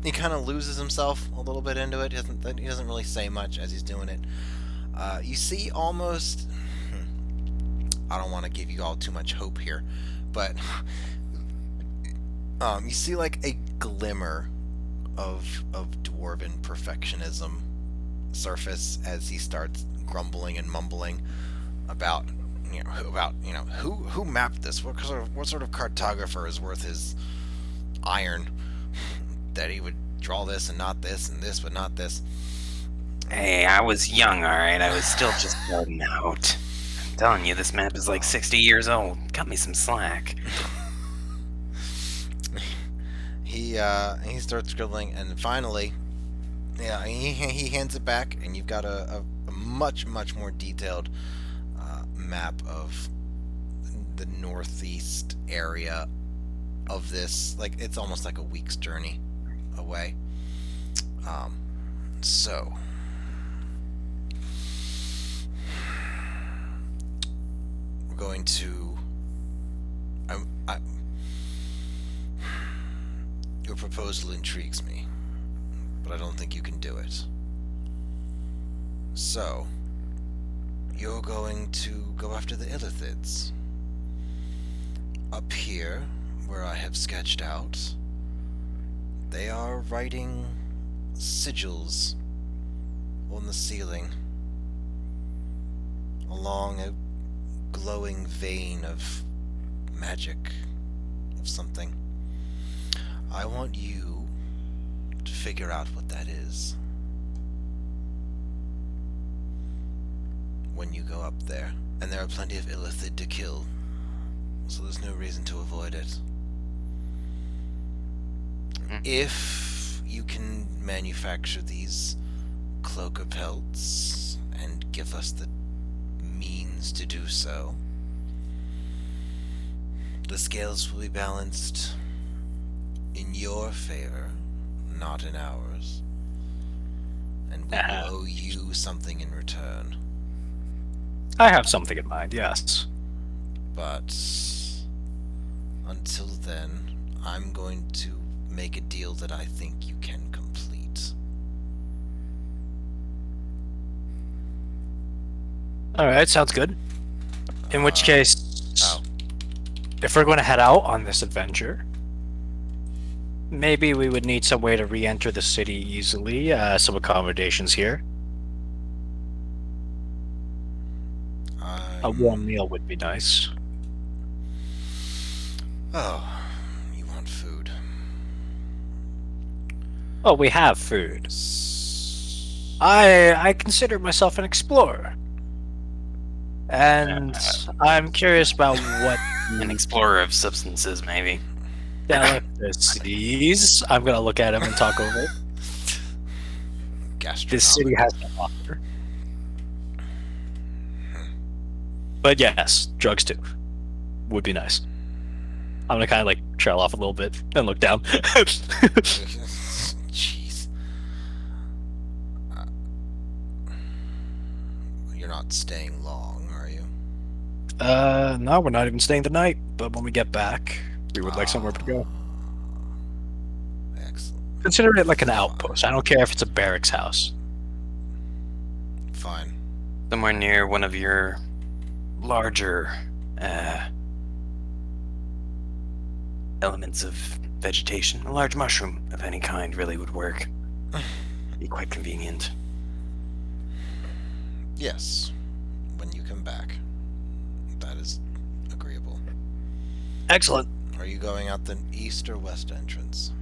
He kind of loses himself a little bit into it. He doesn't really say much as he's doing it. You see almost... I don't want to give you all too much hope here, but you see like a glimmer of dwarven perfectionism surface as he starts grumbling and mumbling about who mapped this, what sort of cartographer is worth his iron that he would draw this and not this and this but not this. Hey, I was young, alright? I was still just starting out. I'm telling you, this map is like 60 years old. Cut me some slack. He starts scribbling, and finally, yeah, he hands it back, and you've got a much more detailed map of the northeast area of this. Like, it's almost like a week's journey away. So we're going to. Your proposal intrigues me, but I don't think you can do it. So, you're going to go after the Illithids. Up here, where I have sketched out, they are writing sigils on the ceiling along a glowing vein of magic of something. I want you to figure out what that is when you go up there. And there are plenty of Illithid to kill, so there's no reason to avoid it. If you can manufacture these cloaker pelts and give us the means to do so, the scales will be balanced in your favor, not in ours. And we will owe you something in return. I have something in mind, yes. But until then, I'm going to make a deal that I think you can complete. Alright, sounds good. In which case, Oh. if we're going to head out on this adventure, maybe we would need some way to re-enter the city easily, some accommodations here. A warm meal would be nice. Oh, you want food. Oh, we have food. I consider myself an explorer. And I'm curious about what An explorer of substances, maybe. delicacies. I'm gonna look at him and talk over it. This city has to offer. But yes, drugs too. Would be nice. I'm gonna kind of like trail off a little bit and look down. Jeez. You're not staying long, are you? No, we're not even staying the night. But when we get back, we would like somewhere to go. Excellent. Consider it like an outpost. I don't care if it's a barracks house. Fine. Somewhere near one of your larger elements of vegetation. A large mushroom of any kind really would work. Be quite convenient. Yes, when you come back. That is agreeable. Excellent. Are you going out the east or west entrance?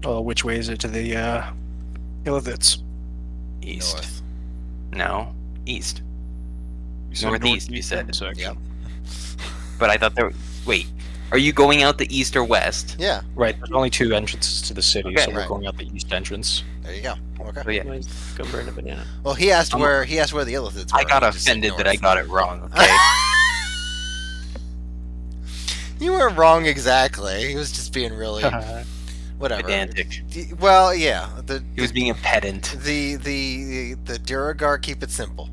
Which way is it to the Illithits? East. North. No, east. You said Northeast, you northeast said. intersection. Yep. But I thought there. Wait, are you going out the east or west? Yeah, Right. There's only 2 entrances to the city, Okay. so we're Right. going out the east entrance. there you go. Okay. Oh yeah. Go burn a banana. Well, he asked I'm- where the Illithits were. I got and you just said offended that I north. got it wrong. Okay. You weren't wrong exactly. He was just being really whatever. Pedantic. Well, yeah. He was being a pedant. The Duragar keep it simple.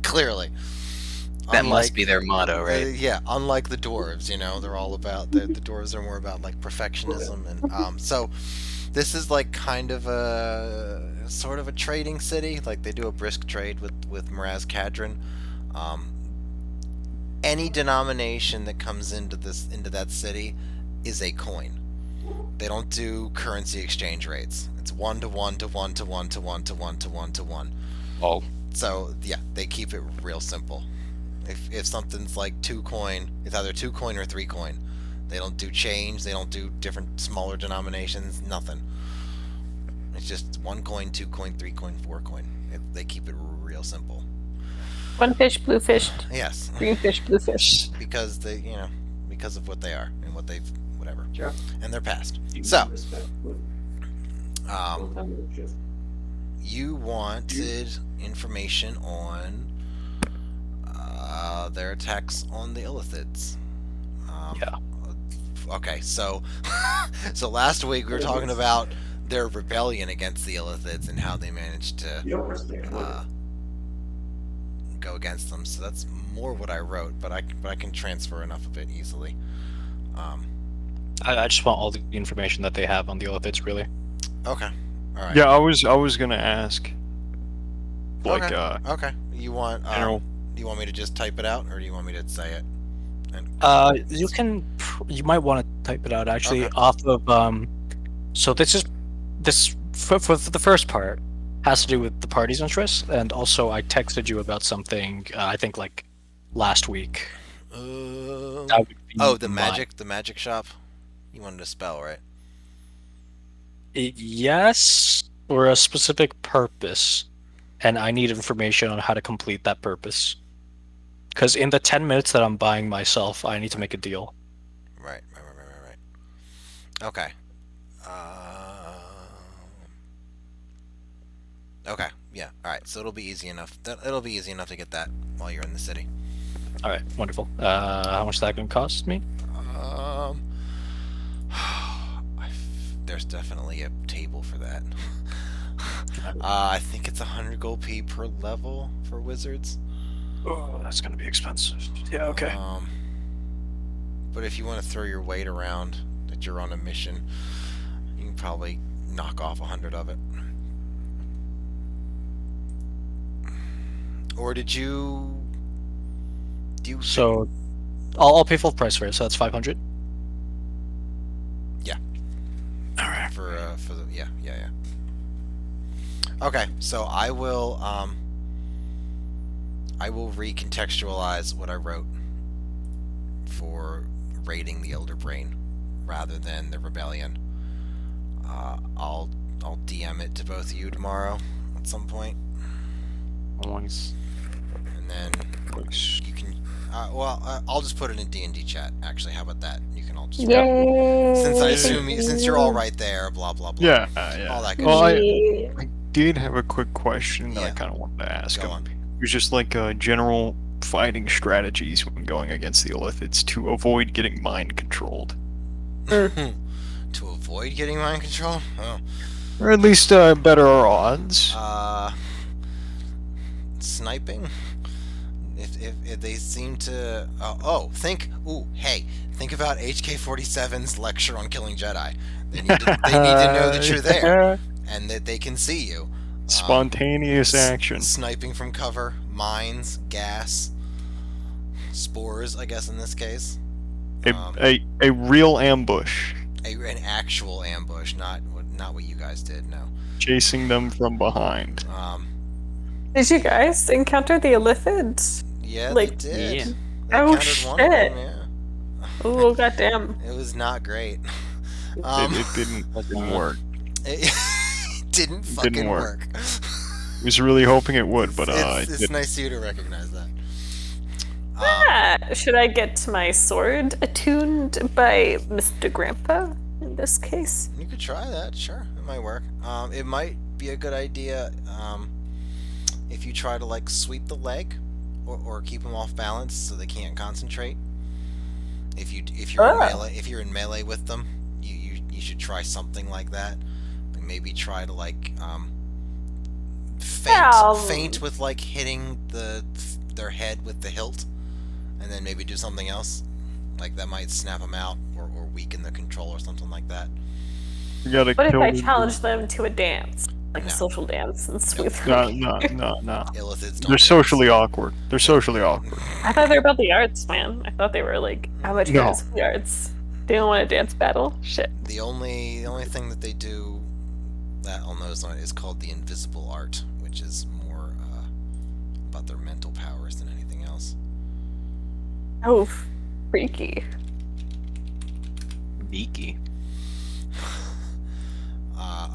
Clearly. That must be their motto, right? Yeah, unlike the dwarves, they're all about the dwarves are more about like perfectionism and so this is like kind of a sort of a trading city. Like they do a brisk trade with Miraz Kadron. Any denomination that comes into that city is a coin. They don't do currency exchange rates. It's 1 to 1 to 1 to 1 to 1 to 1 to 1 to 1. Oh. So yeah, they keep it real simple. If something's like 2 coin, it's either 2 coin or 3 coin. They don't do change. They don't do different smaller denominations. Nothing. It's just 1 coin, 2 coin, 3 coin, 4 coin. They keep it real simple. One fish, blue fish, Yes, green fish, blue fish. because because of what they are and what they've whatever, Sure. and their past. So, Respect. you wanted information on their attacks on the Illithids. Yeah. Okay, so so last week we were talking about their rebellion against the Illithids and how they managed to go against them. So that's more what I wrote, but I can transfer enough of it easily. I just want all the information that they have on the Illithits, really. Okay, all right. Yeah, I was gonna ask. Like, Okay. Okay. You want general. do you want me to just type it out, or do you want me to say it? And, You might want to type it out actually Okay. off of so this for the first part has to do with the party's interests, and also I texted you about something I think like last week. That would be the mine. magic shop. You wanted to spell, right? Yes, for a specific purpose, and I need information on how to complete that purpose. Because in the 10 minutes that I'm buying myself, I need to make a deal. Right. Okay. Okay. Yeah. All right. So it'll be easy enough. It'll be easy enough to get that while you're in the city. All right, wonderful. How much is that going to cost me? There's definitely a table for that. I think it's 100 gold P per level for wizards. Oh, that's going to be expensive. Yeah, okay. But if you want to throw your weight around that you're on a mission, you can probably knock off 100 of it. Or did you? So, I'll pay full price for it. So that's 500. Yeah. All right. For the yeah. Okay, so I will recontextualize what I wrote for raiding the Elder Brain rather than the rebellion. I'll DM it to both of you tomorrow at some point, Nice. and then you can. I'll just put it in D&D chat. Actually, how about that? You can all just. Yay! Since I assume since you're all right there, blah blah blah. Yeah, All that good Well, shit. I did have a quick question that I Yeah. kind of wanted to ask Go him. on. It was just like general fighting strategies when going against the Illithids to avoid getting mind controlled, To avoid getting mind control? Oh. or at least better odds. Sniping. If they seem to think about HK-47's lecture on killing Jedi. They need to know that you're there and that they can see you. Spontaneous action. Sniping from cover, mines, gas. spores, I guess in this case. A real ambush, An actual ambush, not what you guys did. No. chasing them from behind. Did you guys encounter the Illithid? Yeah, Like- they did. Yeah. They Oh, encountered one of them. shit. Yeah. Oh, goddamn. It was not great. It didn't work. It didn't fucking work. work. I was really hoping it would, but it's it didn't. nice of you to recognize that. Should I get my sword attuned by Mr. Grandpa in this case? You could try that, sure. It might work. It might be a good idea if you try to like sweep the leg or keep them off balance so they can't concentrate. If you're in melee with them, you should try something like that. Like maybe try to like feint with like hitting their head with the hilt, and then maybe do something else. Like that might snap them out or weaken the control or something like that. You gotta What if kill I them. challenge them to a dance? Like No. a social dance and sweep No, them? no. Illithids don't They're dance. socially awkward. They're socially awkward. I thought they were about the arts, man. I thought they were like, how much No. is the arts? They don't want a dance battle? Shit. The only thing that they do that on those lines is called the invisible art, which is more about their mental powers than anything else. Oh, freaky. Beaky.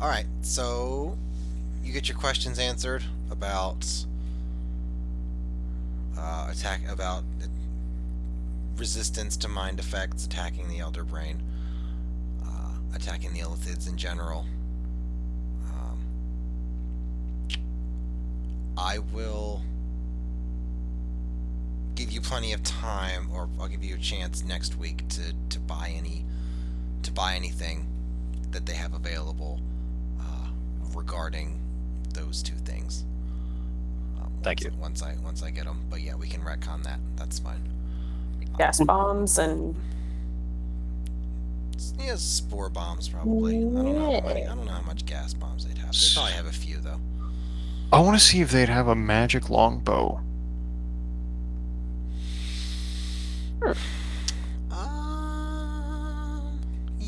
All right, so you get your questions answered about resistance to mind effects, attacking the elder brain, attacking the illithids in general. I will give you plenty of time, or I'll give you a chance next week to buy anything that they have available regarding those two things. Thank you. Once I get them, but yeah, we can retcon that. That's fine. Gas bombs and Yeah, spore bombs probably. I don't know how much gas bombs they'd have. They probably have a few though. I want to see if they'd have a magic longbow.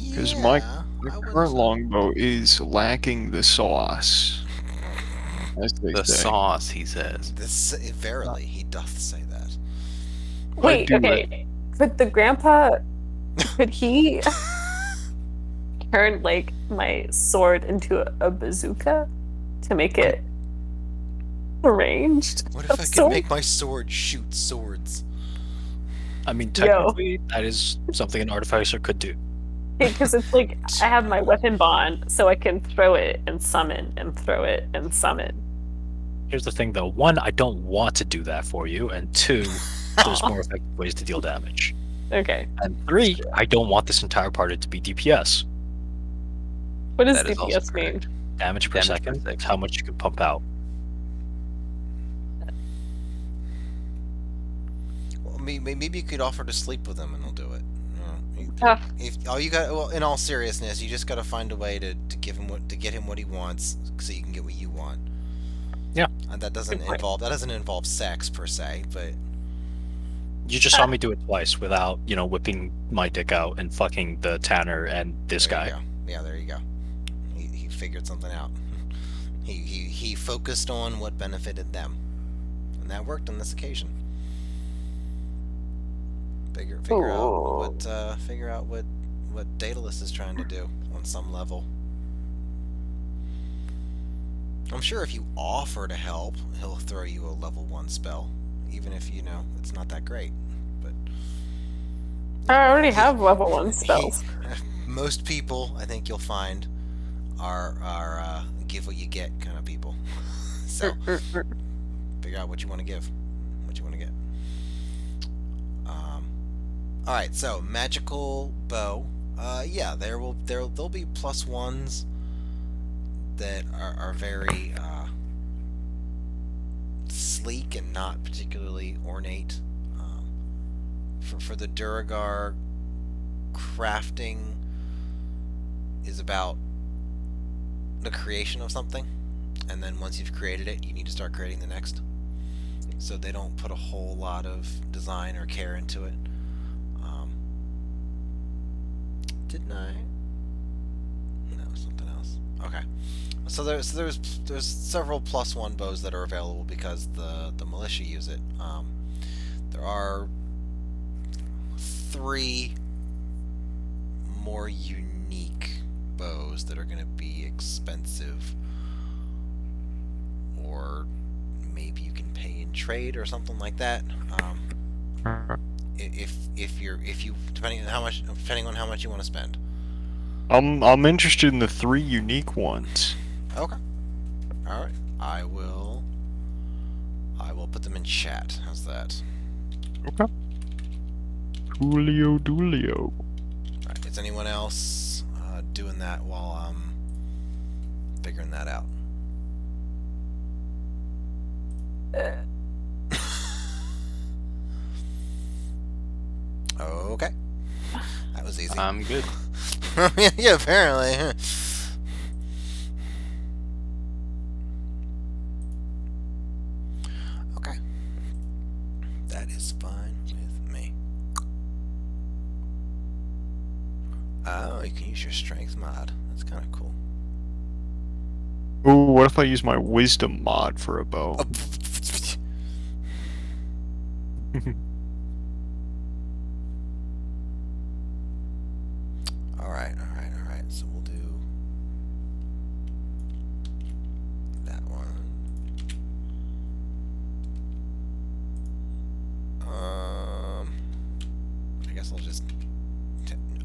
Because my current longbow is lacking the sauce. As they The say. sauce, he says. This verily he doth say that. wait, do okay. But the grandpa, could he turn like my sword into a bazooka to make it ranged? What if I could sword? make my sword shoot swords? I mean, technically, that is something an artificer could do. Because it's like I have my weapon bond, so I can throw it and summon and throw it and summon. Here's the thing, though. One, I don't want to do that for you, and two, there's more effective ways to deal damage. Okay. And three, I don't want this entire party to be DPS. What does That is also DPS mean? correct. Damage per second. It's how much you can pump out. Well, maybe you could offer to sleep with him and he'll do it. Ah. In all seriousness, you just got to find a way to get him what he wants, so you can get what you want. Yeah. And that doesn't involve sex per se, but You just saw me do it twice without, whipping my dick out and fucking the Tanner and this there guy. you go. Yeah, there you go. He figured something out. He focused on what benefited them, and that worked on this occasion. Figure out what Daedalus is trying to do on some level. I'm sure if you offer to help, he'll throw you a level 1 spell, even if it's not that great. But I already have level 1 spells. most people, I think you'll find, are give what you get kind of people. So figure out what you want to give, what you want to get. All right, so magical bow. Yeah, there'll be +1s that are very sleek and not particularly ornate. For the Duragar, crafting is about the creation of something, and then once you've created it, you need to start creating the next. so they don't put a whole lot of design or care into it. Didn't I? No, something else. Okay. So there's several +1 bows that are available because the militia use it. There are 3 more unique bows that are going to be expensive, or maybe you can pay in trade or something like that. If you depending on how much you want to spend. I'm interested in the 3 unique ones. Okay. All right. I will put them in chat. How's that? Okay. Coolio doolio. All right. Is anyone else doing that while I'm figuring that out? Okay. That was easy. I'm good. Yeah, apparently. Okay. That is fine with me. Oh, you can use your strength mod. That's kind of cool. Ooh, what if I use my wisdom mod for a bow? Alright. So we'll do that one. I guess I'll just...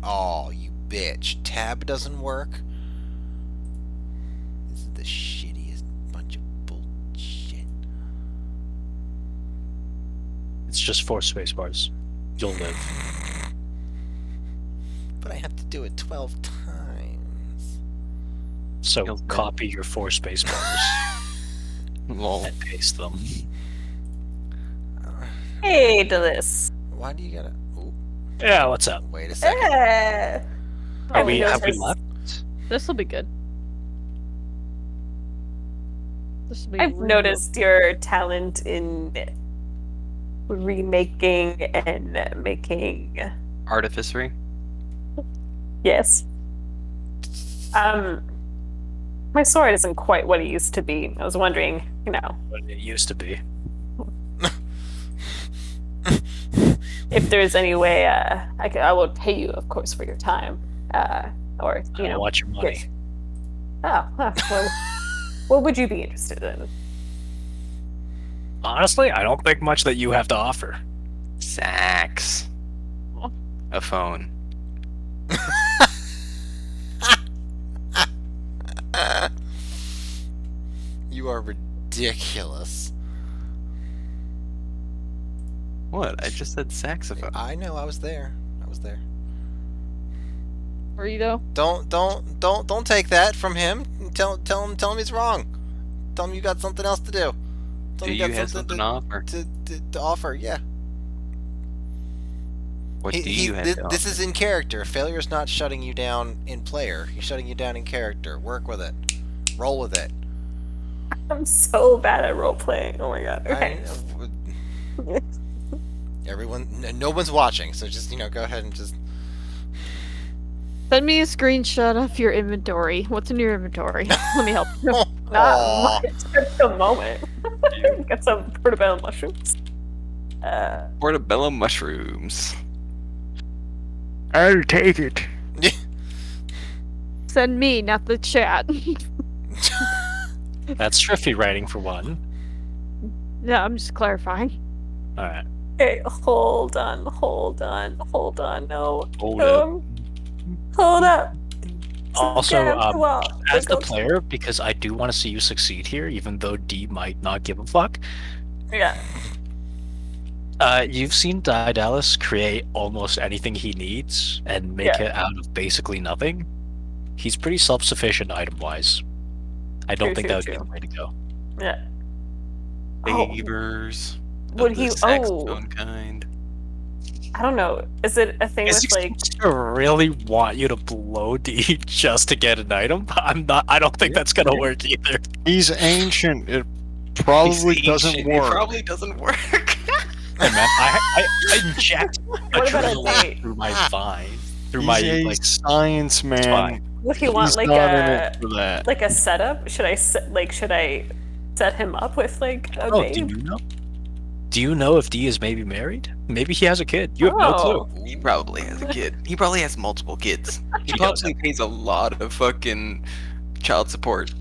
Oh, you bitch. Tab doesn't work? This is the shittiest bunch of bullshit. It's just 4 space bars. You'll live. But I have to do it 12 times. So You'll live. copy your 4 space bars Lol. and paste them. Hey, Delis. Why do you gotta... Ooh, Yeah, what's up? wait a second. Hey. Have we noticed- left? This will be good. This will be I've real. noticed your talent in remaking and making. Artificery. Yes. My sword isn't quite what it used to be. I was wondering, What it used to be. if there's any way I will pay you, of course, for your time. Or I don't want your money. get- well, what would you be interested in? Honestly, I don't think much that you have to offer. Sax. A phone. You are ridiculous. What? I just said saxophone. I know, I was there. Burrito? Don't take that from him. Tell him he's wrong. Tell him you got something else to do. Tell Do him you got have something to offer? to offer, yeah. What do you have to This offer? is in character. Failure's not shutting you down in player. He's shutting you down in character. Work with it. Roll with it. I'm so bad at role playing. Oh my god. Okay. No one's watching, so just go ahead and just. Send me a screenshot of your inventory. What's in your inventory? Let me help you. Not Aw. much at the moment. Got some portobello mushrooms. Portobello mushrooms. I'll take it. Send me, not the chat. That's Striffy writing for one. No, I'm just clarifying. Alright. Okay, hold on. No. Hold No, hold up. Also, Well, as the player, because I do want to see you succeed here, even though D might not give a fuck. yeah. You've seen Daedalus create almost anything he needs and make it out of basically nothing. He's pretty self-sufficient item-wise. I don't think that would be the way to go. Yeah. Oh, Favors. would of the he- saxophone kind. I don't know. Is it a thing Is with he like? to really want you to blow D just to get an item? I don't think that's gonna work either. He's ancient. probably doesn't It work. probably doesn't work. Hey man, I inject What about a adrenaline date? through my vine, through He's my a like. science man. fine. What do you want? He's Like not in a it for that. like a setup? Should I set him up with like a Oh, do babe? you know? Do you know if D is maybe married? Maybe he has a kid. You have no clue. Oh. He probably has a kid. He probably has multiple kids. He He does probably pays a lot of fucking child support,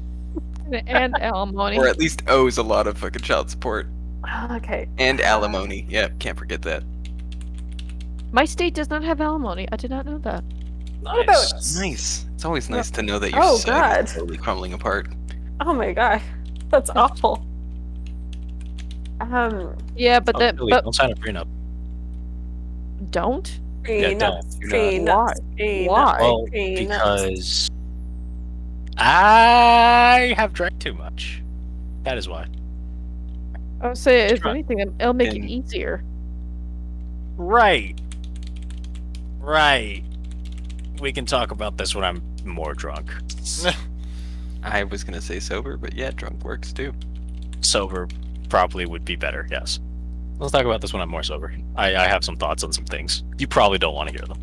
And alimony. or at least owes a lot of fucking child support Okay. and alimony. Yeah, can't forget that. My state does not have alimony. I did not know that. What about? Nice. It's always nice to know that your Oh, society God. is slowly crumbling apart. Oh my god, that's awful. Yeah, but Oh, that Billy, but don't sign a prenup. don't. Yeah, Prenups, don't. prenups, prenups, Why? Well, prenups. because I have drank too much. That is why. I would say, if Sure. anything, it'll make it And- easier. Right. Right. We can talk about this when I'm more drunk. I was gonna say sober, but yeah, drunk works too. Sober probably would be better, yes. Let's talk about this when I'm more sober. I have some thoughts on some things. You probably don't want to hear them.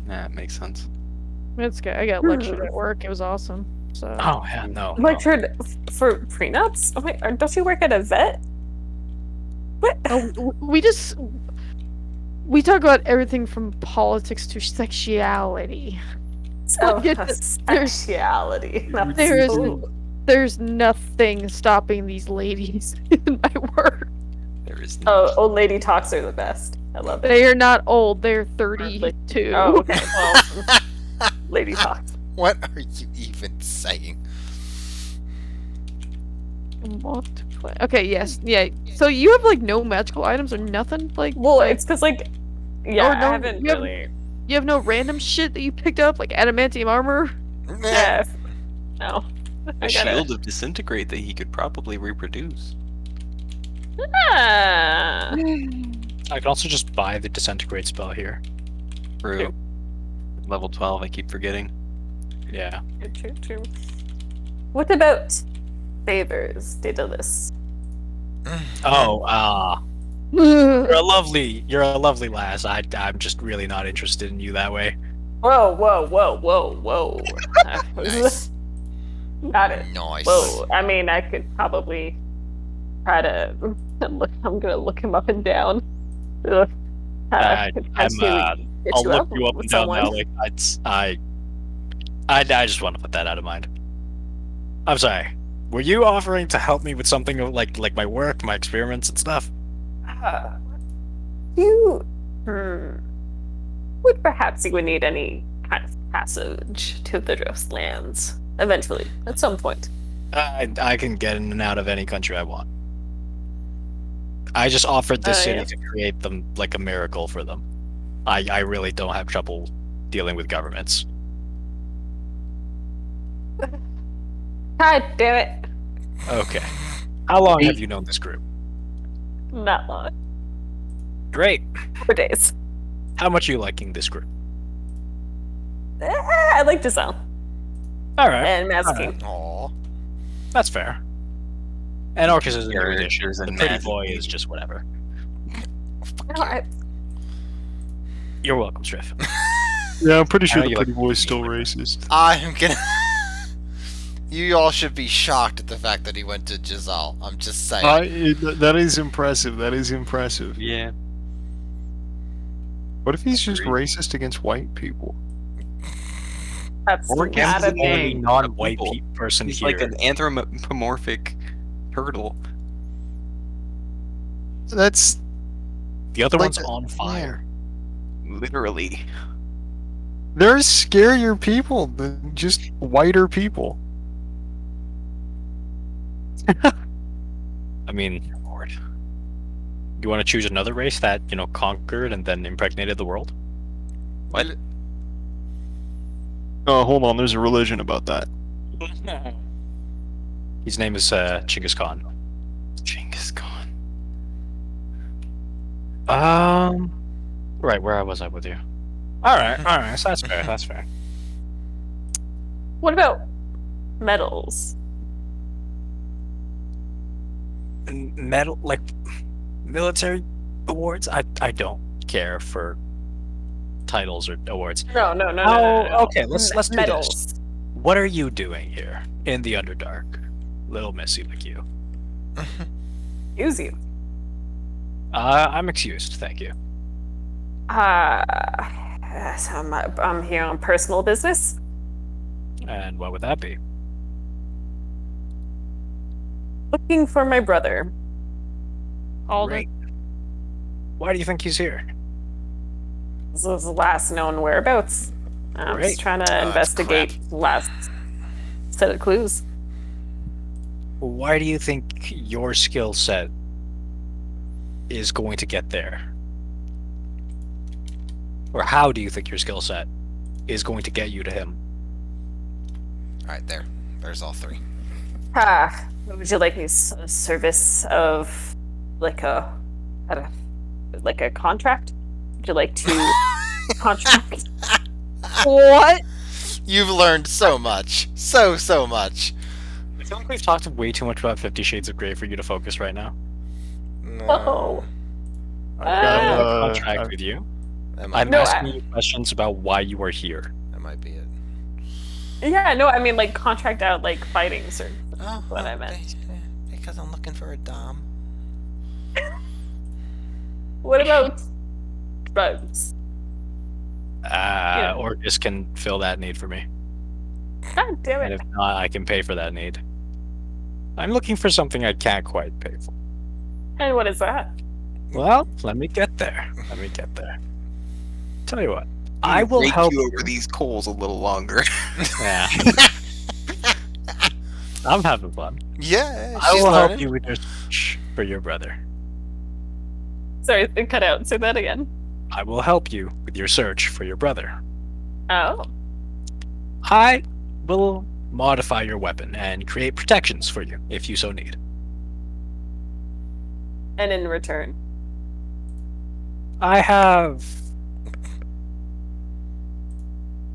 That makes sense. It's good. I got lectured at work. It was awesome. So Oh, yeah, no. Lectured for prenups? Oh my, don't you work at a vet? What? we talk about everything from politics to sexuality. Oh, Get there's- sexuality. That's there is- cool. There's nothing stopping these ladies in my work. There is Oh, old lady talks are the best. I love it. They are not old. They're 32. Oh, okay. Well, lady talks. What are you even saying? Multiply. Okay, yes, yeah. So you have like no magical items or nothing? Like, Well, it's because like, yeah, Or no, I haven't you have- really. you have no random shit that you picked up, like adamantium armor? Yeah. No. a I gotta- shield of disintegrate that he could probably reproduce. Ah. I can also just buy the disintegrate spell here. True. Level 12, I keep forgetting. Yeah. True. What about favors, Daedalus? Oh, you're a lovely lass. I'm just really not interested in you that way. Whoa. Nice. Got it. Nice. Whoa. I mean, I could probably try to look. I'm gonna look him up and down. Ugh. I'm Potentially get I'll look you up with and down someone. now. Like I just want to put that out of mind. I'm sorry. Were you offering to help me with something like my work, my experiments and stuff? You would perhaps you would need any kind of passage to the Drift lands eventually, at some point. I can get in and out of any country I want. I just offered this Oh, city yeah. to create them like a miracle for them. I really don't have trouble dealing with governments. God damn it! Okay. How long have you known this group? Not long. Great. 4 days. How much are you liking this group? I like Giselle All right. and Mazikeen. Aw. That's fair. And Orcus is a new There- addition. there's a The pretty massive boy is game. just whatever. No, You're welcome, Striff. Yeah, I'm pretty sure know the you pretty like- boy's still racist. I'm gonna. You all should be shocked at the fact that he went to Giselle. I'm just saying. That is impressive. That is impressive. Yeah. What if he's just Agreed. racist against white people? that's Or not Gam's a the only thing. non-white people. person He's here. like an anthropomorphic turtle. That's The other like one's on fire. Literally. there's scarier people than just whiter people. I mean, Lord. You want to choose another race that, conquered and then impregnated the world? What? Oh, hold on. There's a religion about that. His name is Chinggis Khan. Genghis Khan. Right, where was I with you? Alright, so that's fair, that's fair. What about metals? medal, like military awards. I don't care for titles or awards. No, no, no, no, Oh, no, no. okay. Let's do this. medals. What are you doing here in the Underdark, little missy like you? Use you. I'm excused, thank you. So I'm here on personal business. And what would that be? Looking for my brother. Great. Why do you think he's here? This was the last known whereabouts. I'm Great. just trying to that's investigate the last set of clues. Why do you think your skill set is going to get there? Or how do you think your skill set is going to get you to him? Alright, there's all three. Would you like me service of like a contract? Would you like to contract? What? You've learned so much. So much. I feel like we've talked way too much about 50 Shades of Grey for you to focus right now. No. Oh. I've got, I want uh, a contract I've- with you. That might, I'm No, asking you questions about why you are here. that might be it. Yeah, no, I mean like contract out like fighting, sir. Oh, What I meant. Because I'm looking for a dom. What about drugs? Orcus can fill that need for me. God damn And it. if not, I can pay for that need. I'm looking for something I can't quite pay for. And what is that? Well, let me get there. Tell you what, I will Rake help you over these coals a little longer. Yeah. I'm having fun. Yeah, I she's will help learning. you with your search for your brother. Sorry, it cut out. Say that again. I will help you with your search for your brother. Oh. I will modify your weapon and create protections for you if you so need. And in return. I have.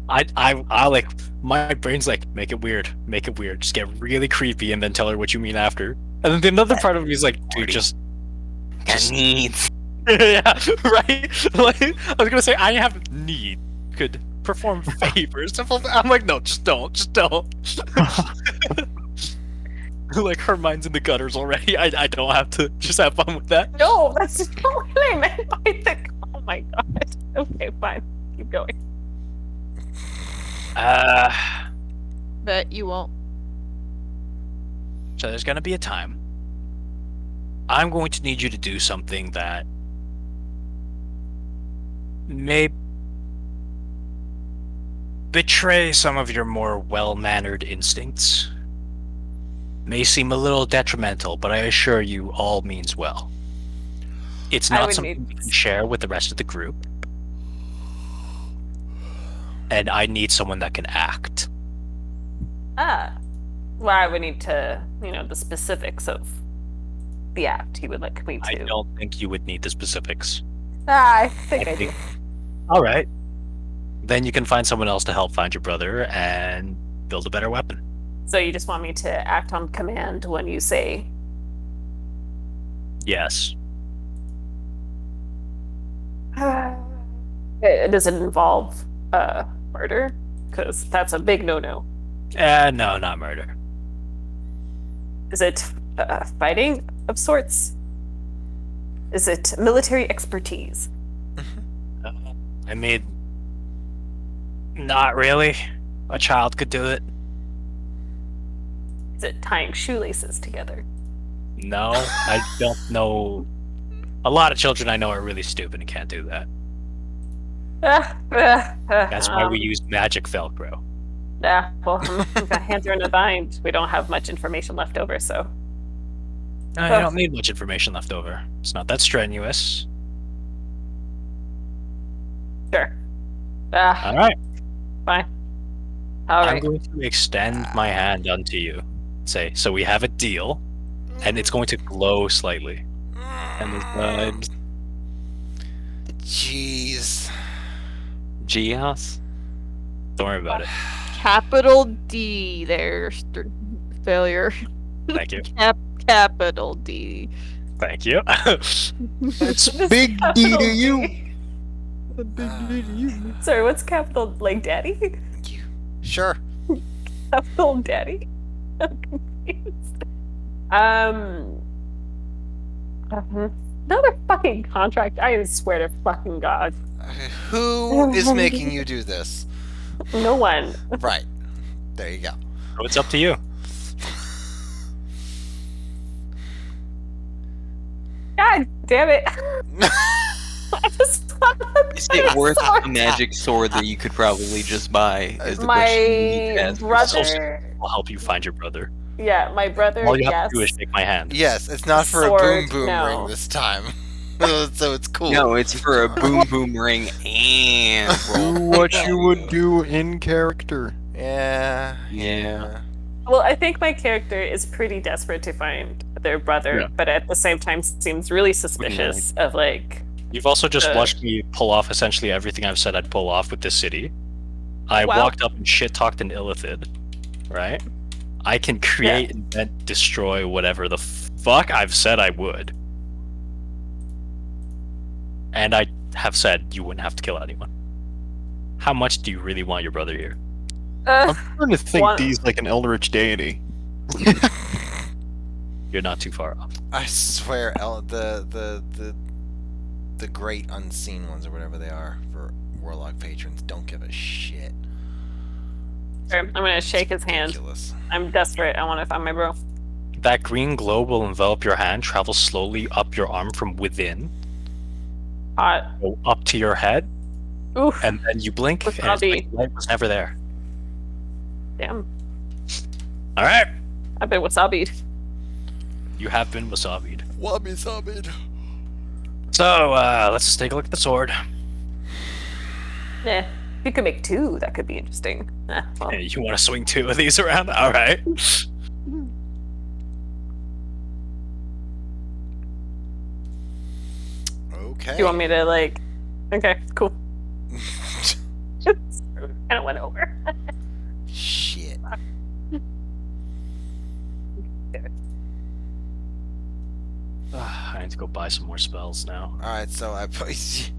I like my brain's like make it weird, just get really creepy, and then tell her what you mean after. And then the another part of me is like, dude, just Got needs. yeah, right. Like I was gonna say, I have need, could perform favors. I'm like, no, just don't. Like her mind's in the gutters already. I don't have to just have fun with that. No, that's not what I meant by the. Oh my god. Okay, fine. Keep going. Bet you won't. So there's gonna be a time. I'm going to need you to do something that may betray some of your more well-mannered instincts. May seem a little detrimental, but I assure you all means well. It's I not would something need- you can share with the rest of the group. And I need someone that can act. Well, I would need to, the specifics of the act he would like me to. I don't think you would need the specifics. I think I do. Alright. Then you can find someone else to help find your brother and build a better weapon. So you just want me to act on command when you say, Yes. does it involve murder? Because that's a big no-no. No, not murder. Is it fighting of sorts? Is it military expertise? I mean, not really. A child could do it. Is it tying shoelaces together? No, I don't know. A lot of children I know are really stupid and can't do that. That's why we use magic Velcro. Yeah, well, my hands are in a bind. We don't have much information left over, so. I don't need much information left over. It's not that strenuous. Sure. All right. Fine. All I'm right. going to extend my hand unto you. Say, so we have a deal, and it's going to glow slightly. And Jeez. Geos? don't worry about it. Capital D there, failure. Thank you. Capital D. Thank you. It's What is big D to capital you. D? Sorry, what's capital like daddy? Sure. Capital daddy? I'm confused. Another fucking contract. I swear to fucking God. Who is making you do this? No one. Right. There you go. So it's up to you. God damn it. I just want to Is it worth a magic sword that you could probably just buy? Is the question you need to My ask brother. I'll help you find your brother. Yeah, my brother. All you have Yes. to do is shake my hand. Yes, it's not for a Sword, boom boom no. ring this time. So it's cool. No, it's for a boom boom ring and roll. Do what you would do in character. Yeah. Yeah. Well, I think my character is pretty desperate to find their brother, Yeah. but at the same time seems really suspicious of like. You've also just Uh. watched me pull off essentially everything I've said I'd pull off with this city. I Wow. walked up and shit talked an Illithid, right? I can create, invent, destroy whatever the fuck I've said I would. And I have said you wouldn't have to kill anyone. How much do you really want your brother here? I'm trying to think One- D's like an eldritch deity. You're not too far off. I swear, the great unseen ones or whatever they are for warlock patrons don't give a shit. I'm gonna shake his hand. Ridiculous. I'm desperate. I want to find my bro. That green globe will envelop your hand, travel slowly up your arm from within, Hot. go up to your head, Oof. and then you blink, and it's Wasabi. like the light was never there. Damn. All right, I've been wasabi'd. you have been wasabi'd. Wabi sabid. So let's just take a look at the sword. Yeah. If you could make two, that could be interesting. Well, Hey, you want to swing two of these around? All right. Okay. do you want me to like? Okay, cool. Kind of went over. Shit. I need to go buy some more spells now, Alright, so I put.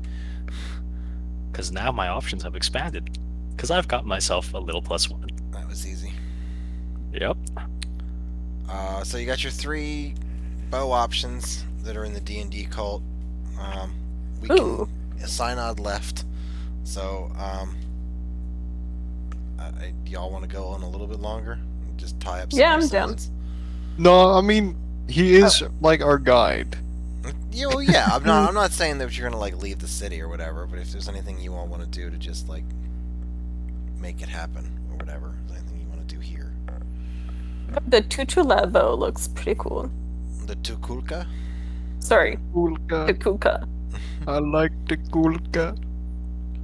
because now my options have expanded. Because I've got myself a little +1. That was easy. Yep. So you got your 3 bow options that are in the D&D cult. We Ooh. can Synod left. So y'all want to go on a little bit longer? Just tie up some Yeah, loose I'm down. ends? No, I mean he is like our guide. Yeah, I'm not saying that you're gonna like leave the city or whatever, but if there's anything you all want to do to just like make it happen or whatever, is there anything you want to do here? The Tuchula though looks pretty cool. The Tukulka? Sorry, Kulka. Tukuka. I like the Kulka.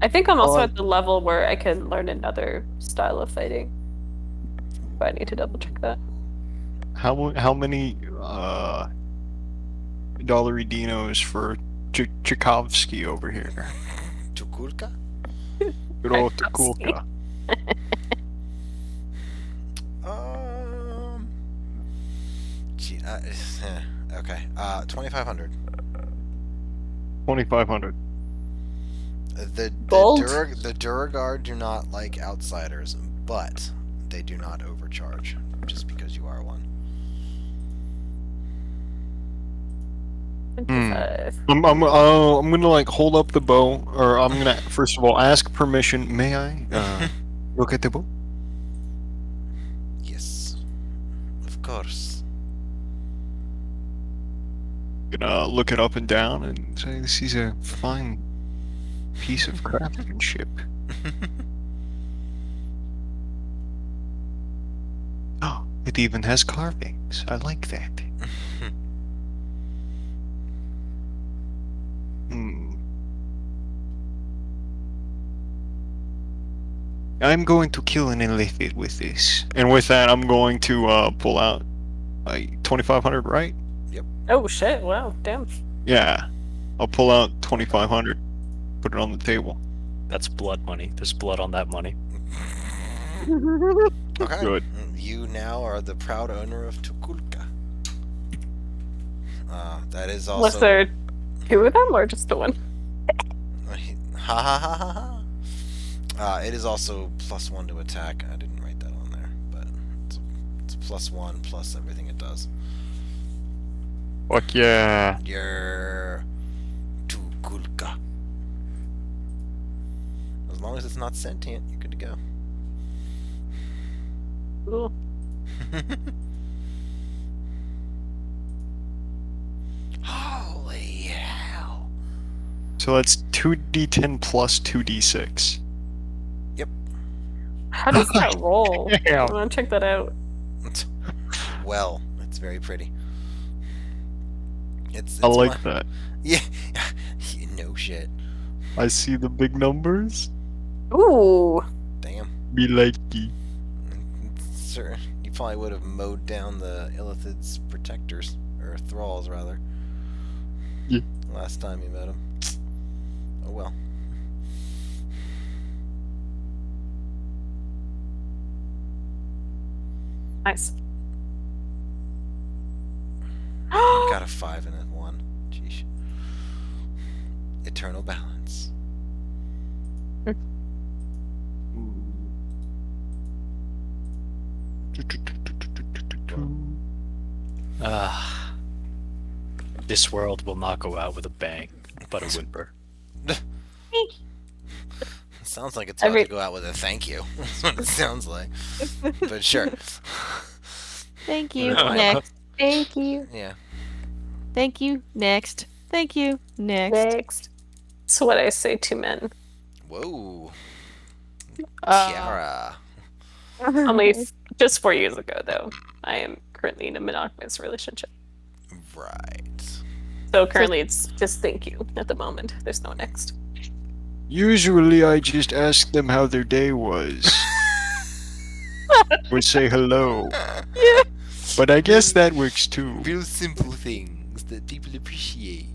I think I'm also Oh, at the level where I can learn another style of fighting. But I need to double check that. How many dollary dinos for Tchaikovsky over here? Tukulka? Good old Kulka. Gee, okay. 2,500. 2,500. The Gold? the Duragard do not like outsiders, but they do not overcharge just because you are one. 25. I'm gonna like hold up the bow, or I'm gonna first of all ask permission. May I look at the bow? Yes, of course. Gonna look it up and down and say this is a fine piece of craftsmanship. Oh, it even has carvings. I like that. Hmm. I'm going to kill an illithid with this, and with that, I'm going to pull out 2,500. Right? Oh shit! Wow, damn. Yeah, I'll pull out 2,500. Put it on the table. That's blood money. There's blood on that money. Okay. Good. You now are the proud owner of Tukulka. That is also. Was there 2 of them or just the one? Ha ha ha ha ha. It is also +1 to attack. I didn't write that on there, but it's +1 plus everything it does. Fuck yeah. You're Tukulka. As long as it's not sentient, you're good to go. Cool. Holy hell. So that's 2d10 plus 2d6. How does that roll? Yeah. I want to check that out. Well, it's very pretty. It's I like one- that. Yeah. No shit. I see the big numbers. Ooh. Damn. Be likey. Sir, you probably would have mowed down the Illithid's protectors, or thralls rather. Yeah. Last time you met him. Oh well. Nice. Got a 5 and a 1. Jeez. Eternal balance. This world will not go out with a bang, but a whimper. Sounds like it's about Every- to go out with a thank you. That's what it sounds like. But sure. Thank you. No. Next. Thank you. Yeah. Thank you. Next. Thank you. Next. Next. So what I say to men. Whoa. Uh, Kiara. Only just 4 years ago, though. I am currently in a monogamous relationship. Right. So currently it's just thank you at the moment. There's no next. Usually I just ask them how their day was. Or say hello. Yeah. But I guess that works too. Real simple things that people appreciate.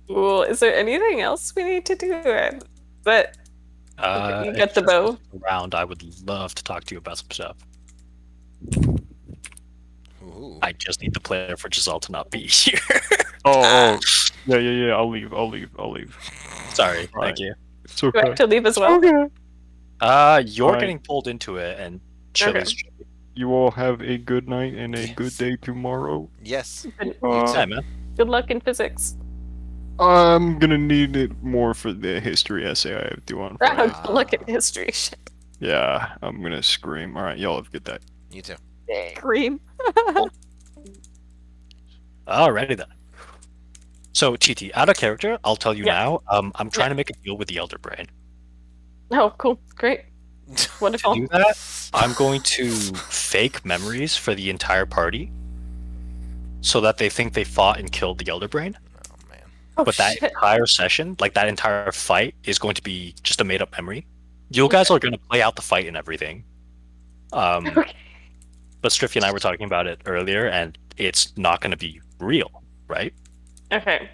Cool. Is there anything else we need to do? But you if got the you're bow. around, I would love to talk to you about some stuff. Ooh. I just need the player for Giselle to not be here. Oh, yeah. I'll leave. Sorry, Right. thank you. It's Do I okay. have to leave as well? Okay. You're Alright. getting pulled into it, and Chili's. You all have a good night and a Yes. good day tomorrow. Yes. Hey, man. Good luck in physics. I'm gonna need it more for the history essay I have due on Friday. Good luck in history. Shit. Yeah, I'm gonna scream. Alright, y'all have a good day. You too. Cream. Alrighty then. So, TT, out of character, I'll tell you Yeah. now. I'm trying to make a deal with the Elder Brain. Oh, cool. Great. To Wonderful. do that, I'm going to fake memories for the entire party, so that they think they fought and killed the Elder Brain. Oh man. Oh, But that shit. entire session, like that entire fight, is going to be just a made-up memory. You guys are going to play out the fight and everything. Okay. But Striffy and I were talking about it earlier, and it's not going to be real, right? Okay.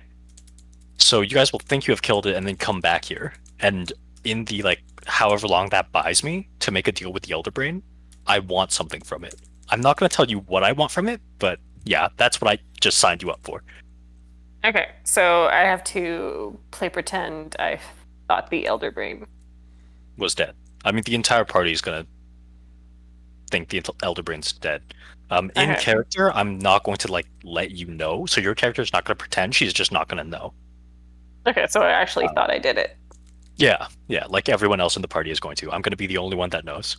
So you guys will think you have killed it and then come back here. And in the, like, however long that buys me to make a deal with the Elder Brain, I want something from it. I'm not going to tell you what I want from it, but yeah, that's what I just signed you up for. Okay. So I have to play pretend I thought the Elder Brain. Was dead. I mean, the entire party is going to think the Elder Brain's dead. In Okay. character, I'm not going to, like, let you know. So your character's not going to pretend. She's just not going to know. Okay. So I actually thought I did it. Yeah, like everyone else in the party is going to. I'm going to be the only one that knows.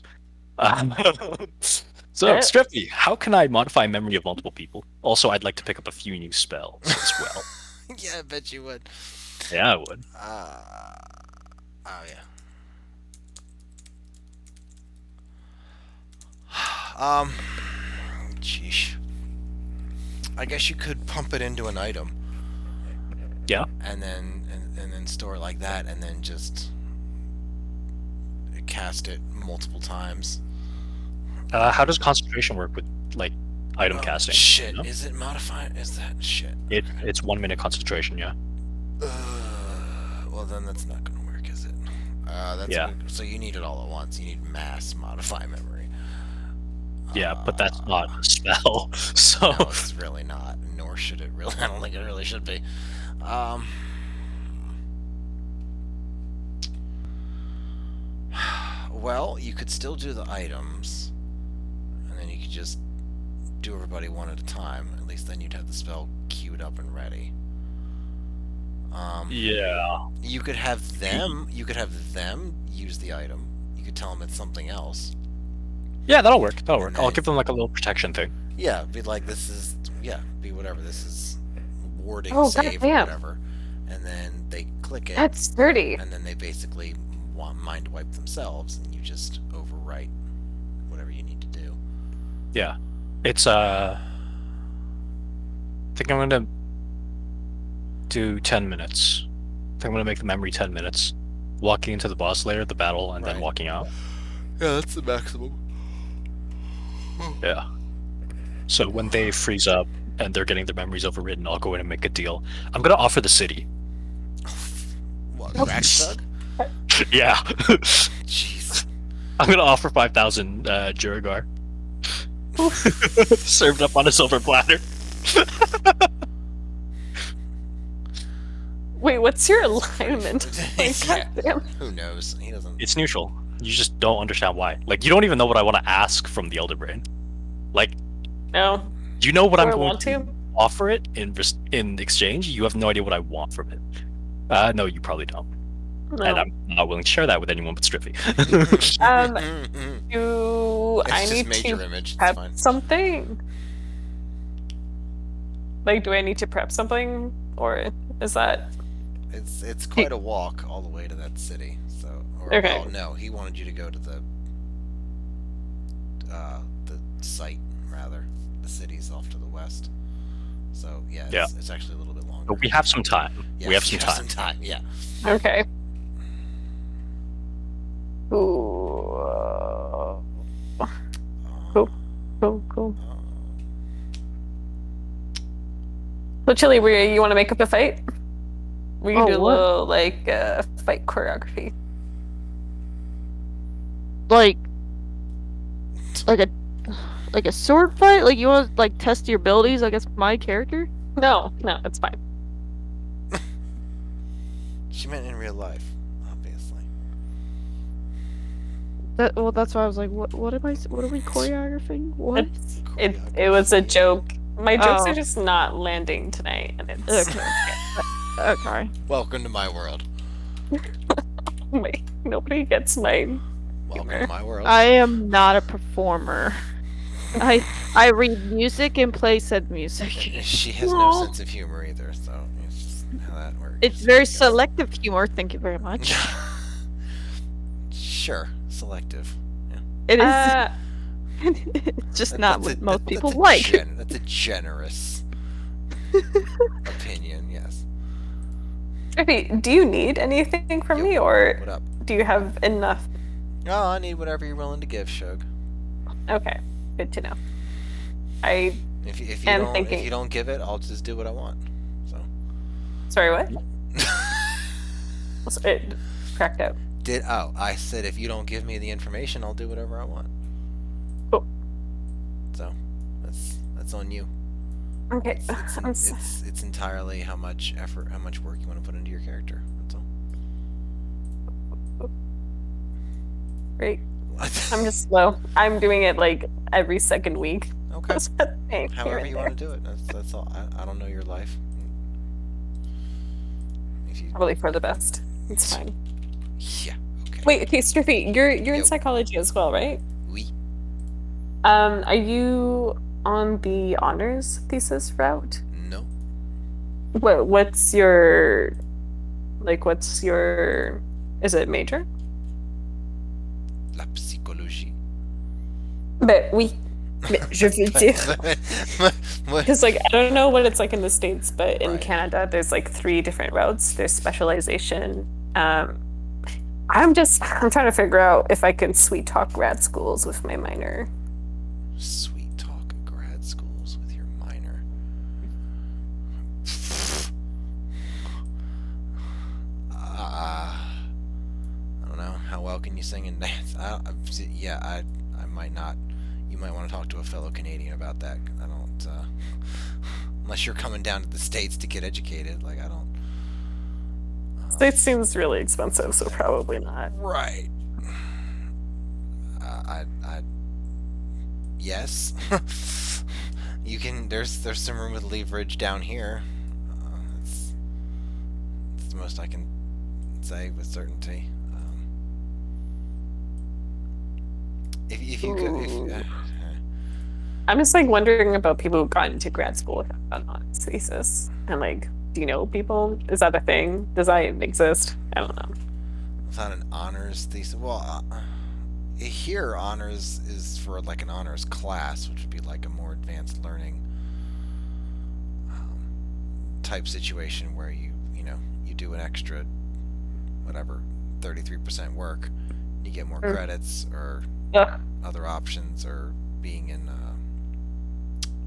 So, Yeah. Strippy, how can I modify memory of multiple people? Also, I'd like to pick up a few new spells as well. Yeah, I bet you would. Yeah, I would. Oh yeah. Sheesh. I guess you could pump it into an item. Yeah. And then store it like that, and then just cast it multiple times. How does concentration work with, like, item casting? Shit. You know? Is it modified? Is that shit? It's 1 minute concentration, yeah. Well, then that's not gonna work, is it? That's Yeah. So you need it all at once. You need mass modify memory. Yeah, but that's not a spell. So No, it's really not. Nor should it really. I don't think it really should be. Well, you could still do the items, and then you could just do everybody one at a time. At least then you'd have the spell queued up and ready. yeah, You could have them. You could have them use the item. You could tell them it's something else. yeah, that'll work. That'll work. I'll then- give them like a little protection thing. Yeah, be like this is be whatever. This is warding Oh, save or goddamn. whatever, and then they click it, That's dirty. and then they basically want mind wipe themselves, and you just overwrite whatever you need to do. Yeah, it's I think I'm gonna do 10 minutes. I think I'm gonna make the memory 10 minutes. Walking into the boss layer, the battle, and then Right. walking out. Yeah, that's the maximum. Yeah. So when they freeze up and they're getting their memories overridden, I'll go in and make a deal. I'm gonna offer the city. What, Grackstug? Yeah. Jeez. I'm gonna offer 5,000 Juragar. Served up on a silver platter. Wait, what's your alignment? Like, Yeah. goddamn. Who knows? He doesn't. It's neutral. You just don't understand why. Like, you don't even know what I want to ask from the Elder Brain. Like, No. you know what Do I'm I going want to? offer it in exchange. You have no idea what I want from it. No, you probably don't. No. And I'm not willing to share that with anyone but Striffy. Do It's I just need major to image. It's prep fine. something? Like, do I need to prep something, or is that It's quite a walk all the way to that city. So, or Okay. well, no, he wanted you to go to the site rather. The city's off to the west. So yeah, Yeah. it's actually a little bit longer. But we have some time. Yeah, We have some you time. Yeah. okay? Ooh. Cool. Cool. So, Chili, you want to make up a fight? We can Oh, do a what? little like fight choreography. Like a sword fight? Like you want to like test your abilities against my character? No, it's fine. She meant in real life, obviously. That's why I was like, what are we choreographing? What? It was a joke. My jokes Oh. are just not landing tonight, and it's Okay. Okay. Welcome to my world. Wait, nobody gets my. Welcome to my world. I am not a performer. I read music and play said music. She has no Aw. sense of humor either, so it's just how that works. It's very selective humor. Thank you very much. Sure, selective. It is. Uh, It's just not That's what a- most that's people a like. That's a generous opinion. Yes. okay, do you need anything from me, or What up? do you have enough? Oh, I need whatever you're willing to give, Shug. Okay, good to know. I If you And don't thinking- if you don't give it, I'll just do what I want. So. sorry, what? It cracked out. I said if you don't give me the information, I'll do whatever I want. Cool. So, that's on you. Okay, I'm It's entirely how much effort, how much work you want to put into your character. That's all. great. I'm just slow. I'm doing it like every second week. Okay. That's the thing, here However and you there. want to do it. That's all. I don't know your life. If you Probably for the best. It's fine. yeah. Okay. Wait, okay, Striffy, you're in Yo. psychology as well, right? Oui. Are you on the honors thesis route? No. What's your is it major? La psychologie. But oui. Je veux dire. What? Because like I don't know what it's like in the States, but in Right. Canada there's like 3 different routes. There's specialization. I'm trying to figure out if I can sweet talk grad schools with my minor. Sweet talk grad schools with your minor. I don't know. How well can you sing and dance? I might not. you might want to talk to a fellow Canadian about that. I don't, unless you're coming down to the States to get educated, like, I don't. States seems really expensive, so probably not. Right. Yes. You can. There's some room with leverage down here. That's the most I can say with certainty. If you go, I'm just like wondering about people who got into grad school without an honors thesis, and like, do you know people? Is that a thing? Does that exist? I don't know. without an honors thesis. Well, here honors is for like an honors class, which would be like a more advanced learning type situation where you do an extra whatever 33% work, you get more credits or other options, or being in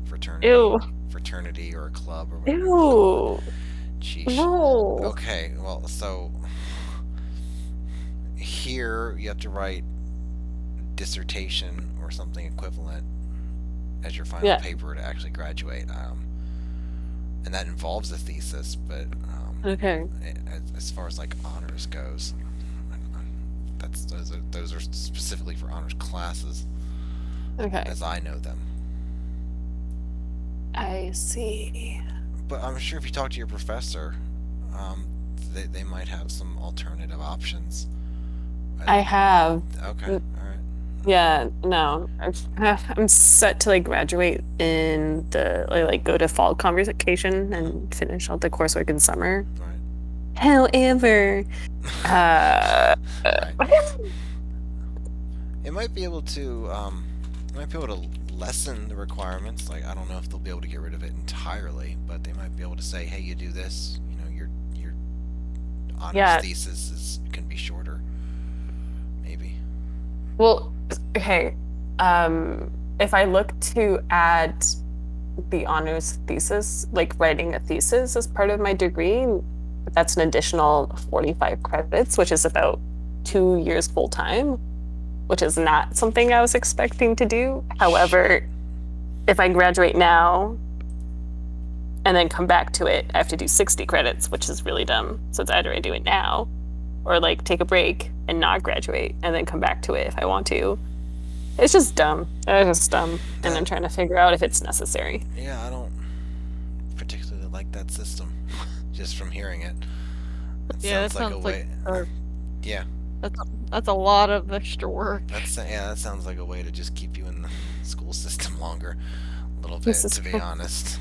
fraternity or a club or whatever. Ew. Sheesh. No. Okay, well, so here you have to write dissertation or something equivalent as your final paper to actually graduate, and that involves a thesis. But Okay. as far as like honors goes, those are specifically for honors classes, Okay. as I know them. I see. But I'm sure if you talk to your professor, they might have some alternative options. I have. Okay, all right. Yeah, no. I'm set to like graduate in like go to fall convocation and finish all the coursework in summer. Right. However, It might be able to lessen the requirements. Like, I don't know if they'll be able to get rid of it entirely, but they might be able to say, hey, you do this, your honors thesis can be shorter, maybe. well, okay. If I look to add the honors thesis, like writing a thesis as part of my degree, that's an additional 45 credits, which is about 2 years full time, which is not something I was expecting to do. However, if I graduate now and then come back to it, I have to do 60 credits, which is really dumb. So it's either I do it now or like take a break and not graduate and then come back to it if I want to. It's just dumb. It's just dumb. And I'm trying to figure out if it's necessary. Yeah, I don't particularly like that system, just from hearing it. Yeah, that sounds like yeah. That's a lot of extra work. That sounds like a way to just keep you in the school system longer, a little bit, to be honest.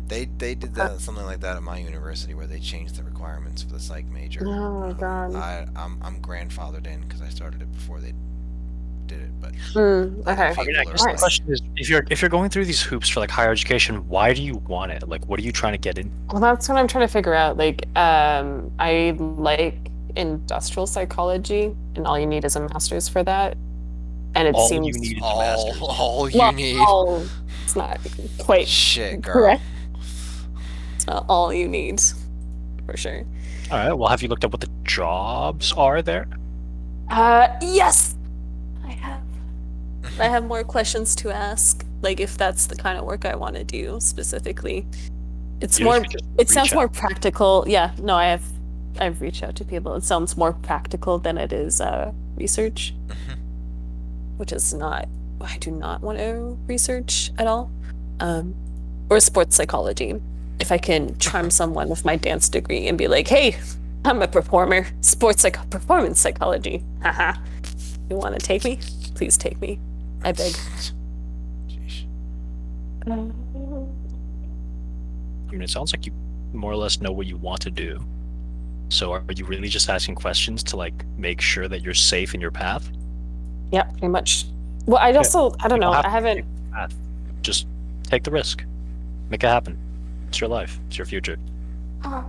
They did that, something like that at my university, where they changed the requirements for the psych major. Oh god. I'm grandfathered in because I started it before they did it, but Okay. I mean, I guess the question is, if you're going through these hoops for like higher education, why do you want it? Like, what are you trying to get in? Well, that's what I'm trying to figure out. Like, I like industrial psychology, and all you need is a master's for that. And it All seems you need is a master's. all you need. It's not quite Shit, girl. correct. It's not all you need, for sure. All right. Well, have you looked up what the jobs are there? Yes, I have. I have more questions to ask. Like, if that's the kind of work I want to do specifically. It's You more. just It reach sounds more out. practical. Yeah. No, I've reached out to people. It sounds more practical than it is research, which is not. I do not want to research at all. Or sports psychology. If I can charm someone with my dance degree and be like, "Hey, I'm a performer. Performance psychology. Haha. You want to take me? Please take me. I beg." Jeez. I mean, it sounds like you more or less know what you want to do. So are you really just asking questions to like make sure that you're safe in your path? Yeah, pretty much. Well, I also I don't You know. have I to haven't. take the path. Just take the risk. Make it happen. It's your life. It's your future. I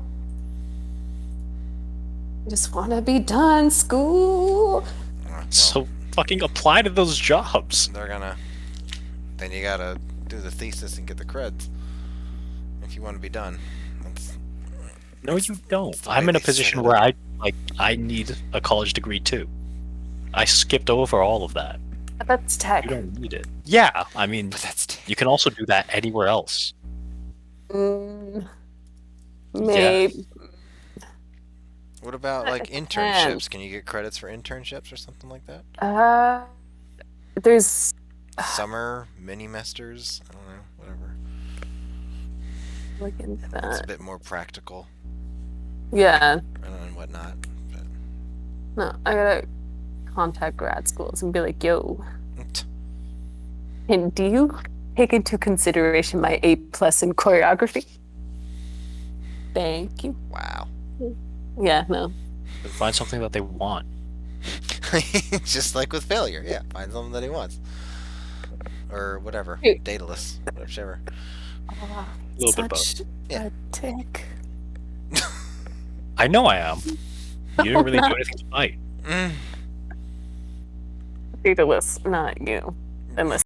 just want to be done school. Well, So fucking apply to those jobs. then you gotta do the thesis and get the creds if you want to be done. No, you don't. the way I'm in a they set position it where up. I need a college degree too. I skipped over all of that. That's tech. You don't need it. Yeah, I mean, But that's you can also do that anywhere else. Mm, Yeah. maybe. What about like It internships? Can you get credits for internships or something like that? There's Summer mini-mesters? I don't know, whatever. look into It's that. a bit more practical Yeah. and whatnot. But No, I gotta contact grad schools and be like, yo, and do you take into consideration my A+ in choreography? Thank you. wow. Yeah, no. Find something that they want. Just like with failure, yeah. Find something that he wants. Or whatever. Dude. Daedalus. Whichever. Oh, A little bit both. such Yeah. a dick. I know I am. You didn't really do anything tonight. Mm. Daedalus, not you. Unless